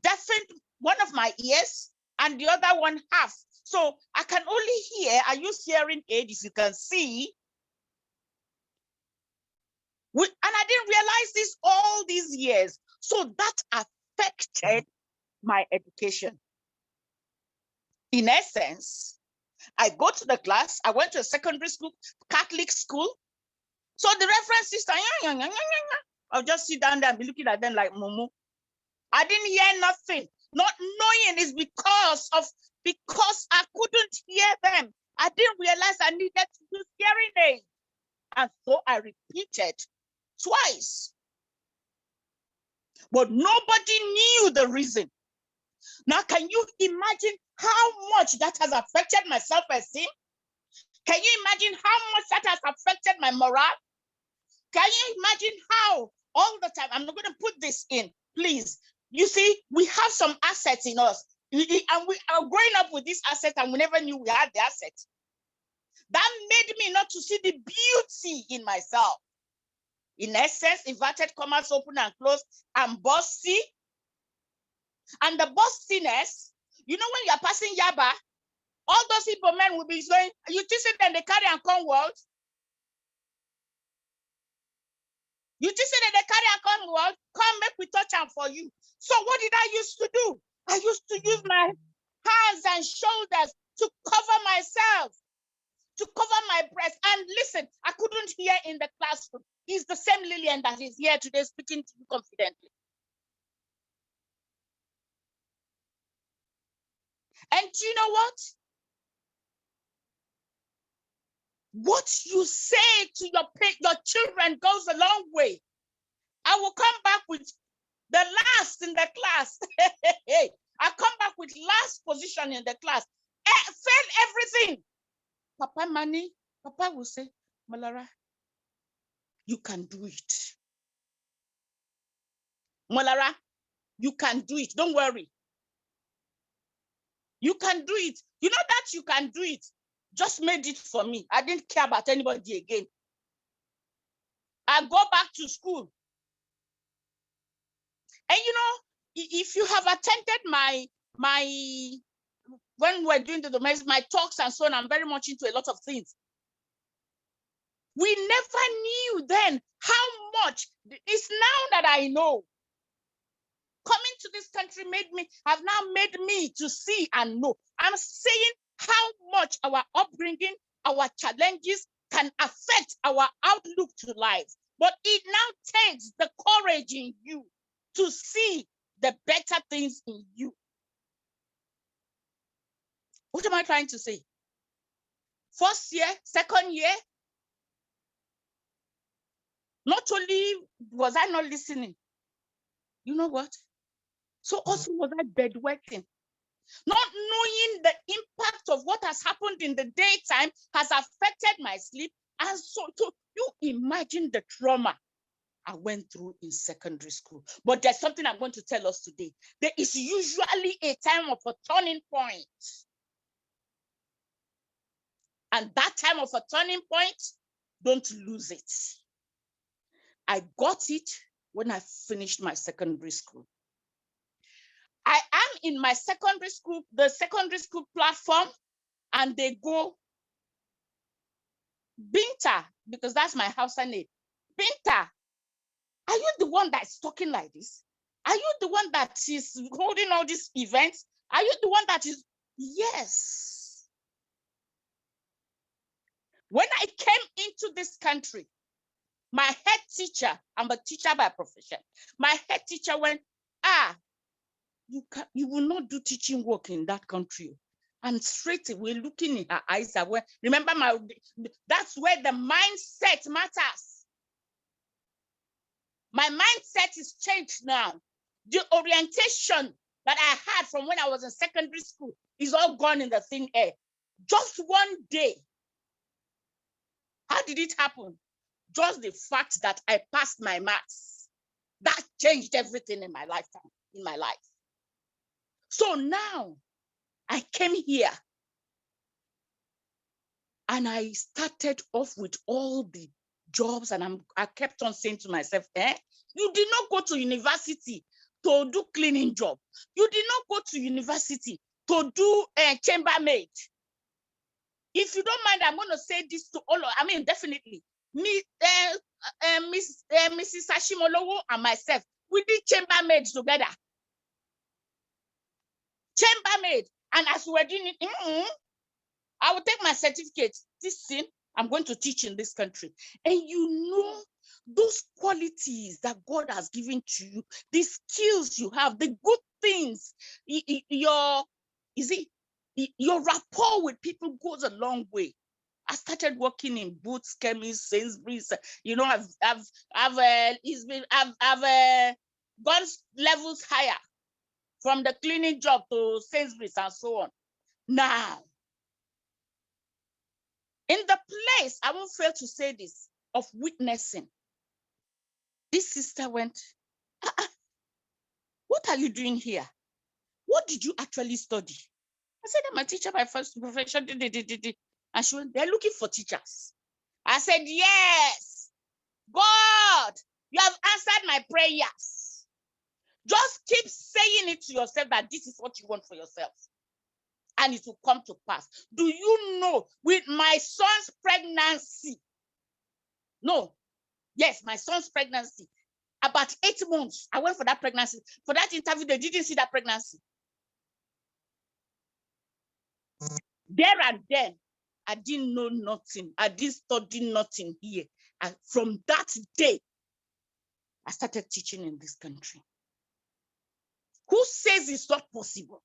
deafened one of my ears and the other one half. So I can only hear, I use hearing aid, if you can see. And I didn't realize this all these years. So that affected my education. In essence, I go to the class, I went to a secondary school, Catholic school. So the reference sister, I'll just sit down there and be looking at them like Mumu. I didn't hear nothing. Not knowing is because I couldn't hear them. I didn't realize I needed to use hearing aid. And so I repeated twice. But nobody knew the reason. Now, can you imagine how much that has affected my self-esteem? Can you imagine how much that has affected my morale? Can you imagine how all the time, I'm not going to put this in, please. You see, we have some assets in us. And we are growing up with this asset and we never knew we had the asset. That made me not to see the beauty in myself. In essence, inverted commas, open and close, I'm bossy. And the bossiness, you know, when you're passing Yaba, all those people men will be saying, you just say that they carry and come world. You just say that they carry and come world, come make we touch them for you. So what did I used to do? I used to use my hands and shoulders to cover myself, to cover my breast. And listen, I couldn't hear in the classroom. He's the same Lillian that is here today speaking to you confidently. And do you know what? What you say to your children goes a long way. I will come back with the last in the class. I come back with last position in the class. Fail everything. Papa Mani, Papa will say, Malara, you can do it. Malara, you can do it. Don't worry. You can do it. You know that you can do it. Just made it for me. I didn't care about anybody again. I go back to school. And you know, if you have attended my when we're doing my talks and so on, I'm very much into a lot of things. We never knew then how much. It's now that I know. Coming to this country have now made me to see and know. I'm saying how much our upbringing, our challenges can affect our outlook to life. But it now takes the courage in you to see the better things in you. What am I trying to say? First year, second year, not only was I not listening, you know what? So also was I bedwetting. Not knowing the impact of what has happened in the daytime has affected my sleep. And so you imagine the trauma I went through in secondary school. But there's something I'm going to tell us today. There is usually a time of a turning point. And that time of a turning point, don't lose it. I got it when I finished my secondary school. I am in my secondary school, the secondary school platform, and they go, Binta, because that's my Hausa name. Binta, Are you the one that's talking like this? Are you the one that is holding all these events? Are you the one that is? Yes. When I came into this country, my head teacher, I'm a teacher by profession, my head teacher went, you will not do teaching work in that country. And straight away, looking in her eyes, I went, remember, that's where the mindset matters. My mindset is changed now. The orientation that I had from when I was in secondary school is all gone in the thin air. Just one day. How did it happen? Just the fact that I passed my maths. That changed everything in my lifetime, in my life. So now I came here and I started off with all the jobs, and I kept on saying to myself, you did not go to university to do cleaning job. You did not go to university to do chambermaid. If you don't mind, I'm going to say this to all of, definitely. Mrs. Ashimolowo and myself, we did chambermaid together. Chambermaid. And as we were doing it, I will take my certificate. This thing, I'm going to teach in this country. And you know, those qualities that God has given to you, the skills you have, the good things, your rapport with people goes a long way. I started working in Boots, Chemist, Sainsbury's. You know, I've gone levels higher, from the cleaning job to Sainsbury's and so on. Now, in the place, I won't fail to say this, of witnessing, this sister went, what are you doing here? What did you actually study? I said, I'm a teacher by first profession. And she went, they're looking for teachers. I said, yes, God, you have answered my prayers. Just keep saying it to yourself that this is what you want for yourself. And it will come to pass. Do you know, with my son's pregnancy, my son's pregnancy, about 8 months, I went for that pregnancy. For that interview, they didn't see that pregnancy. There and then, I didn't know nothing. I didn't study nothing here. And from that day, I started teaching in this country. Who says it's not possible?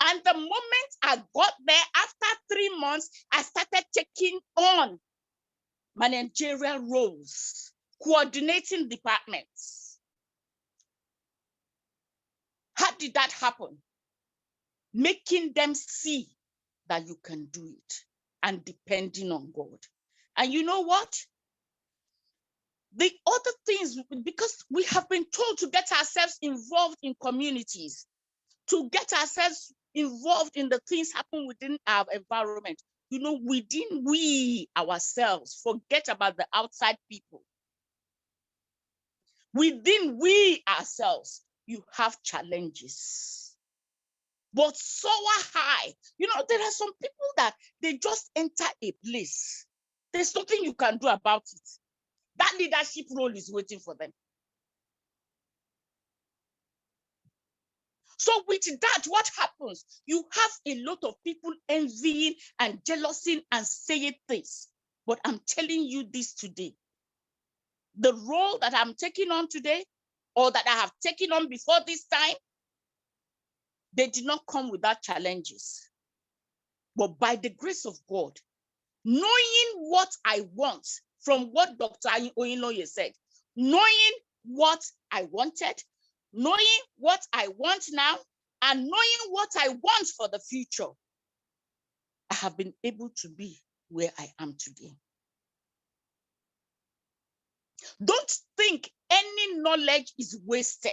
And the moment I got there, after 3 months, I started taking on managerial roles, coordinating departments. How did that happen? Making them see that you can do it and depending on God. And you know what? The other things, because we have been told to get ourselves involved in communities, to get ourselves involved in the things happen within our environment. You know, within we ourselves, forget about the outside people. Within we ourselves, you have challenges. But so high. You know, there are some people that they just enter a place. There's nothing you can do about it. That leadership role is waiting for them. So with that, what happens? You have a lot of people envying and jealousy and saying things. But I'm telling you this today. The role that I'm taking on today, or that I have taken on before this time, they did not come without challenges. But by the grace of God, knowing what I want, from what Dr. Oyinloye said, knowing what I wanted, knowing what I want now, and knowing what I want for the future, I have been able to be where I am today. Don't think any knowledge is wasted.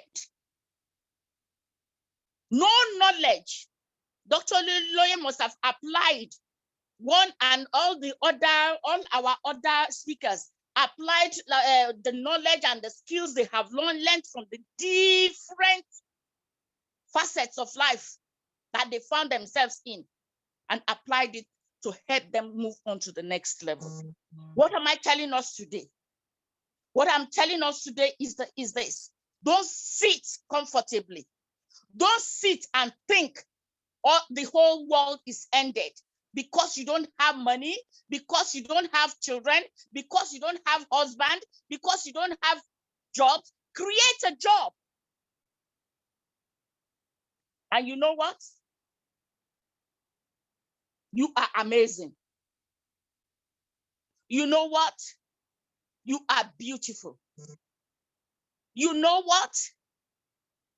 No knowledge. Dr. Oyinloye must have applied one, and all our other speakers applied the knowledge and the skills they have learned from the different facets of life that they found themselves in, and applied it to help them move on to the next level. What am I telling us today? What I'm telling us today is this. Don't sit comfortably. Don't sit and think the whole world is ended because you don't have money, because you don't have children, because you don't have husband, because you don't have jobs. Create a job. And you know what? You are amazing. You know what? You are beautiful. You know what?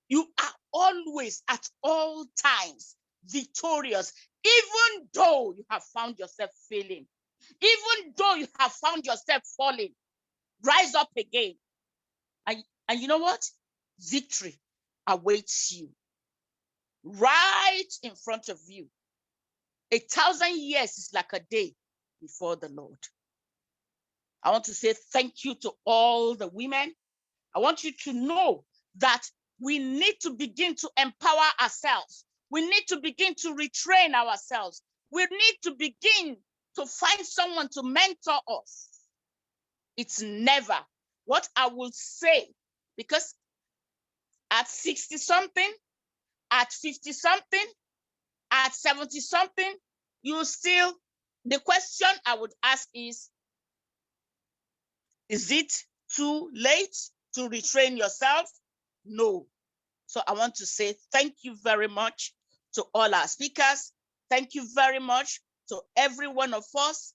You are always, at all times, victorious, even though you have found yourself failing, even though you have found yourself falling. Rise up again. And you know what? Victory awaits you right in front of you. 1,000 years is like a day before the Lord. I want to say thank you to all the women. I want you to know that we need to begin to empower ourselves. We need to begin to retrain ourselves. We need to begin to find someone to mentor us. It's never what I will say, because at 60 something, at 50 something, at 70 something, you still, the question I would ask is it too late to retrain yourself? No. So I want to say thank you very much to all our speakers. Thank you very much to every one of us.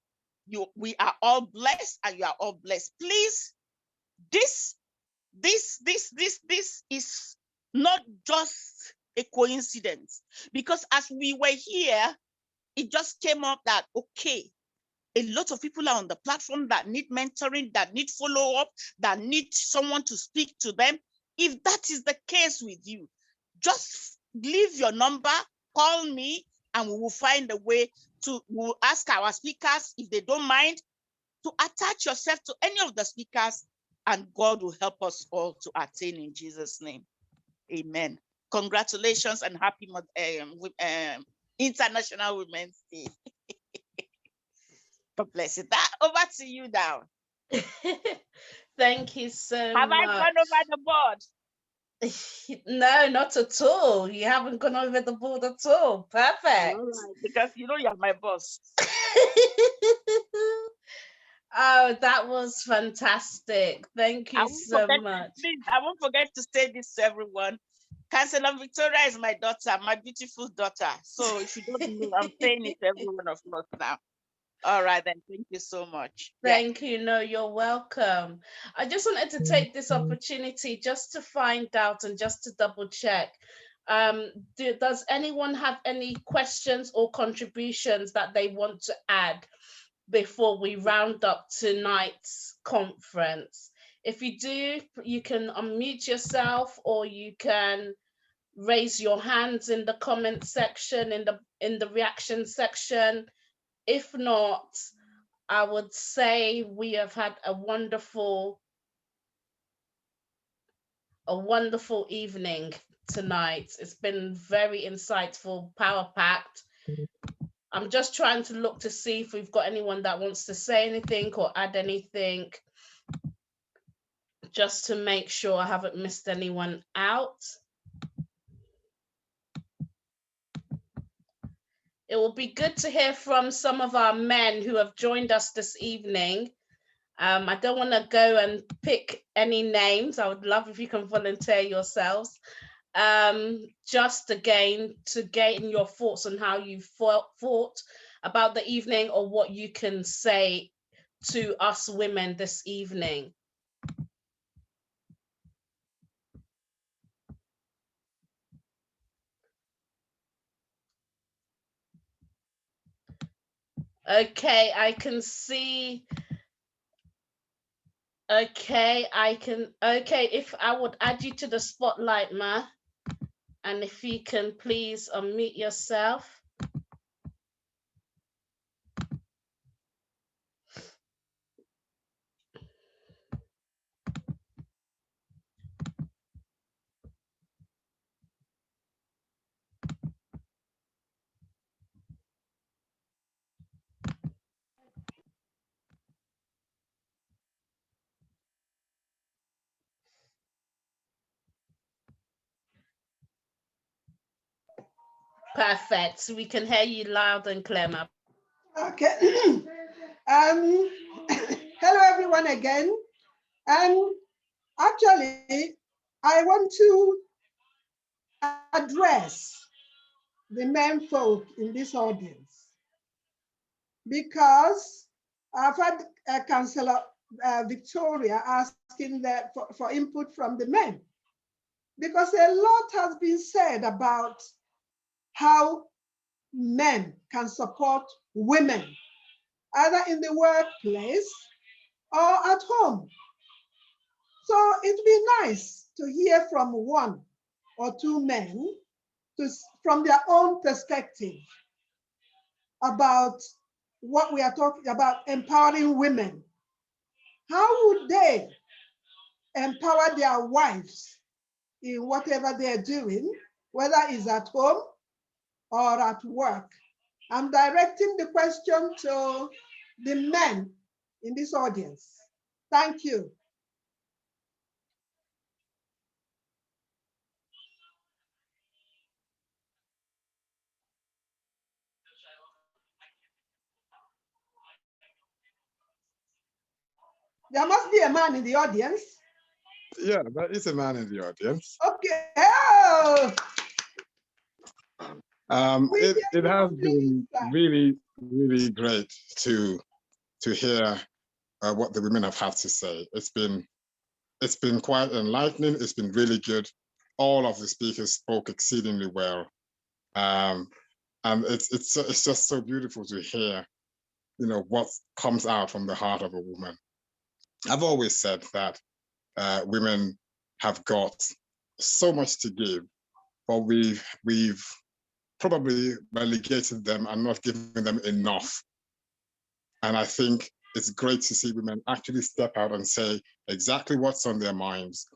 We are all blessed, and you are all blessed. Please, this is not just a coincidence, because as we were here, it just came up that, okay, a lot of people are on the platform that need mentoring, that need follow-up, that need someone to speak to them. If that is the case with you, just leave your number, call me, and we will find a way to, we'll ask our speakers, if they don't mind, to attach yourself to any of the speakers, and God will help us all to attain in Jesus' name. Amen. Congratulations and happy International Women's Day. God bless you. Over to you now. Thank you so much. Have I gone over the board? No, not at all. You haven't gone over the board at all. Perfect. All right, because you know you're my boss. Oh, that was fantastic. Thank you so much. Please, I won't forget to say this to everyone. Councillor Victoria is my daughter, my beautiful daughter. So if you don't know, I'm saying it to everyone of us now. All right, then. Thank you so much. Thank you. No, you're welcome. I just wanted to take this opportunity just to find out and just to double check. Does anyone have any questions or contributions that they want to add before we round up tonight's conference? If you do, you can unmute yourself, or you can raise your hands in the comment section, in the reaction section. If not, I would say we have had a wonderful evening tonight. It's been very insightful, power-packed. I'm just trying to look to see if we've got anyone that wants to say anything or add anything, just to make sure I haven't missed anyone out. It will be good to hear from some of our men who have joined us this evening. I don't want to go and pick any names. I would love if you can volunteer yourselves. Just again, to gain your thoughts on how you thought about the evening, or what you can say to us women this evening. Okay, I can see. Okay, if I would add you to the spotlight, Ma, and if you can please unmute yourself. Perfect. We can hear you loud and clear, ma'am. Okay. Hello, everyone again. Actually, I want to address the men folk in this audience because I've had Councillor Victoria asking that for input from the men, because a lot has been said about how men can support women, either in the workplace or at home. So it'd be nice to hear from one or two men from their own perspective about what we are talking about, empowering women. How would they empower their wives in whatever they're doing, whether it's at home or at work? I'm directing the question to the men in this audience. Thank you. There must be a man in the audience. Yeah, there is a man in the audience. Okay. Oh. It has been really, really great to hear what the women have had to say. It's been quite enlightening. It's been really good. All of the speakers spoke exceedingly well, and it's just so beautiful to hear, what comes out from the heart of a woman. I've always said that women have got so much to give, but we've probably relegated them and not giving them enough. And I think it's great to see women actually step out and say exactly what's on their minds.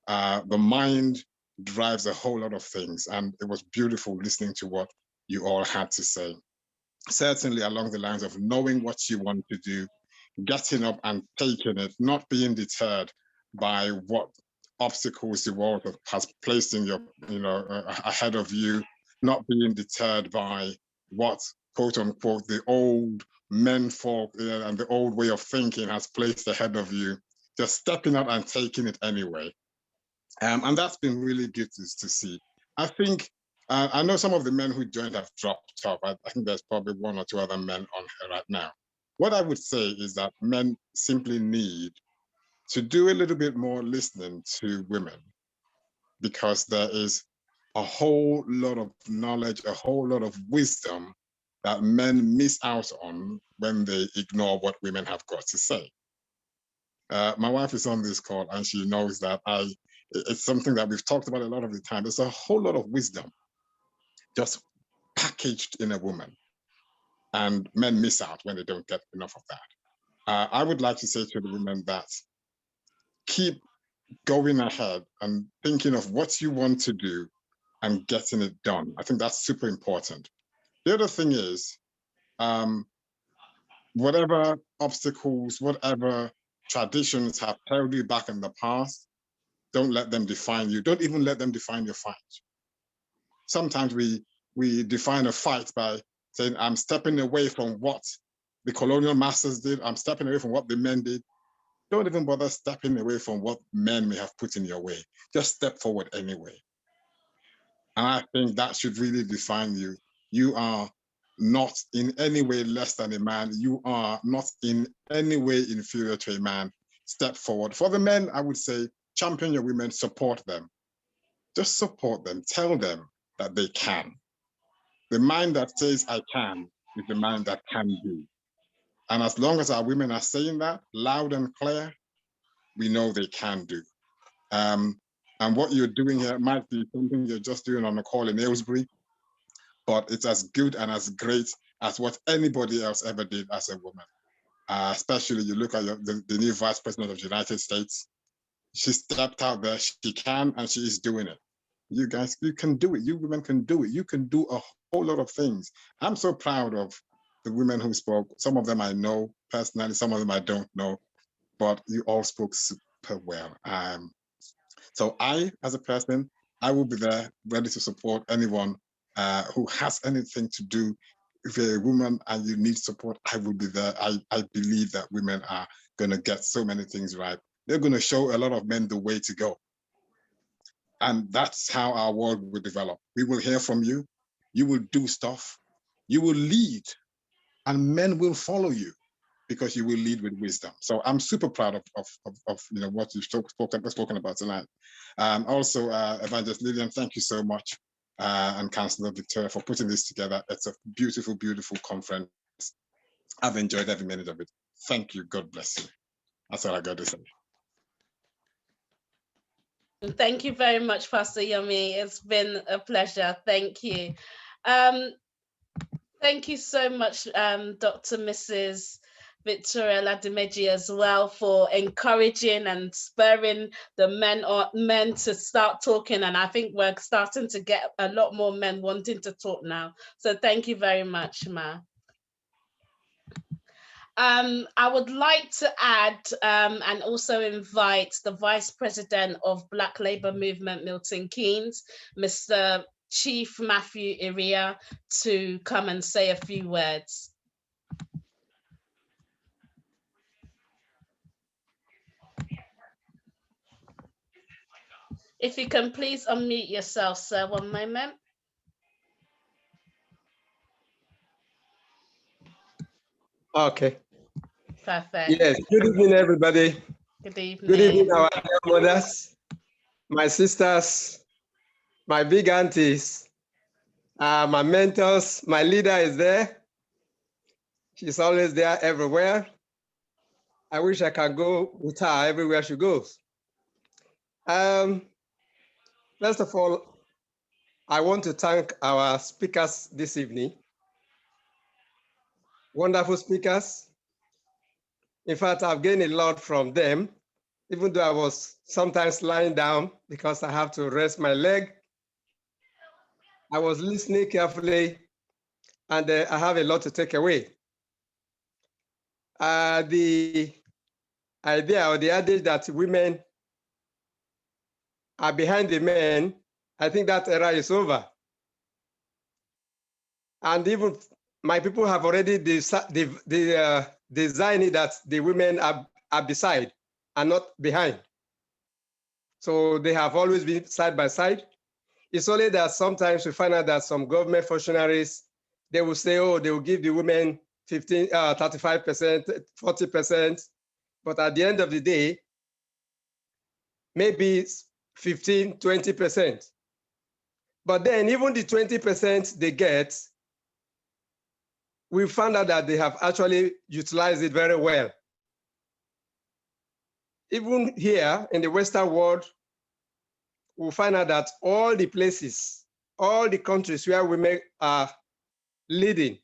The mind drives a whole lot of things, and it was beautiful listening to what you all had to say. Certainly along the lines of knowing what you want to do, getting up and taking it, not being deterred by what obstacles the world has placed in your, ahead of you, not being deterred by what, quote unquote, the old men folk and the old way of thinking has placed ahead of you, just stepping out and taking it anyway. And that's been really good to see. I think, I know some of the men who joined have dropped off. I think there's probably one or two other men on here right now. What I would say is that men simply need to do a little bit more listening to women, because there is a whole lot of knowledge, a whole lot of wisdom that men miss out on when they ignore what women have got to say. My wife is on this call and she knows that it's something that we've talked about a lot of the time. There's a whole lot of wisdom just packaged in a woman, and men miss out when they don't get enough of that. I would like to say to the women that keep going ahead and thinking of what you want to do and getting it done. I think that's super important. The other thing is, whatever obstacles, whatever traditions have held you back in the past, don't let them define you. Don't even let them define your fight. Sometimes we define a fight by saying, I'm stepping away from what the colonial masters did. I'm stepping away from what the men did. Don't even bother stepping away from what men may have put in your way. Just step forward anyway. And I think that should really define you. You are not in any way less than a man. You are not in any way inferior to a man. Step forward. For the men, I would say, champion your women, support them. Just support them. Tell them that they can. The mind that says, I can, is the mind that can do. And as long as our women are saying that loud and clear, we know they can do. And what you're doing here might be something you're just doing on a call in Aylesbury, but it's as good and as great as what anybody else ever did as a woman. Especially you look at the new Vice President of the United States. She stepped out there, she can, and she is doing it. You guys, you can do it. You women can do it. You can do a whole lot of things. I'm so proud of the women who spoke. Some of them I know personally, some of them I don't know, but you all spoke super well. So I, as a person, I will be there ready to support anyone who has anything to do, if you're a woman and you need support, I will be there. I believe that women are going to get so many things right. They're going to show a lot of men the way to go. And that's how our world will develop. We will hear from you. You will do stuff. You will lead, and men will follow you because you will lead with wisdom. So I'm super proud of what you've spoken about tonight. Also, Evangelist Lillian, thank you so much. And Councillor Victoria for putting this together. It's a beautiful, beautiful conference. I've enjoyed every minute of it. Thank you. God bless you. That's all I got to say. Thank you very much, Pastor Yomi. It's been a pleasure. Thank you. Thank you so much, Dr. Mrs. Victoria Oladimeji, as well, for encouraging and spurring the men to start talking. And I think we're starting to get a lot more men wanting to talk now. So thank you very much, Ma. I would like to add and also invite the Vice President of Black Labour Movement, Milton Keynes, Mr. Chief Matthew Iria, to come and say a few words. If you can please unmute yourself, sir, one moment. Okay. Perfect. Yes, good evening, everybody. Good evening. Good evening, our mothers, my sisters, my big aunties, my mentors. My leader is there. She's always there everywhere. I wish I can go with her everywhere she goes. First of all, I want to thank our speakers this evening. Wonderful speakers. In fact, I've gained a lot from them, even though I was sometimes lying down because I have to rest my leg. I was listening carefully, and I have a lot to take away. The idea or the adage that women are behind the men, I think that era is over. And even my people have already designed it that the women are beside and not behind. So they have always been side by side. It's only that sometimes we find out that some government functionaries, they will say, oh, they will give the women 35%, 40%. But at the end of the day, maybe 15, 20%. But then even the 20% they get, we found out that they have actually utilized it very well. Even here in the Western world, we find out that all the places, all the countries where women are leading,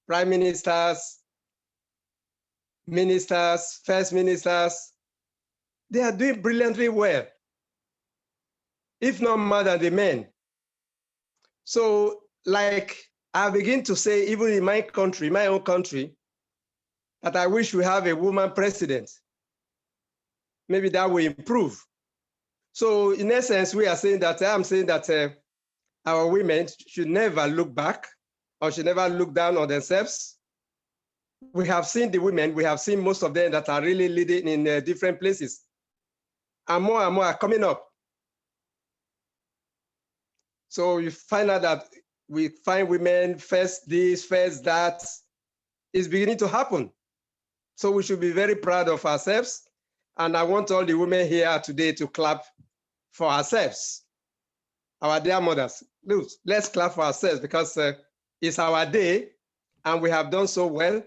prime ministers, ministers, first ministers, they are doing brilliantly well, if not more than the men. So like I begin to say, even in my country, my own country, that I wish we have a woman president. Maybe that will improve. So in essence, we are saying that, I'm saying that our women should never look back or should never look down on themselves. We have seen the women, we have seen most of them that are really leading in different places. And more are coming up. So you find out that we find women first this, first that. Is beginning to happen. So we should be very proud of ourselves. And I want all the women here today to clap for ourselves. Our dear mothers, let's clap for ourselves because it's our day and we have done so well.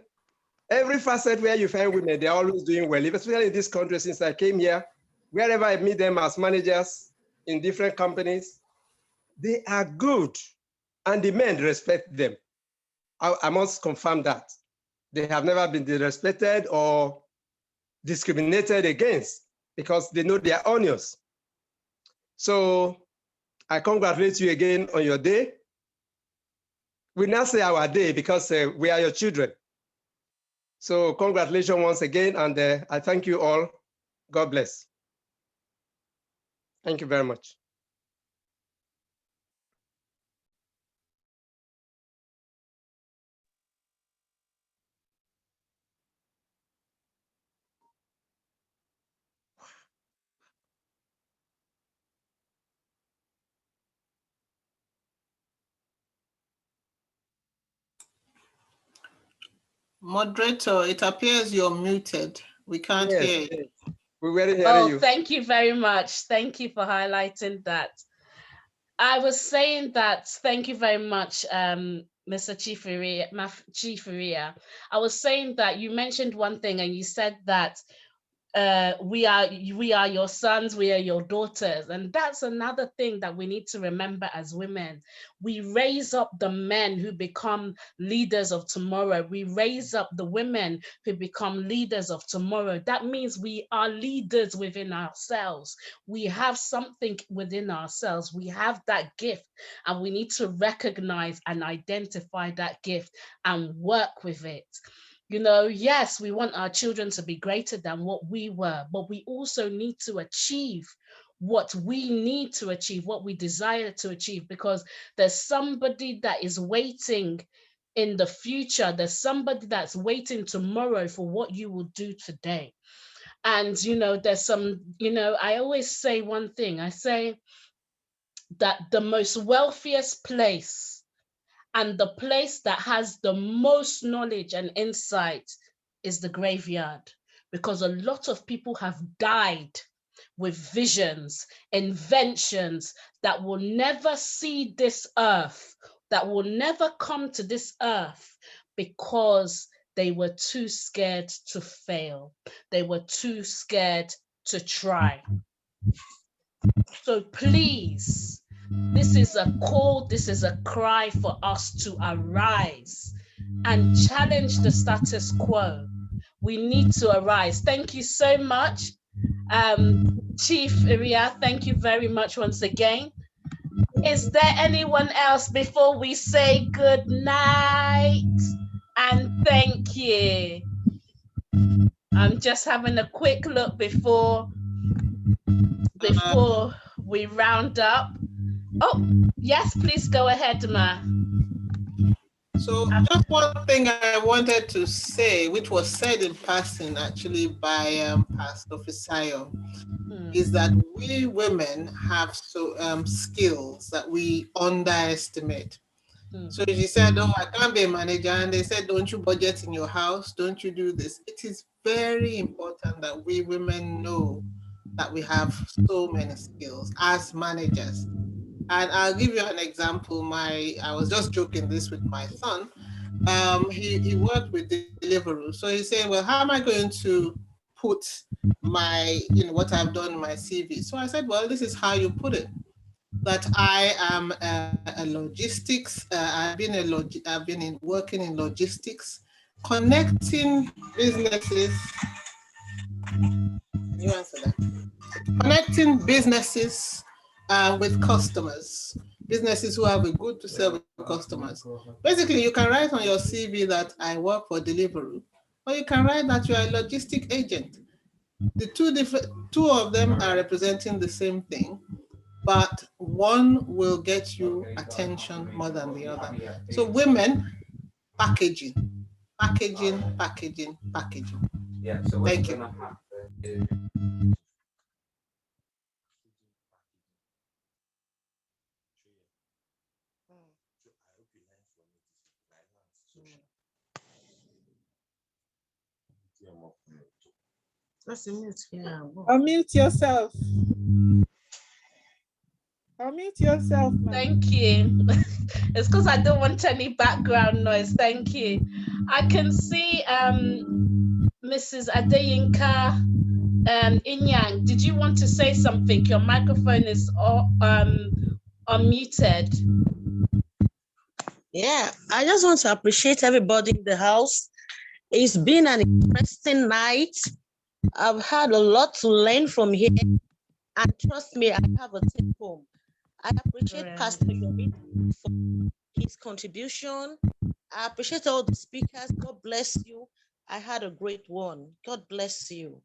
Every facet where you find women, they're always doing well, especially in this country since I came here. Wherever I meet them as managers in different companies, they are good and the men respect them. I must confirm that. They have never been disrespected or discriminated against because they know their onions. So I congratulate you again on your day. We now say our day because we are your children. So congratulations once again, and I thank you all. God bless. Thank you very much. Moderator, it appears you're muted. We can't hear you. Yes. We were hearing Oh, you. thank you very much. Thank you for highlighting that. I was saying that, thank you very much, Mr. Chifuria. I was saying that you mentioned one thing and you said that we are your sons, we are your daughters. And that's another thing that we need to remember as women. We raise up the men who become leaders of tomorrow. We raise up the women who become leaders of tomorrow. That means we are leaders within ourselves. We have something within ourselves. We have that gift, and we need to recognize and identify that gift and work with it. You know, yes, we want our children to be greater than what we were, but we also need to achieve what we need to achieve, what we desire to achieve, because there's somebody that is waiting in the future. There's somebody that's waiting tomorrow for what you will do today. And, you know, there's some, you know, I always say one thing. I say that the most wealthiest place and the place that has the most knowledge and insight is the graveyard, because a lot of people have died with visions, inventions that will never see this earth, that will never come to this earth, because they were too scared to fail. They were too scared to try. So please, this is a call, this is a cry for us to arise and challenge the status quo. We need to arise. Thank you so much, Chief Iria. Thank you very much once again. Is there anyone else before we say good night and thank you? I'm just having a quick look before we round up. Oh, yes, please go ahead, Ma. So just one thing I wanted to say, which was said in passing actually by Pastor Fisayo, is that we women have skills that we underestimate. So she said, oh, I can't be a manager. And they said, don't you budget in your house? Don't you do this? It is very important that we women know that we have so many skills as managers. And I'll give you an example. I was just joking this with my son. He worked with Deliveroo. So he said, well, how am I going to put my, what I've done in my CV? So I said, well, this is how you put it. That I am a logistics, I've been working in logistics, connecting businesses. You answer that. Connecting businesses with customers, businesses who have a good to serve customers. Basically, you can write on your CV that I work for Deliveroo, or you can write that you are a logistic agent. The two of them are representing the same thing, but one will get you attention more than the other. So women, packaging. Yeah, so thank you. Unmute yourself. Unmute yourself. Thank you. It's because I don't want any background noise. Thank you. I can see Mrs. Adeyinka Inyang. Did you want to say something? Your microphone is unmuted. Yeah, I just want to appreciate everybody in the house. It's been an interesting night. I've had a lot to learn from here. And trust me, I have a take home. I appreciate Pastor Yomi for his contribution. I appreciate all the speakers. God bless you. I had a great one. God bless you.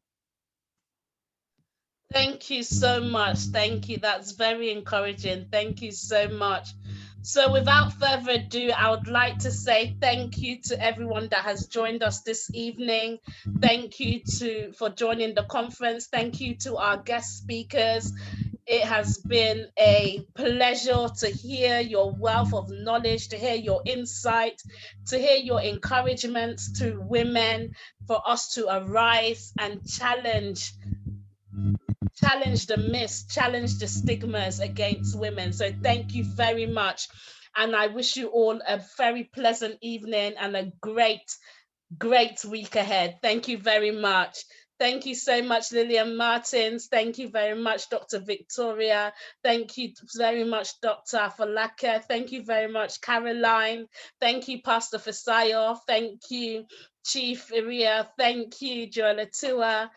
Thank you so much. Thank you. That's very encouraging. Thank you so much. So without further ado, I would like to say thank you to everyone that has joined us this evening. Thank you for joining the conference. Thank you to our guest speakers. It has been a pleasure to hear your wealth of knowledge, to hear your insight, to hear your encouragement to women, for us to arise and challenge the myths, challenge the stigmas against women. So thank you very much. And I wish you all a very pleasant evening and a great week ahead. Thank you very much. Thank you so much, Lillian Martins. Thank you very much, Dr. Victoria. Thank you very much, Dr. Afolake. Thank you very much, Caroline. Thank you, Pastor Fisayo. Thank you, Chief Iria. Thank you, Joelatua,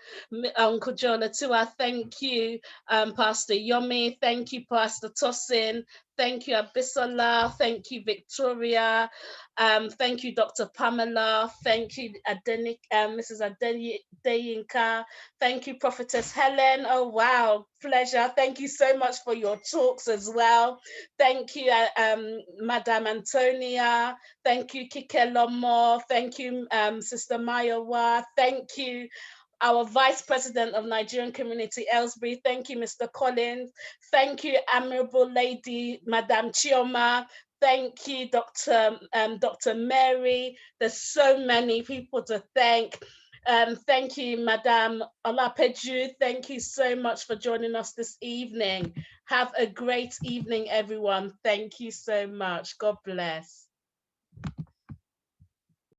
Uncle Joelatua. Thank you, Pastor Yomi. Thank you, Pastor Tosin. Thank you, Abisola. Thank you, Victoria. Thank you, Dr. Pamela. Thank you, Mrs. Adeyinka. Thank you, Prophetess Helen. Oh, wow, pleasure. Thank you so much for your talks as well. Thank you, Madam Antonia. Thank you, Kike Lomo. Thank you, Sister Mayowa. Thank you, our Vice President of Nigerian Community, Aylesbury. Thank you, Mr. Collins. Thank you, Admirable Lady, Madam Chioma. Thank you, Dr. Mary. There's so many people to thank. Thank you, Madam Olapeju. Thank you so much for joining us this evening. Have a great evening, everyone. Thank you so much. God bless.